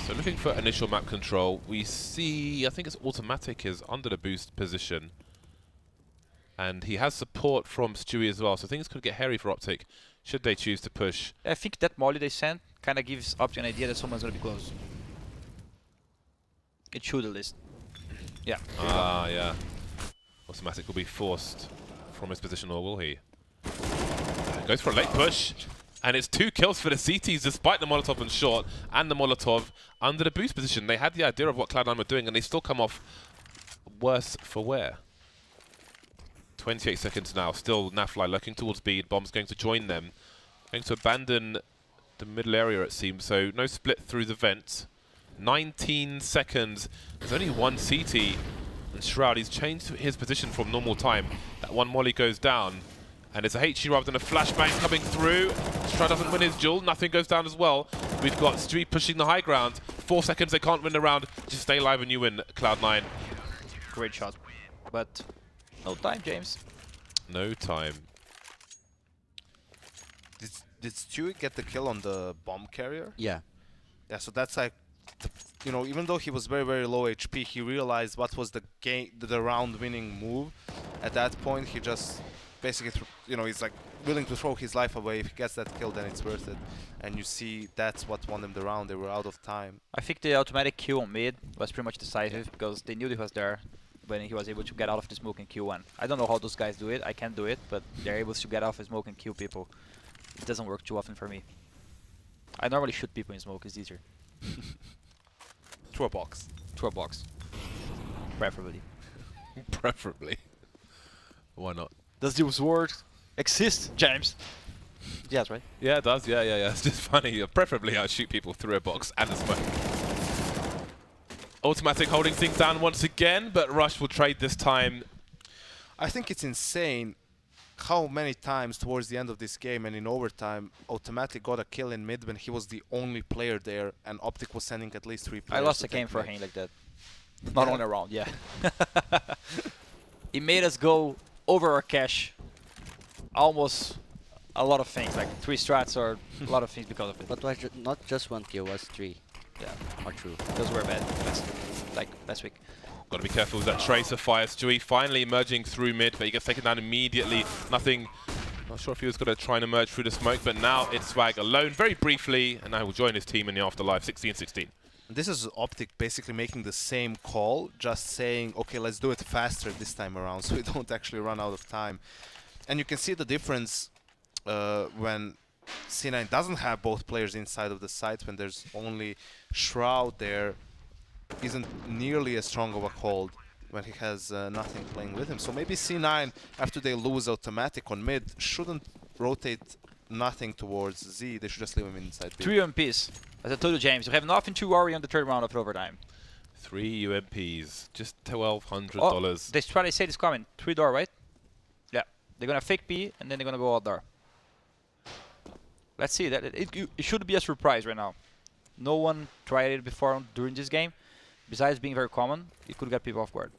Speaker 4: So looking for initial map control, we see, I think it's automatic is under the boost position. And he has support from Stewie as well, so things could get hairy for Optic should they choose to push.
Speaker 2: I think that molly they sent kind of gives Optic an idea that someone's going to be close. It should at least. Yeah.
Speaker 4: Ah, yeah. Automatic will be forced from his position, or will he? Goes for a late push. And it's 2 kills for the CTs despite the Molotov and short and the Molotov under the boost position. They had the idea of what Cloud9 were doing, and they still come off worse for wear. 28 seconds now. Still Nafly looking towards B. Bomb's going to join them. Going to abandon the middle area, it seems. So no split through the vent. 19 seconds. There's only 1 CT. And Shroud, he's changed his position from normal time. That 1 molly goes down. And it's a HE rather than a flashbang coming through. Shroud doesn't win his duel. Nothing goes down as well. We've got Stewie pushing the high ground. 4 seconds, they can't win the round. Just stay alive and you win, Cloud9.
Speaker 2: Great shot. But no time, James.
Speaker 4: No time.
Speaker 1: Did Stewie get the kill on the bomb carrier?
Speaker 3: Yeah.
Speaker 1: Yeah, so that's like, you know, even though he was very, very low HP, he realized what was the game, the round-winning move. At that point, he just basically, you know, he's like willing to throw his life away. If he gets that kill, then it's worth it. And you see, that's what won them the round. They were out of time.
Speaker 2: I think the automatic kill on mid was pretty much decisive because they knew he was there. when he was able to get out of the smoke and kill one. I don't know how those guys do it. I can't do it, but they're able to get out of the smoke and kill people. It doesn't work too often for me. I normally shoot people in smoke. It's easier.
Speaker 1: Through a box.
Speaker 2: Through a box, preferably.
Speaker 4: Preferably. Why not?
Speaker 2: Does this word exist, James? Yes, right?
Speaker 4: Yeah, it does. Yeah. It's just funny. Preferably, I shoot people through a box and a smoke. Automatic holding things down once again, but Rush will trade this time.
Speaker 1: I think it's insane how many times towards the end of this game and in overtime, Automatic got a kill in mid when he was the only player there, and Optic was sending at least 3 players.
Speaker 2: I lost
Speaker 1: to
Speaker 2: a game
Speaker 1: take
Speaker 2: for
Speaker 1: mid.
Speaker 2: him like that. Not only a round, yeah. He made us go over our cash. Almost a lot of things, like 3 strats or a lot of things because of it.
Speaker 3: But was not just 1 kill, was 3
Speaker 2: Yeah,
Speaker 3: or 2.
Speaker 2: those were bad last week.
Speaker 4: Got to be careful with that Tracer fire. Stewie finally emerging through mid, but he gets taken down immediately. Nothing. Not sure if he was going to try and emerge through the smoke, but now it's Swag alone very briefly, and now will join his team in the afterlife, 16-16.
Speaker 1: This is Optic basically making the same call, just saying, okay, let's do it faster this time around so we don't actually run out of time. And you can see the difference when C9 doesn't have both players inside of the site, when there's only Shroud there, isn't nearly as strong of a hold when he has nothing playing with him. So maybe C9, after they lose Automatic on mid, shouldn't rotate nothing towards Z. They should just leave him inside B.
Speaker 2: 3 UMPs. As I told you, James, you have nothing to worry on the third round of overtime.
Speaker 4: 3 UMPs, just $1,200.
Speaker 2: Oh, they try to say this coming. 3 door, right? Yeah. They're gonna fake B and then they're gonna go out there. Let's see. That it should be a surprise right now. No one tried it before during this game. Besides being very common, it could get people off guard.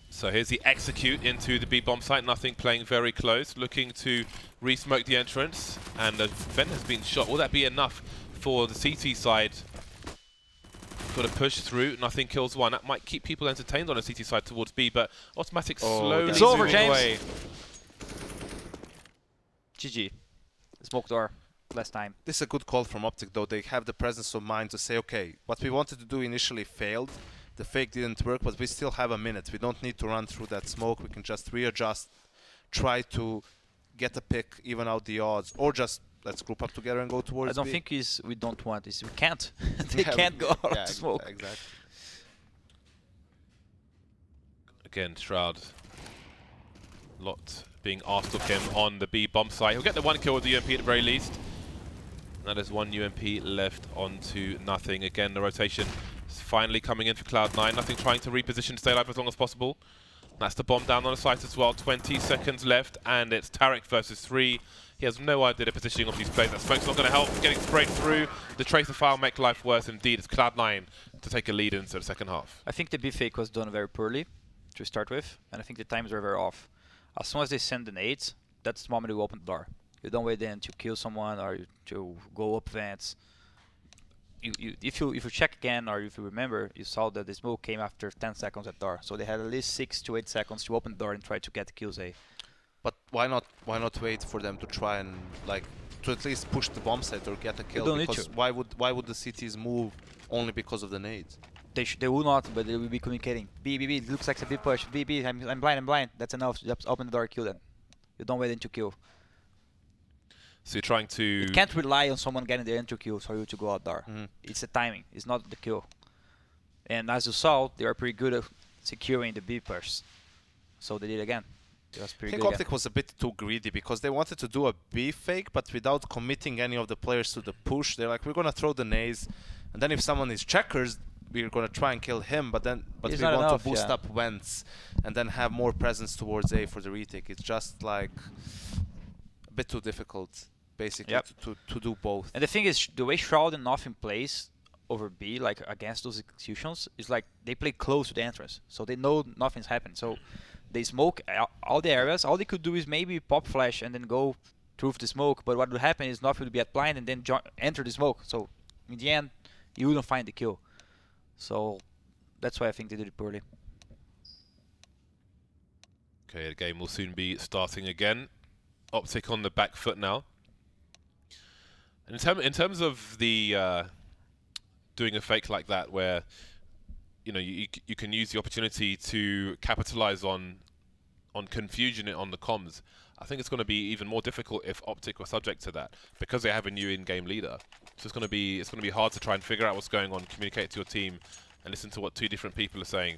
Speaker 4: So here's the execute into the B bomb site. Nothing playing very close, looking to re-smoke the entrance, and the vent has been shot. Will that be enough for the CT side? Got to push through. Nothing kills one. That might keep people entertained on the CT side towards B, but Automatic slowly
Speaker 2: It's over,
Speaker 4: moving
Speaker 2: James.
Speaker 4: away.
Speaker 2: GG. Smoke door. Last time.
Speaker 1: This is a good call from Optic, though. They have the presence of mind to say, okay, what we wanted to do initially failed. The fake didn't work, but we still have a minute. We don't need to run through that smoke. We can just readjust, try to get a pick, even out the odds, or just let's group up together and go towards
Speaker 2: I don't
Speaker 1: B.
Speaker 2: think we don't want this. We can't. They
Speaker 1: Yeah,
Speaker 2: can't go out
Speaker 1: yeah,
Speaker 2: of smoke.
Speaker 1: Exactly.
Speaker 4: Again, Shroud. Lot being asked of him on the B bomb site. He'll get the 1 kill with the UMP at the very least. That is 1 UMP left onto nothing. Again, the rotation is finally coming in for Cloud9. Nothing trying to reposition to stay alive as long as possible. That's the bomb down on the site as well. 20 seconds left, and it's Tarek versus 3. He has no idea the positioning of these players. That smoke's not going to help. Getting sprayed through. The Tracer file make life worse indeed. It's Cloud9 to take a lead into the second half.
Speaker 2: I think the B fake was done very poorly to start with, and I think the times were very off. As soon as they send the nades, that's the moment you open the door. You don't wait then to kill someone or to go up vents. If you check again or if you remember, you saw that the smoke came after 10 seconds at door. So they had at least 6 to 8 seconds to open the door and try to get the kills A.
Speaker 1: But why not wait for them to try and like to at least push the bomb site or get a kill?
Speaker 2: don't need
Speaker 1: Because
Speaker 2: to.
Speaker 1: why would the CTs move only because of the nades?
Speaker 2: They will not, but they will be communicating. B, it looks like a B push. B, I'm blind. That's enough. Just open the door, kill them. You don't wait then to kill.
Speaker 4: So you're trying to...
Speaker 2: You can't rely on someone getting the entry kill for you to go out there.
Speaker 1: Mm-hmm.
Speaker 2: It's the timing. It's not the kill. And as you saw, they are pretty good at securing the B push. So they did again. It was
Speaker 1: I
Speaker 2: pretty
Speaker 1: think
Speaker 2: good.
Speaker 1: Optic was a bit too greedy because they wanted to do a B fake, but without committing any of the players to the push. They're like, we're gonna throw the nades, and then if someone is checkers, we're gonna try and kill him. But we
Speaker 2: It's
Speaker 1: want
Speaker 2: not enough,
Speaker 1: to boost
Speaker 2: yeah.
Speaker 1: up Wentz and then have more presence towards A for the retake. It's just like a bit too difficult, basically,
Speaker 2: Yep.
Speaker 1: to do both.
Speaker 2: And the thing is, the way Shroud and Nothing plays over B, like against those executions, is like they play close to the entrance, so they know nothing's happened. So they smoke all the areas. All they could do is maybe pop flash and then go through the smoke. But what would happen is Nothing would be at blind and then enter the smoke. So in the end, you wouldn't find the kill. So that's why I think they did it poorly.
Speaker 4: Okay, the game will soon be starting again. Optic on the back foot now. And in terms of the doing a fake like that, where you know, you can use the opportunity to capitalize on confusion on the comms. I think it's going to be even more difficult if Optic were subject to that because they have a new in-game leader. So it's going to be hard to try and figure out what's going on, communicate to your team, and listen to what two different people are saying.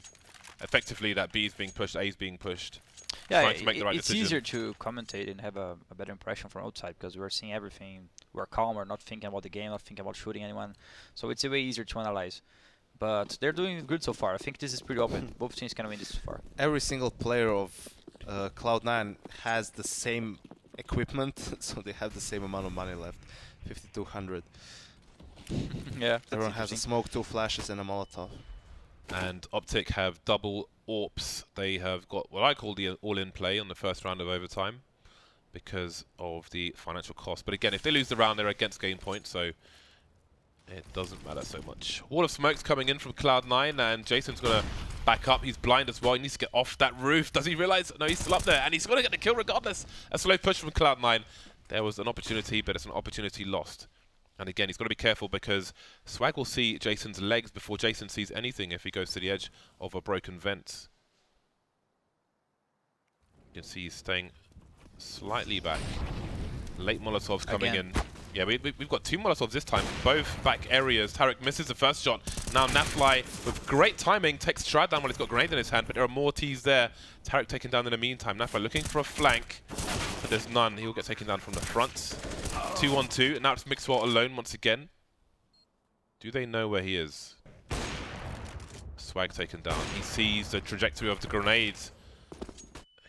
Speaker 4: Effectively, that B is being pushed, A is being pushed.
Speaker 2: Yeah,
Speaker 4: Trying to make the right
Speaker 2: it's
Speaker 4: decision.
Speaker 2: easier to commentate and have a better impression from outside because we're seeing everything. We're calm. We're not thinking about the game, not thinking about shooting anyone. So it's a way easier to analyze. But they're doing good so far. I think this is pretty open. Both teams can win this so far.
Speaker 1: Every single player of Cloud9 has the same equipment, so they have the same amount of money left, 5,200.
Speaker 2: Yeah.
Speaker 1: Everyone has a smoke, 2 flashes, and a Molotov.
Speaker 4: And Optic have double AWPs. They have got what I call the all-in play on the first round of overtime because of the financial cost. But again, if they lose the round, they're against gain point, so it doesn't matter so much. Wall of smoke's coming in from Cloud9, and Jason's going to back up. He's blind as well. He needs to get off that roof. Does he realize? No, he's still up there, and he's going to get the kill regardless. A slow push from Cloud9. There was an opportunity, but it's an opportunity lost. And again, he's got to be careful because Swag will see Jason's legs before Jason sees anything if he goes to the edge of a broken vent. You can see he's staying slightly back. Late Molotovs coming in. Yeah, we've got 2 Molotovs this time, both back areas. Tarek misses the first shot. Now Nafly, with great timing, takes Strad down while he's got a grenade in his hand, but there are more Ts there. Tarek taken down in the meantime. Nafly looking for a flank, but there's none. He'll get taken down from the front. 2-on-2, and now it's Mixwell alone once again. Do they know where he is? Swag taken down. He sees the trajectory of the grenades.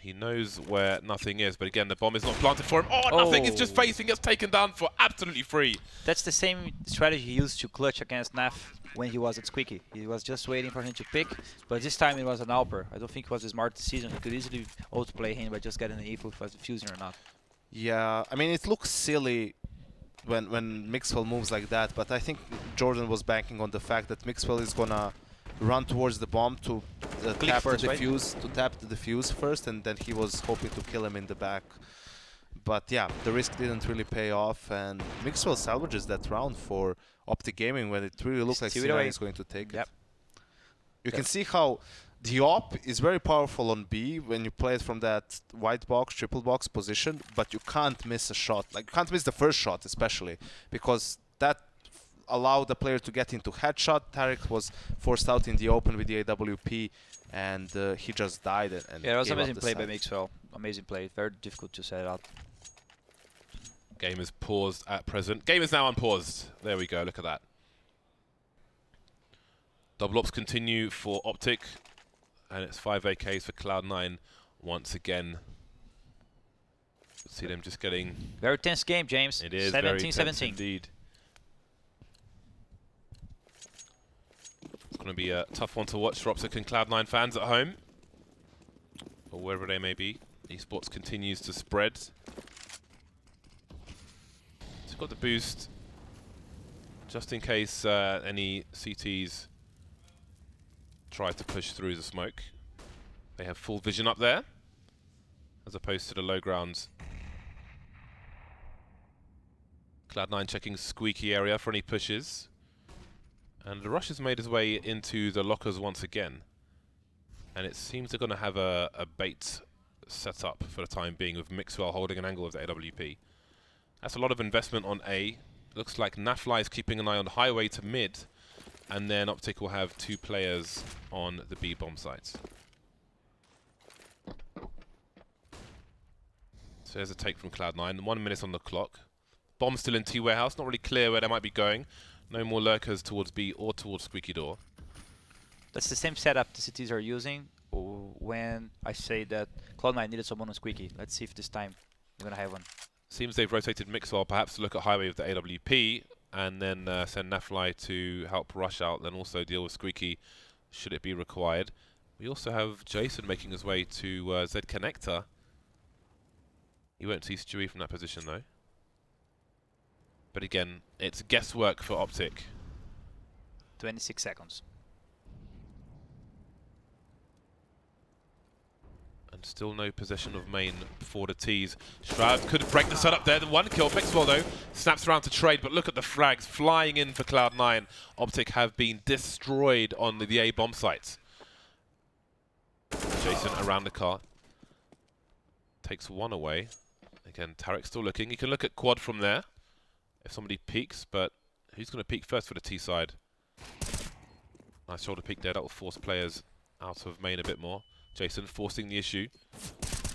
Speaker 4: He knows where nothing is, but again, the bomb is not planted for him. Oh, nothing is just facing, gets taken down for absolutely free.
Speaker 2: That's the same strategy he used to clutch against Naf when he was at Squeaky. He was just waiting for him to pick, but this time it was an Alper. I don't think it was a smart decision. He could easily outplay him by just getting an info if it was defusing or not.
Speaker 1: Yeah, I mean, it looks silly when Mixwell moves like that, but I think Jordan was banking on the fact that Mixwell is gonna run towards the bomb to tap
Speaker 2: first,
Speaker 1: the
Speaker 2: right?
Speaker 1: defuse, to tap the defuse first, and then he was hoping to kill him in the back. But yeah, the risk didn't really pay off, and Mixwell salvages that round for Optic Gaming when it really looks like
Speaker 2: Steal it
Speaker 1: C9
Speaker 2: away.
Speaker 1: is going to take
Speaker 2: Yep.
Speaker 1: it. You can see how the op is very powerful on B when you play it from that white box, triple box position, but you can't miss a shot. Like, you can't miss the first shot especially, because that allowed the player to get into headshot. Tarek was forced out in the open with the AWP, and he just died. And
Speaker 2: Yeah, it was
Speaker 1: gave up
Speaker 2: amazing
Speaker 1: the
Speaker 2: play by
Speaker 1: side.
Speaker 2: Mixwell. Amazing play. Very difficult to set it up.
Speaker 4: Game is paused at present. Game is now unpaused. There we go, look at that. Double ops continue for Optic, and it's 5 AKs for Cloud9 once again. See them just getting...
Speaker 2: Very tense game, James.
Speaker 4: It is very tense
Speaker 2: 17-17.
Speaker 4: indeed. It's going to be a tough one to watch for Optic and Cloud9 fans at home, or wherever they may be. Esports continues to spread. It's got the boost, just in case any CTs try to push through the smoke. They have full vision up there, as opposed to the low grounds. Cloud9 checking squeaky area for any pushes. And the rush has made his way into the lockers once again. And it seems they're going to have a bait set up for the time being, with Mixwell holding an angle of the AWP. That's a lot of investment on A. Looks like Nafly is keeping an eye on highway to mid. And then Optic will have 2 players on the B bomb site. So there's a take from Cloud9. 1 minute on the clock. Bomb still in T warehouse. Not really clear where they might be going. No more lurkers towards B or towards Squeaky Door.
Speaker 2: That's the same setup the cities are using when I say that Cloud9 needed someone on Squeaky. Let's see if this time we're going to have one.
Speaker 4: Seems they've rotated Mixwell perhaps to look at highway with the AWP, and then send Nafly to help rush out, then also deal with Squeaky should it be required. We also have Jason making his way to Z Connector. You won't see Stewie from that position though. But again, it's guesswork for Optic.
Speaker 2: 26 seconds.
Speaker 4: And still no possession of main for the T's. Shroud could break the setup there. The one kill. Mixwell though snaps around to trade, but look at the frags flying in for Cloud9. Optic have been destroyed on the A bomb site. Jason around the car. Takes one away. Again, Tarek still looking. He can look at quad from there if somebody peeks, but who's going to peek first for the T side? Nice shoulder peek there. That will force players out of main a bit more. Jason forcing the issue.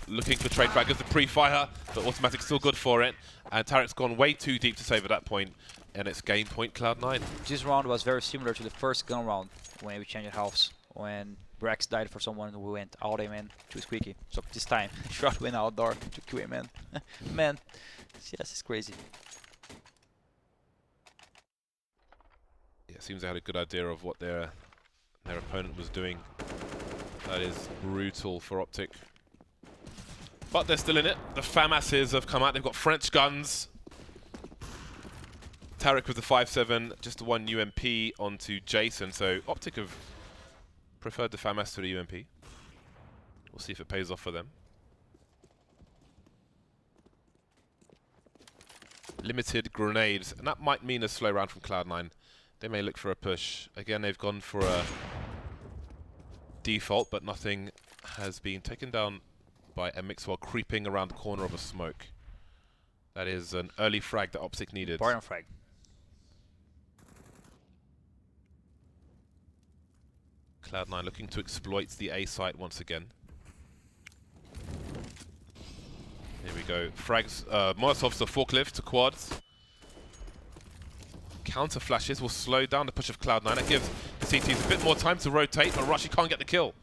Speaker 4: Looking for trade frag as the pre-fire, but automatic still good for it. And Tarek's gone way too deep to save at that point, and it's game point Cloud9.
Speaker 2: This round was very similar to the first gun round when we changed halves. When Rex died for someone, we went out aim to Squeaky. So this time, Shroud went outdoor to kill him, man. Man, yes, it's crazy.
Speaker 4: Yeah, it seems they had a good idea of what their opponent was doing. That is brutal for Optic. But they're still in it. The FAMASs have come out. They've got French guns. Tarek with the 5-7, just the one UMP onto Jason. So Optic have preferred the FAMAS to the UMP. We'll see if it pays off for them. Limited grenades, and that might mean a slow round from Cloud9. They may look for a push. Again, they've gone for a default, but nothing has been taken down by a Mixwell creeping around the corner of a smoke. That is an early frag that Optic needed.
Speaker 2: Barton frag.
Speaker 4: Cloud9 looking to exploit the A site once again. Here we go. Frags, Molotovs to forklift to quads. Counter flashes will slow down the push of Cloud9. That gives the CTs a bit more time to rotate, but Rushi can't get the kill.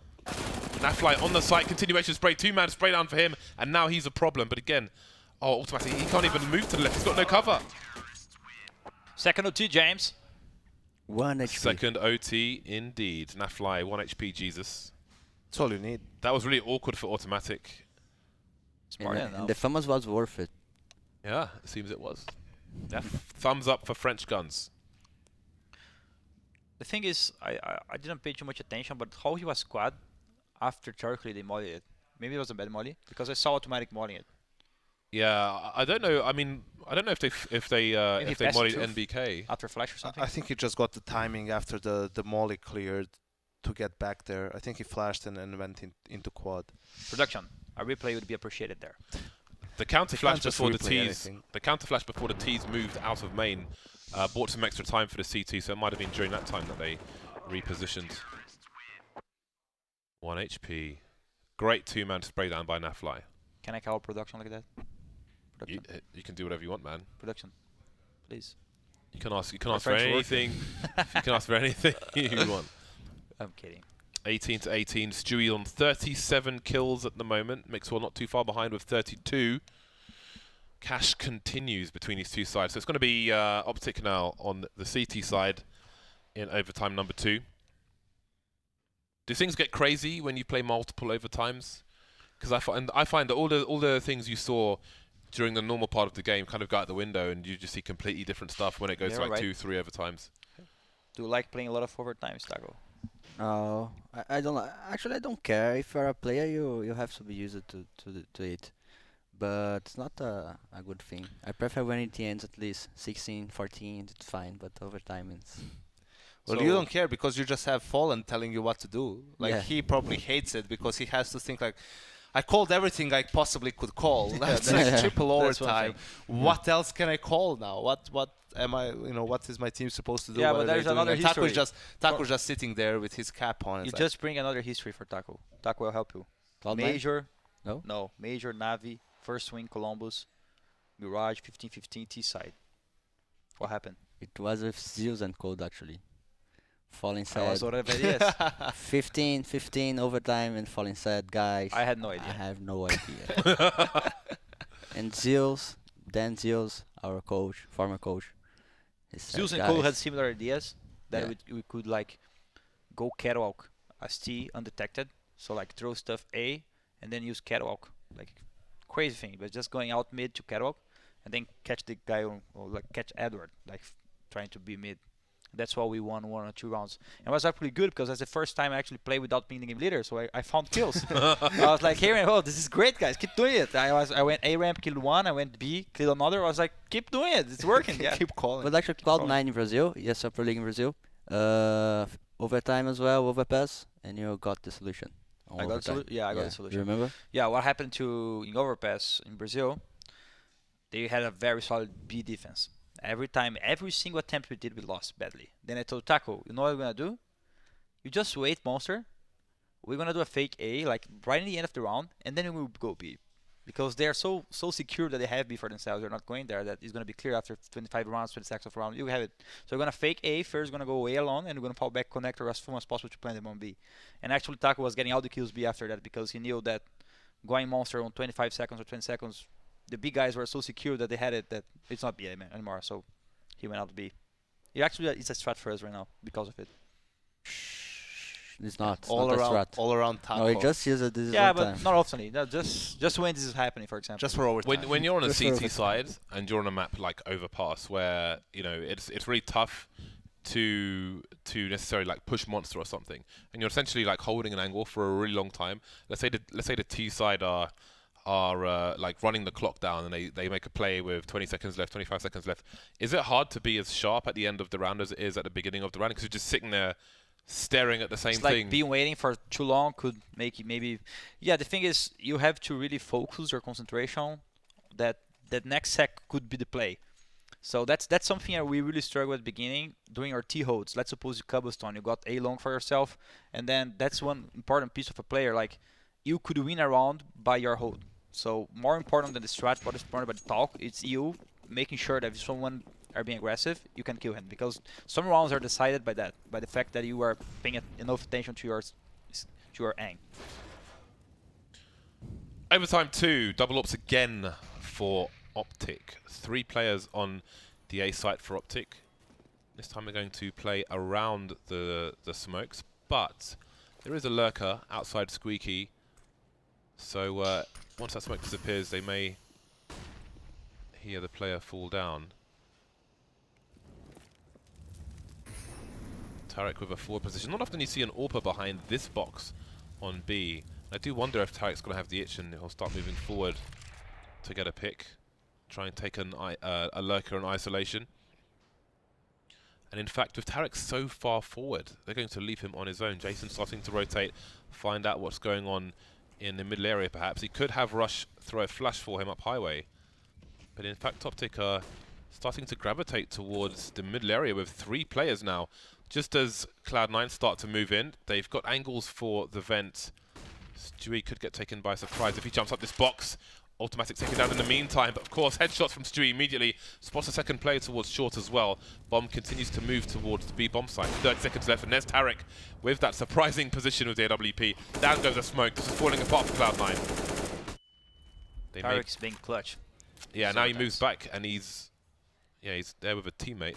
Speaker 4: Nafly on the site, continuation spray, two-man spray down for him, and now he's a problem. But again, oh, automatically, he can't even move to the left. He's got no cover.
Speaker 2: Second OT, James.
Speaker 3: 1 HP.
Speaker 4: Second OT, indeed. Nafly, 1 HP, Jesus.
Speaker 1: That's all you need.
Speaker 4: That was really awkward for automatic.
Speaker 3: And the FAMAS was worth it.
Speaker 4: Yeah, it seems it was. Yeah, thumbs up for French guns.
Speaker 2: The thing is, I didn't pay too much attention, but how he was squad after Turkey they mollied it. Maybe it was a bad molly because I saw automatic mollying it.
Speaker 4: Yeah, I don't know. I mean, I don't know if they
Speaker 2: passed
Speaker 4: mollied
Speaker 2: through
Speaker 4: NBK.
Speaker 2: After flash or something.
Speaker 1: I think he just got the timing after the molly cleared to get back there. I think he flashed and went into quad.
Speaker 2: Production. A replay would be appreciated there.
Speaker 4: The counter flash
Speaker 1: just
Speaker 4: before the
Speaker 1: replay
Speaker 4: T's.
Speaker 1: anything.
Speaker 4: The counter flash before the T's moved out of main, bought some extra time for the CT. So it might have been during that time that they repositioned. 1 HP. Great two-man spray down by Nafly.
Speaker 2: Can I call production like that?
Speaker 4: You,
Speaker 2: Production.
Speaker 4: you can do whatever you want, man.
Speaker 2: Production. Please.
Speaker 4: You can ask. You can
Speaker 2: My
Speaker 4: ask for
Speaker 2: French word.
Speaker 4: anything. You can ask for anything you want.
Speaker 2: I'm kidding.
Speaker 4: 18 to 18. Stewie on 37 kills at the moment. Mixwell not too far behind with 32. Cash continues between these two sides. So it's going to be Optic now on the CT side in overtime number 2. Do things get crazy when you play multiple overtimes? Because I find that all the things you saw during the normal part of the game kind of go out the window, and you just see completely different stuff when it goes to like 2-3 overtimes.
Speaker 2: Do you like playing a lot of overtimes, Taco?
Speaker 3: No, I don't. Actually, I don't care. If you're a player, you have to be used to it. But it's not a good thing. I prefer when it ends at least 16, 14. It's fine. But overtime is.
Speaker 1: Well,
Speaker 2: So-
Speaker 1: you don't care because you just have Fallen telling you what to do. Like
Speaker 3: Yeah.
Speaker 1: he probably hates it because he has to think like, I called everything I possibly could call. That's like triple
Speaker 2: That's one
Speaker 1: overtime. What else can I call now? What am I? What is my team supposed to do?
Speaker 2: Yeah,
Speaker 1: What
Speaker 2: but
Speaker 1: are they
Speaker 2: there's
Speaker 1: doing?
Speaker 2: another
Speaker 1: And Taco's
Speaker 2: history.
Speaker 1: just sitting there with his cap on.
Speaker 2: You
Speaker 1: It's like,
Speaker 2: just bring another history for Taco. Taco will help you.
Speaker 3: Cloud9?
Speaker 2: Major.
Speaker 3: No?
Speaker 2: No. Major, Navi, First Wing, Columbus, Mirage, 15-15, T-side. What happened?
Speaker 3: It was with Zeus and Cold actually. Falling
Speaker 2: I was
Speaker 3: said
Speaker 2: already yes.
Speaker 3: 15 overtime and Falling said, guys.
Speaker 2: I had no
Speaker 3: I
Speaker 2: idea.
Speaker 3: have no idea. And Zeus, our coach, former coach. He said,
Speaker 2: Zeus and Cole had
Speaker 3: "Guys,
Speaker 2: similar ideas that
Speaker 3: Yeah.
Speaker 2: we could like go catwalk as T undetected. So like throw stuff A and then use catwalk. Like crazy thing, but just going out mid to catwalk and then catch the guy or like catch Edward, like trying to be mid. That's why we won 1 or 2 rounds. And it was actually good because that's the first time I actually played without being the game leader, so I found kills. I was like, hey man, oh, this is great, guys, keep doing it. I went A ramp, killed one, I went B, killed another. I was like, keep doing it, it's working. Yeah.
Speaker 1: Keep calling.
Speaker 3: But actually, Cloud9 in Brazil, yes, Upper League in Brazil. Overtime as well, overpass, and you got the solution. On
Speaker 2: I got the
Speaker 3: overtime.
Speaker 2: solution. Yeah, I got the
Speaker 3: You
Speaker 2: solution.
Speaker 3: remember?
Speaker 2: Yeah, what happened to in overpass in Brazil? They had a very solid B defense. Every time, every single attempt we did, we lost badly. Then I told Taco, you know what we're gonna do? You just wait, monster. We're gonna do a fake A, like right in the end of the round, and then we will go B, because they are so secure that they have B for themselves. They're not going there. That is gonna be clear after 25 rounds, 26 of round. You have it. So we're gonna fake A first. Gonna go A alone, and we're gonna fall back connector as soon as possible to plan them on B. And actually, Taco was getting all the kills B after that because he knew that going monster on 25 seconds or 20 seconds, the big guys were so secure that they had it that it's not B anymore. So he went out to B. It actually it's a strat for us right now because of it.
Speaker 3: It's not. It's
Speaker 1: all
Speaker 3: not
Speaker 1: around,
Speaker 3: a strat.
Speaker 1: all around Taco.
Speaker 3: No, it just uses this
Speaker 2: Yeah,
Speaker 3: all
Speaker 2: but
Speaker 3: time.
Speaker 2: not often. No, just when this is happening, for example.
Speaker 1: just for overtime.
Speaker 4: When you're on a
Speaker 3: Just for
Speaker 4: CT
Speaker 3: overtime.
Speaker 4: side and you're on a map like Overpass, where it's really tough to necessarily like push monster or something, and you're essentially like holding an angle for a really long time. Let's say the T side are like running the clock down, and they make a play with 20 seconds left, 25 seconds left. Is it hard to be as sharp at the end of the round as it is at the beginning of the round, because you're just sitting there staring at the same
Speaker 2: It's like
Speaker 4: thing?
Speaker 2: being waiting for too long could make it maybe. Yeah, the thing is, you have to really focus your concentration. That next sec could be the play. So that's something that we really struggle at the beginning doing our T holds. Let's suppose you cobblestone, you got A long for yourself, and then that's one important piece of a player. Like, you could win a round by your hold. So more important than the strat, what is important about the talk, it's you making sure that if someone are being aggressive, you can kill him, because some rounds are decided by that, by the fact that you are paying enough attention to your aim.
Speaker 4: Overtime 2, double ops again for Optic. 3 players on the A site for Optic. This time we're going to play around the smokes, but there is a lurker outside Squeaky. So once that smoke disappears, they may hear the player fall down. Tarek with a forward position. Not often you see an AWPer behind this box on B. I do wonder if Tarek's going to have the itch and he'll start moving forward to get a pick. Try and take a lurker in isolation. And in fact, with Tarek so far forward, they're going to leave him on his own. Jason starting to rotate, find out what's going on in the middle area perhaps. He could have Rush throw a flash for him up highway. But in fact, Optic are starting to gravitate towards the middle area with 3 players now. Just as Cloud9 start to move in, they've got angles for the vent. Stewie could get taken by surprise if he jumps up this box. Automatic taken down in the meantime, but of course headshots from Stewie immediately. Spots a second player towards short as well. Bomb continues to move towards the B bomb site. 30 seconds left, and there's Tarek with that surprising position with the AWP. Down goes a smoke. This is falling apart for Cloud9.
Speaker 2: Tarek's being clutch.
Speaker 4: Yeah, now he moves back, and he's there with a teammate.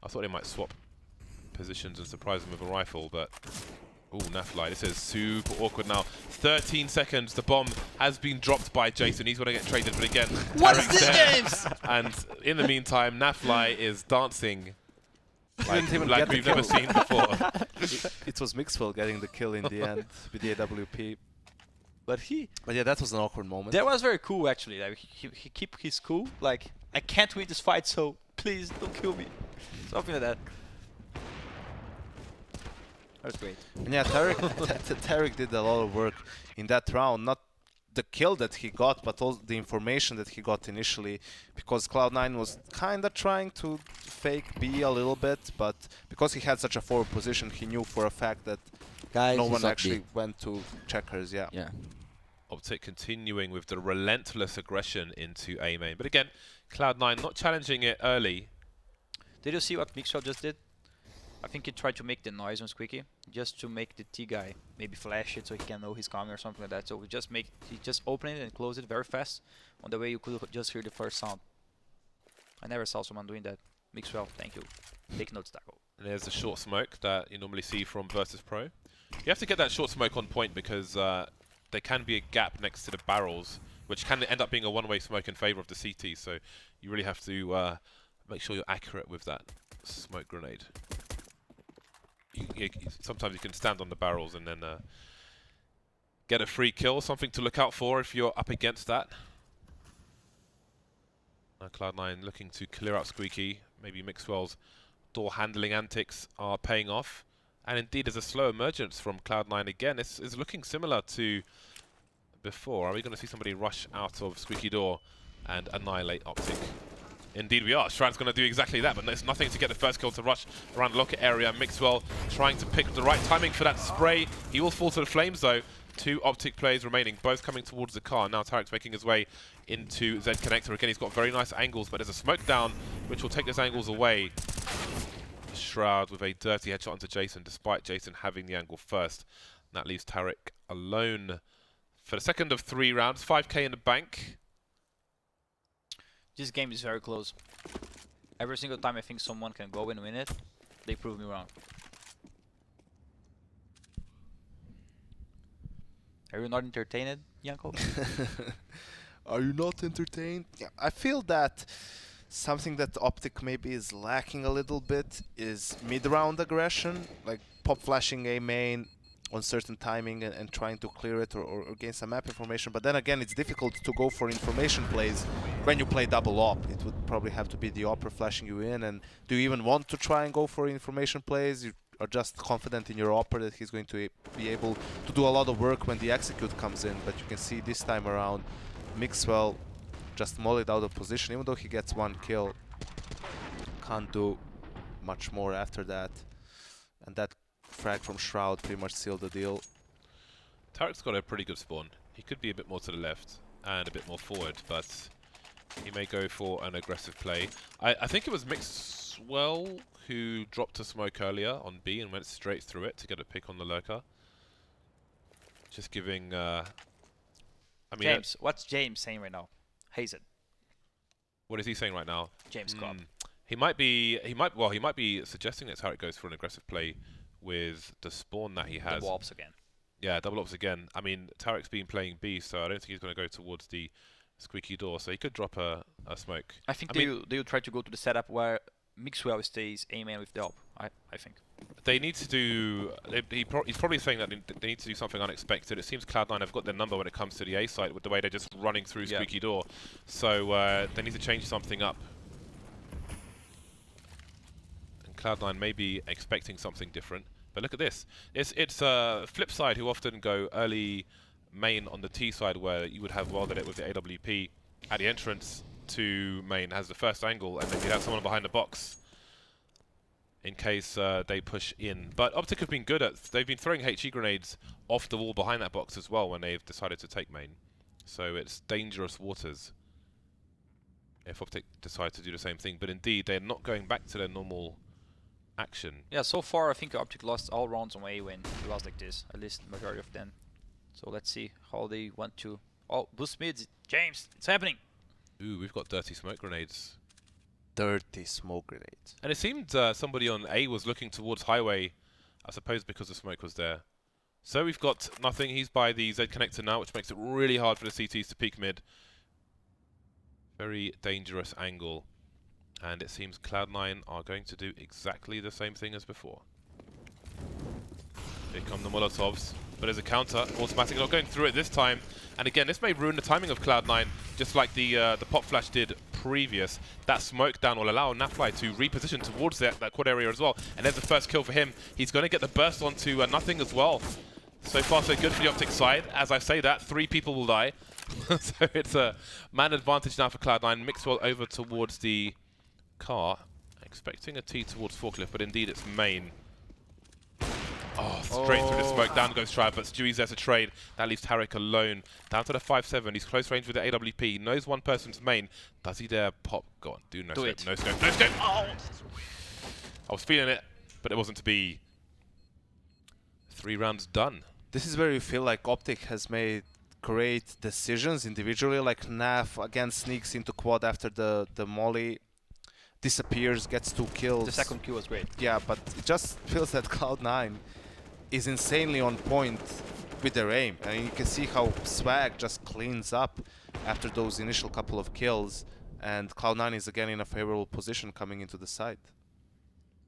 Speaker 4: I thought they might swap positions and surprise him with a rifle, but ooh, Nafly, this is super awkward now. 13 seconds, the bomb has been dropped by Jason. He's going to get traded, but again,
Speaker 3: What is
Speaker 4: Tarek's
Speaker 3: this,
Speaker 4: there.
Speaker 3: James?
Speaker 4: And in the meantime, Nafly is dancing
Speaker 1: Didn't even
Speaker 4: like
Speaker 1: get the
Speaker 4: we've never
Speaker 1: kill.
Speaker 4: seen before.
Speaker 1: It was Mixwell getting the kill in the end with the AWP. But yeah, that was an awkward moment.
Speaker 2: That was very cool, actually. Like, he keep his cool. Like, I can't win this fight, so please don't kill me. Something like that. That was great.
Speaker 1: And yeah, Tarek did a lot of work in that round. Not the kill that he got, but also the information that he got initially, because Cloud9 was kind of trying to fake B a little bit, but because he had such a forward position, he knew for a fact that
Speaker 3: Guys,
Speaker 1: no
Speaker 3: he's
Speaker 1: one
Speaker 3: not
Speaker 1: actually
Speaker 3: B.
Speaker 1: went to checkers. Yeah.
Speaker 3: Yeah.
Speaker 4: Optic continuing with the relentless aggression into A main. But again, Cloud9 not challenging it early.
Speaker 2: Did you see what Mixwell just did? I think he tried to make the noise on Squeaky, just to make the T guy maybe flash it so he can know he's coming or something like that. So he just opened it and closed it very fast. On the way you could just hear the first sound. I never saw someone doing that. Mixwell, thank you. Take notes, Taco.
Speaker 4: And there's the short smoke that you normally see from Versus Pro. You have to get that short smoke on point because there can be a gap next to the barrels, which can end up being a one-way smoke in favor of the CT. So you really have to Make sure you're accurate with that smoke grenade. Sometimes you can stand on the barrels and then get a free kill, something to look out for if you're up against that. Cloud9 looking to clear out Squeaky. Maybe Mixwell's door handling antics are paying off. And indeed, there's a slow emergence from Cloud9 again. This is looking similar to before. Are we going to see somebody rush out of Squeaky door and annihilate Optic? Indeed we are. Shroud's going to do exactly that, but there's nothing to get the first kill to rush around the locker area. Mixwell trying to pick the right timing for that spray. He will fall to the flames though. 2 Optic players remaining, both coming towards the car. Now Tarek's making his way into Z Connector. Again, he's got very nice angles, but there's a smoke down, which will take those angles away. Shroud with a dirty headshot onto Jason, despite Jason having the angle first. And that leaves Tarek alone for the second of 3 rounds. 5k in the bank.
Speaker 2: This game is very close. Every single time I think someone can go and win it, they prove me wrong. Are you not entertained, Yanko?
Speaker 1: Are you not entertained? Yeah, I feel that something that Optic maybe is lacking a little bit is mid-round aggression, like pop flashing A main on certain timing and trying to clear it or gain some map information. But then again, it's difficult to go for information plays when you play double op. It would probably have to be the opper flashing you in. And do you even want to try and go for information plays? You are just confident in your opper that he's going to be able to do a lot of work when the execute comes in. But you can see this time around, Mixwell just mollied out of position, even though he gets 1 kill. Can't do much more after that. And that frag from Shroud pretty much sealed the deal.
Speaker 4: Tarek's got a pretty good spawn. He could be a bit more to the left and a bit more forward, but he may go for an aggressive play. I think it was Mixwell who dropped a smoke earlier on B and went straight through it to get a pick on the lurker. Just giving... I mean,
Speaker 2: James, what's James saying right now? Hazen.
Speaker 4: what is he saying right now?
Speaker 2: James Cobb.
Speaker 4: He might be suggesting that Tarek goes for an aggressive play with the spawn that he has.
Speaker 2: Double ops again.
Speaker 4: Yeah, double ops again. I mean, Tarek's been playing B, so I don't think he's going to go towards the squeaky door, so he could drop a smoke.
Speaker 2: I think they will try to go to the setup where Mixwell stays A-man with the op, I think.
Speaker 4: They need to do... he's probably saying that they need to do something unexpected. It seems Cloud9 have got their number when it comes to the A side with the way they're just running through squeaky door. So they need to change something up. And Cloud9 may be expecting something different. But look at this. It's flip side who often go early main on the T side, where you would have welded it with the AWP at the entrance to main has the first angle, and then you'd have someone behind the box in case they push in. But Optic have been good at... They've been throwing HE grenades off the wall behind that box as well when they've decided to take main. So it's dangerous waters if Optic decide to do the same thing. But indeed, they're not going back to their normal action.
Speaker 2: Yeah, so far I think Optic lost all rounds on A when he lost like this, at least the majority of them. So let's see how they want to... Oh, boost mids. James, it's happening!
Speaker 4: Ooh, we've got dirty smoke grenades.
Speaker 1: Dirty smoke grenades.
Speaker 4: And it seemed somebody on A was looking towards highway, I suppose because the smoke was there. So we've got nothing. He's by the Z connector now, which makes it really hard for the CTs to peek mid. Very dangerous angle. And it seems Cloud9 are going to do exactly the same thing as before. Here come the Molotovs. But as a counter, automatic not going through it this time. And again, this may ruin the timing of Cloud9, just like the pop flash did previous. That smoke down will allow Nafly to reposition towards that quad area as well. And there's the first kill for him. He's going to get the burst onto nothing as well. So far, so good for the Optic side. As I say that, 3 people will die. So it's a man advantage now for Cloud9. Mixwell over towards the car, expecting a T towards Forklift, but indeed it's main. Oh, straight through the smoke, down goes Shroud, but Stewie's there to trade. That leaves Tarek alone. Down to the 5-7, he's close range with the AWP, he knows one person's main. Does he dare pop? Go on, do no scope, no scope, no scope! Oh! I was feeling it, but it wasn't to be. 3 rounds done.
Speaker 1: This is where you feel like Optic has made great decisions individually, like Naf again sneaks into quad after the molly, disappears, gets 2 kills.
Speaker 2: The second kill was great.
Speaker 1: Yeah, but it just feels that Cloud9 is insanely on point with their aim. And you can see how Swag just cleans up after those initial couple of kills. and Cloud9 is again in a favorable position coming into the site.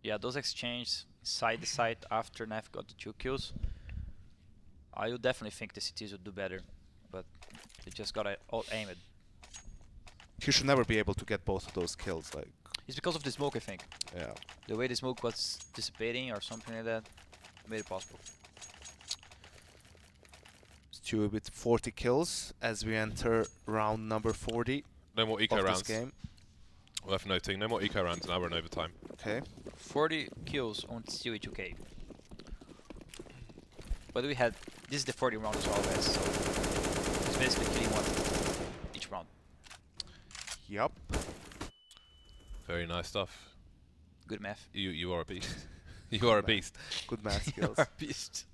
Speaker 2: Yeah, those exchanges side to side after Nef got the 2 kills. I would definitely think the CTs would do better, but they just got all aimed.
Speaker 1: He should never be able to get both of those kills. Like,
Speaker 2: It's because of the smoke, I think.
Speaker 1: yeah.
Speaker 2: The way the smoke was dissipating or something like that made it possible.
Speaker 1: Stewie with 40 kills as we enter round number 40
Speaker 4: No more eco
Speaker 1: of
Speaker 4: rounds.
Speaker 1: this game.
Speaker 4: Worth noting, no more eco rounds, now we're in overtime.
Speaker 1: Okay.
Speaker 2: 40 kills on Stewie 2K. But we had, this is the 40 round as well, guys, so it's basically killing one each round.
Speaker 1: Yup.
Speaker 4: Very nice stuff.
Speaker 2: Good math.
Speaker 4: You are a beast. You are a beast.
Speaker 1: Good math skills.
Speaker 2: Beast.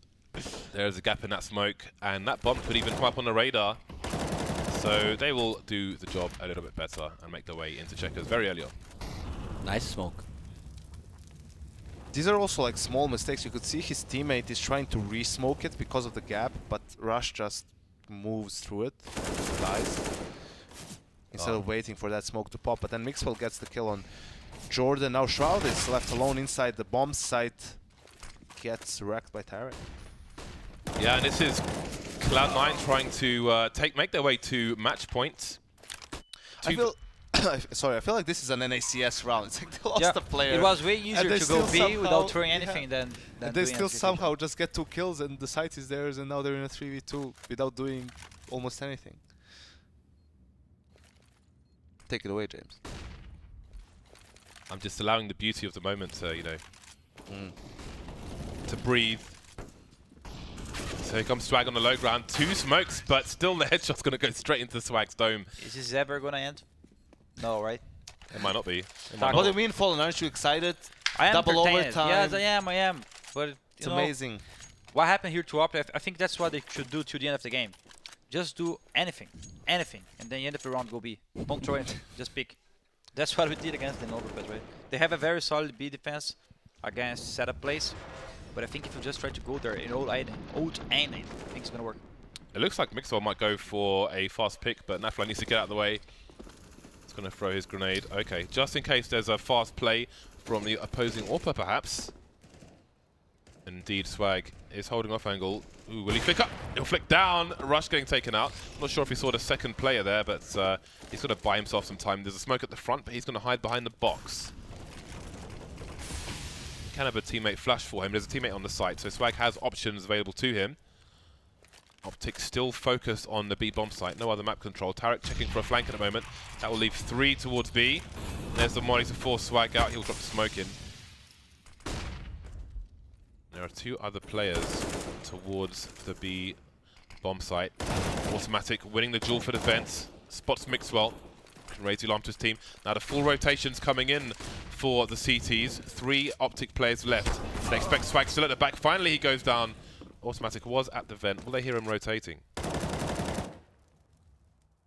Speaker 4: There's a gap in that smoke, and that bomb could even come up on the radar. So they will do the job a little bit better and make their way into checkers very early on.
Speaker 3: Nice smoke.
Speaker 1: These are also like small mistakes. You could see his teammate is trying to re-smoke it because of the gap, but Rush just moves through it, dies, instead of waiting for that smoke to pop. But then Mixwell gets the kill on Jordan. Now Shroud is left alone inside the bomb site, gets wrecked by Tarek.
Speaker 4: Yeah, and this is Cloud9 trying to make their way to match point.
Speaker 1: I feel sorry, I feel like this is an NACS round. It's like they lost
Speaker 2: Yeah,
Speaker 1: a player.
Speaker 2: it was way easier
Speaker 1: they
Speaker 2: to go
Speaker 1: still
Speaker 2: B
Speaker 1: somehow-
Speaker 2: without throwing
Speaker 1: yeah.
Speaker 2: anything than
Speaker 1: And they
Speaker 2: doing
Speaker 1: still
Speaker 2: anything.
Speaker 1: somehow just get 2 kills and the site is theirs, and now they're in a 3v2 without doing almost anything. Take it away, James.
Speaker 4: I'm just allowing the beauty of the moment to, to breathe. So here comes Swag on the low ground. 2 smokes, but still the headshot's going to go straight into Swag's dome.
Speaker 2: Is this ever gonna end? No, right?
Speaker 4: It might not be. It
Speaker 2: What
Speaker 4: might
Speaker 1: What do
Speaker 4: not.
Speaker 1: you mean, Fallen? Aren't you excited?
Speaker 2: I am
Speaker 1: Double
Speaker 2: entertained.
Speaker 1: overtime.
Speaker 2: Yes, I am. But
Speaker 1: It's
Speaker 2: you know,
Speaker 1: amazing.
Speaker 2: what happened here to Opera, I think that's what they should do to the end of the game. Just do anything, and then you end of the round go B. Don't throw anything, just pick. That's what we did against the Overpass, right? They have a very solid B defense against setup plays, but I think if you just try to go there in old aim, I think it's gonna work.
Speaker 4: It looks like Mixwell might go for a fast pick, but Nafla needs to get out of the way. He's going to throw his grenade. Okay, just in case there's a fast play from the opposing AWPer, perhaps. Indeed, Swag is holding off angle. Ooh, will he flick up? He'll flick down. Rush getting taken out. Not sure if he saw the second player there, but he's going to buy himself some time. There's a smoke at the front, but he's going to hide behind the box. Can have a teammate flash for him. There's a teammate on the site, so Swag has options available to him. Optic still focused on the B bomb site. No other map control. Tarek checking for a flank at the moment. That will leave 3 towards B. There's the molly to force Swag out. He'll drop the smoke in. There are 2 other players towards the B bomb site. Automatic winning the duel for defense. Spots Mixwell. Can raise the alarm to his team. Now the full rotation's coming in for the CTs. 3 Optic players left. They expect Swag still at the back. Finally he goes down. Automatic was at the vent. Will they hear him rotating?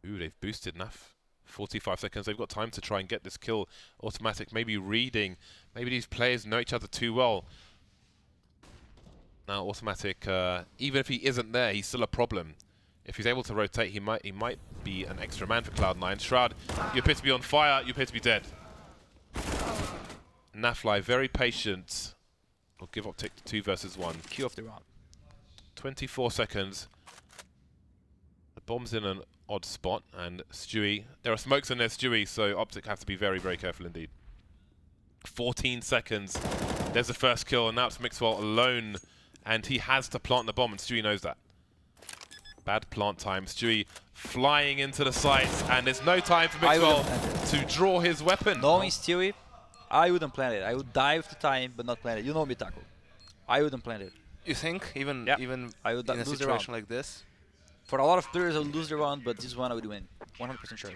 Speaker 4: Ooh, they've boosted enough. 45 seconds. They've got time to try and get this kill. Automatic maybe reading. Maybe these players know each other too well. Now Automatic, even if he isn't there, he's still a problem. If he's able to rotate, he might be an extra man for Cloud9. Shroud, you appear to be on fire. You appear to be dead. Nafly, very patient. Will give Optic 2 versus 1.
Speaker 2: Q of the round.
Speaker 4: 24 seconds. The bomb's in an odd spot, and Stewie. There are smokes in there, Stewie, so Optic have to be very, very careful indeed. 14 seconds. There's the first kill, and now it's Mixwell alone, and he has to plant the bomb, and Stewie knows that. Bad plant time. Stewie flying into the sights, and there's no time for Mixwell to draw his weapon.
Speaker 2: Knowing Stewie, I wouldn't plant it. I would die with the time, but not plant it. You know me, Taco. I wouldn't plant it.
Speaker 1: You think? Even
Speaker 2: I would
Speaker 1: in a
Speaker 2: lose the
Speaker 1: situation
Speaker 2: round.
Speaker 1: like this?
Speaker 2: For a lot of players, I would lose the round, but this one I would win. 100% sure.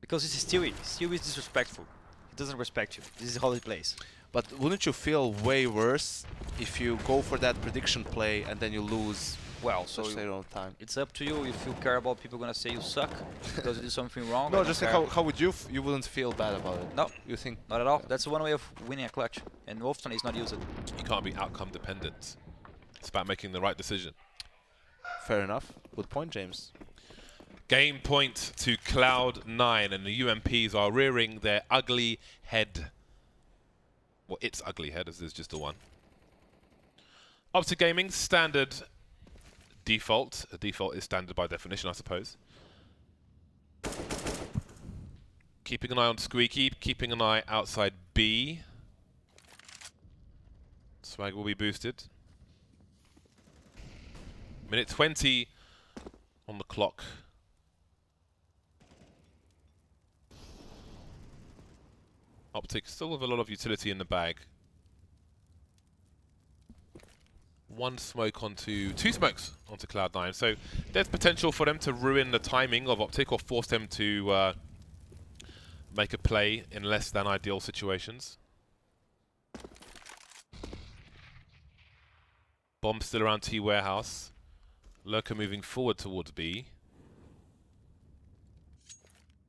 Speaker 2: Because this is Stewie. Stewie is disrespectful. He doesn't respect you. This is how he plays.
Speaker 1: But wouldn't you feel way worse if you go for that prediction play and then you lose
Speaker 2: Well, so
Speaker 1: such little time?
Speaker 2: it's up to you if you care about people gonna say you suck because you did something wrong. I
Speaker 1: No,
Speaker 2: don't
Speaker 1: just like
Speaker 2: care.
Speaker 1: how would you you wouldn't feel bad about it?
Speaker 2: No,
Speaker 1: You think?
Speaker 2: not at all. That's one way of winning a clutch, and often it's not used.
Speaker 4: You can't be outcome dependent. It's about making the right decision.
Speaker 1: Fair enough. Good point, James.
Speaker 4: Game point to Cloud9, and the UMPs are rearing their ugly head. Well, its ugly head, as there's just a one. Up to gaming, standard default. A default is standard by definition, I suppose. Keeping an eye on Squeaky, keeping an eye outside B. Swag will be boosted. Minute 20 on the clock. Optic still with a lot of utility in the bag. One smoke onto, two smokes onto Cloud9. So there's potential for them to ruin the timing of Optic or force them to make a play in less than ideal situations. Bomb still around T warehouse. Lurker moving forward towards B.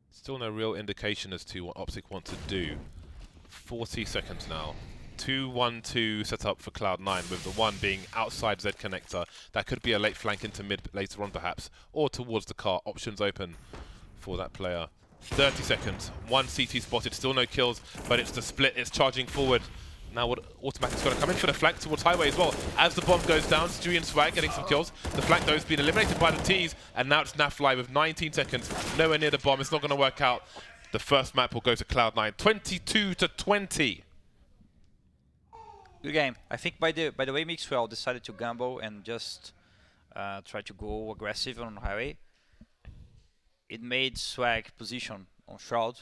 Speaker 4: Still no real indication as to what Optic want to do. 40 seconds now. 2-1-2 set up for Cloud9, with the one being outside Z connector. That could be a late flank into mid later on perhaps, or towards the car. Options open for that player. 30 seconds. One CT spotted, still no kills, but it's the split. It's charging forward. Now what Automatic's got to come in for the flank towards Highway as well. As the bomb goes down, Stewie and Swag getting some kills. The flank though has been eliminated by the T's, and now it's Nafly with 19 seconds. Nowhere near the bomb. It's not going to work out. The first map will go to Cloud9. 22-20.
Speaker 2: Good game. I think by the way Mixwell decided to gamble and just try to go aggressive on Highway, it made Swag position on Shroud,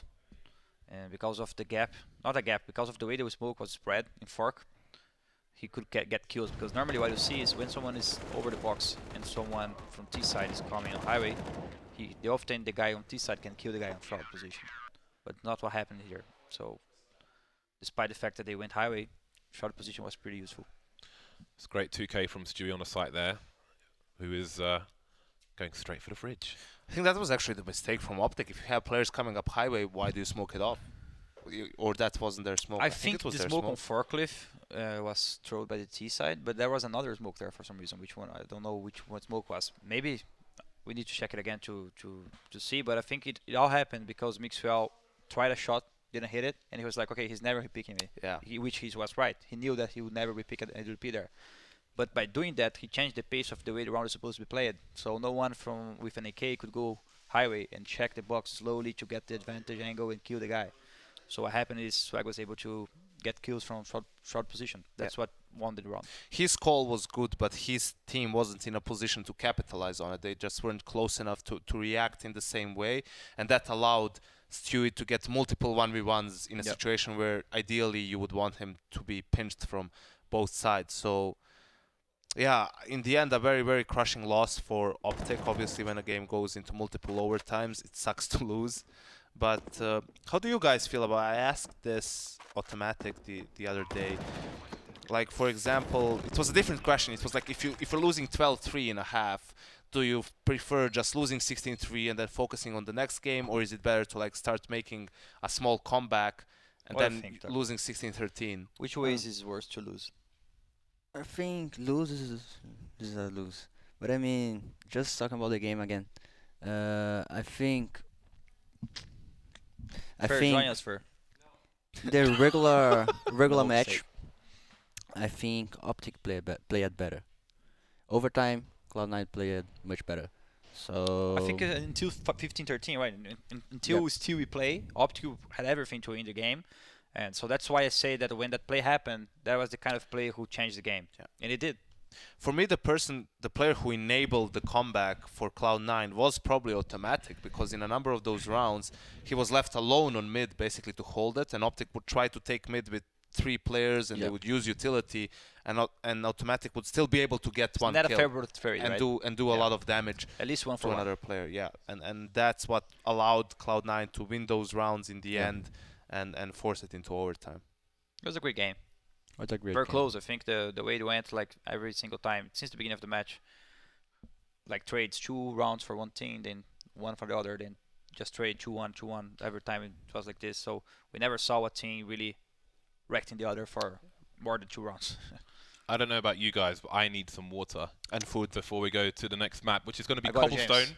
Speaker 2: and because of the gap, not a gap, because of the way the smoke was spread in Fork, he could get kills. Because normally what you see is when someone is over the box and someone from T side is coming on Highway, often the guy on T side can kill the guy on Shroud position, but not what happened here. So despite the fact that they went Highway, Shroud position was pretty useful.
Speaker 4: It's great 2K from Stewie on the site there, who is going straight for the fridge.
Speaker 1: I think that was actually the mistake from Optic. If you have players coming up Highway, why do you smoke it off? Or that wasn't their smoke?
Speaker 2: I think
Speaker 1: it was
Speaker 2: the
Speaker 1: their
Speaker 2: smoke on Forklift was thrown by the T side, but there was another smoke there for some reason. Which one? I don't know which one smoke was. Maybe we need to check it again to see, but I think it all happened because Mixwell tried a shot, didn't hit it, and he was like, okay, he's never picking me.
Speaker 1: Yeah.
Speaker 2: Which he was right. He knew that he would never be picked and LP there. But by doing that, he changed the pace of the way the round is supposed to be played. So no one with an AK could go Highway and check the box slowly to get the advantage angle and kill the guy. So what happened is Swag was able to get kills from short position. That's what won the round.
Speaker 1: His call was good, but his team wasn't in a position to capitalize on it. They just weren't close enough to react in the same way, and that allowed Stewie to get multiple 1v1s in a situation where ideally you would want him to be pinched from both sides. So yeah, in the end, a very, very crushing loss for Optic. Obviously, when a game goes into multiple overtimes, it sucks to lose. But how do you guys feel about it? I asked this Automatic the other day. Like, for example, it was a different question. It was like, if you're losing 12-3 in a half, do you prefer just losing 16-3 and then focusing on the next game, or is it better to like start making a small comeback and then losing 16-13?
Speaker 2: Which ways is worse to lose?
Speaker 3: I think lose is a lose. But I mean, just talking about the game again, I think
Speaker 2: Join us for
Speaker 3: the regular match, I think Optic played better. Overtime, Cloud9 played much better. So
Speaker 2: I think until 15-13, right? Until still we play, Optic had everything to win the game. And so that's why I say that when that play happened, that was the kind of player who changed the game. Yeah. And it did.
Speaker 1: For me, the player who enabled the comeback for Cloud9 was probably Automatic, because in a number of those rounds, he was left alone on mid basically to hold it, and Optic would try to take mid with 3 players, and they would use utility, and Automatic would still be able to get one kill and do a lot of damage
Speaker 2: at least one
Speaker 1: to another player. Yeah, and that's what allowed Cloud9 to win those rounds in the end and force it into overtime.
Speaker 2: It was a great game.
Speaker 3: What a great
Speaker 2: Very
Speaker 3: game.
Speaker 2: close. I think the way it went, like every single time since the beginning of the match, like trades 2 rounds for one team, then 1 for the other, then just trade 2-1, 2-1 every time it was like this. So we never saw a team really wrecking the other for more than 2 rounds.
Speaker 4: I don't know about you guys, but I need some water
Speaker 1: and food
Speaker 4: before we go to the next map, which is going to be
Speaker 2: I got it,
Speaker 4: Cobblestone.
Speaker 2: James.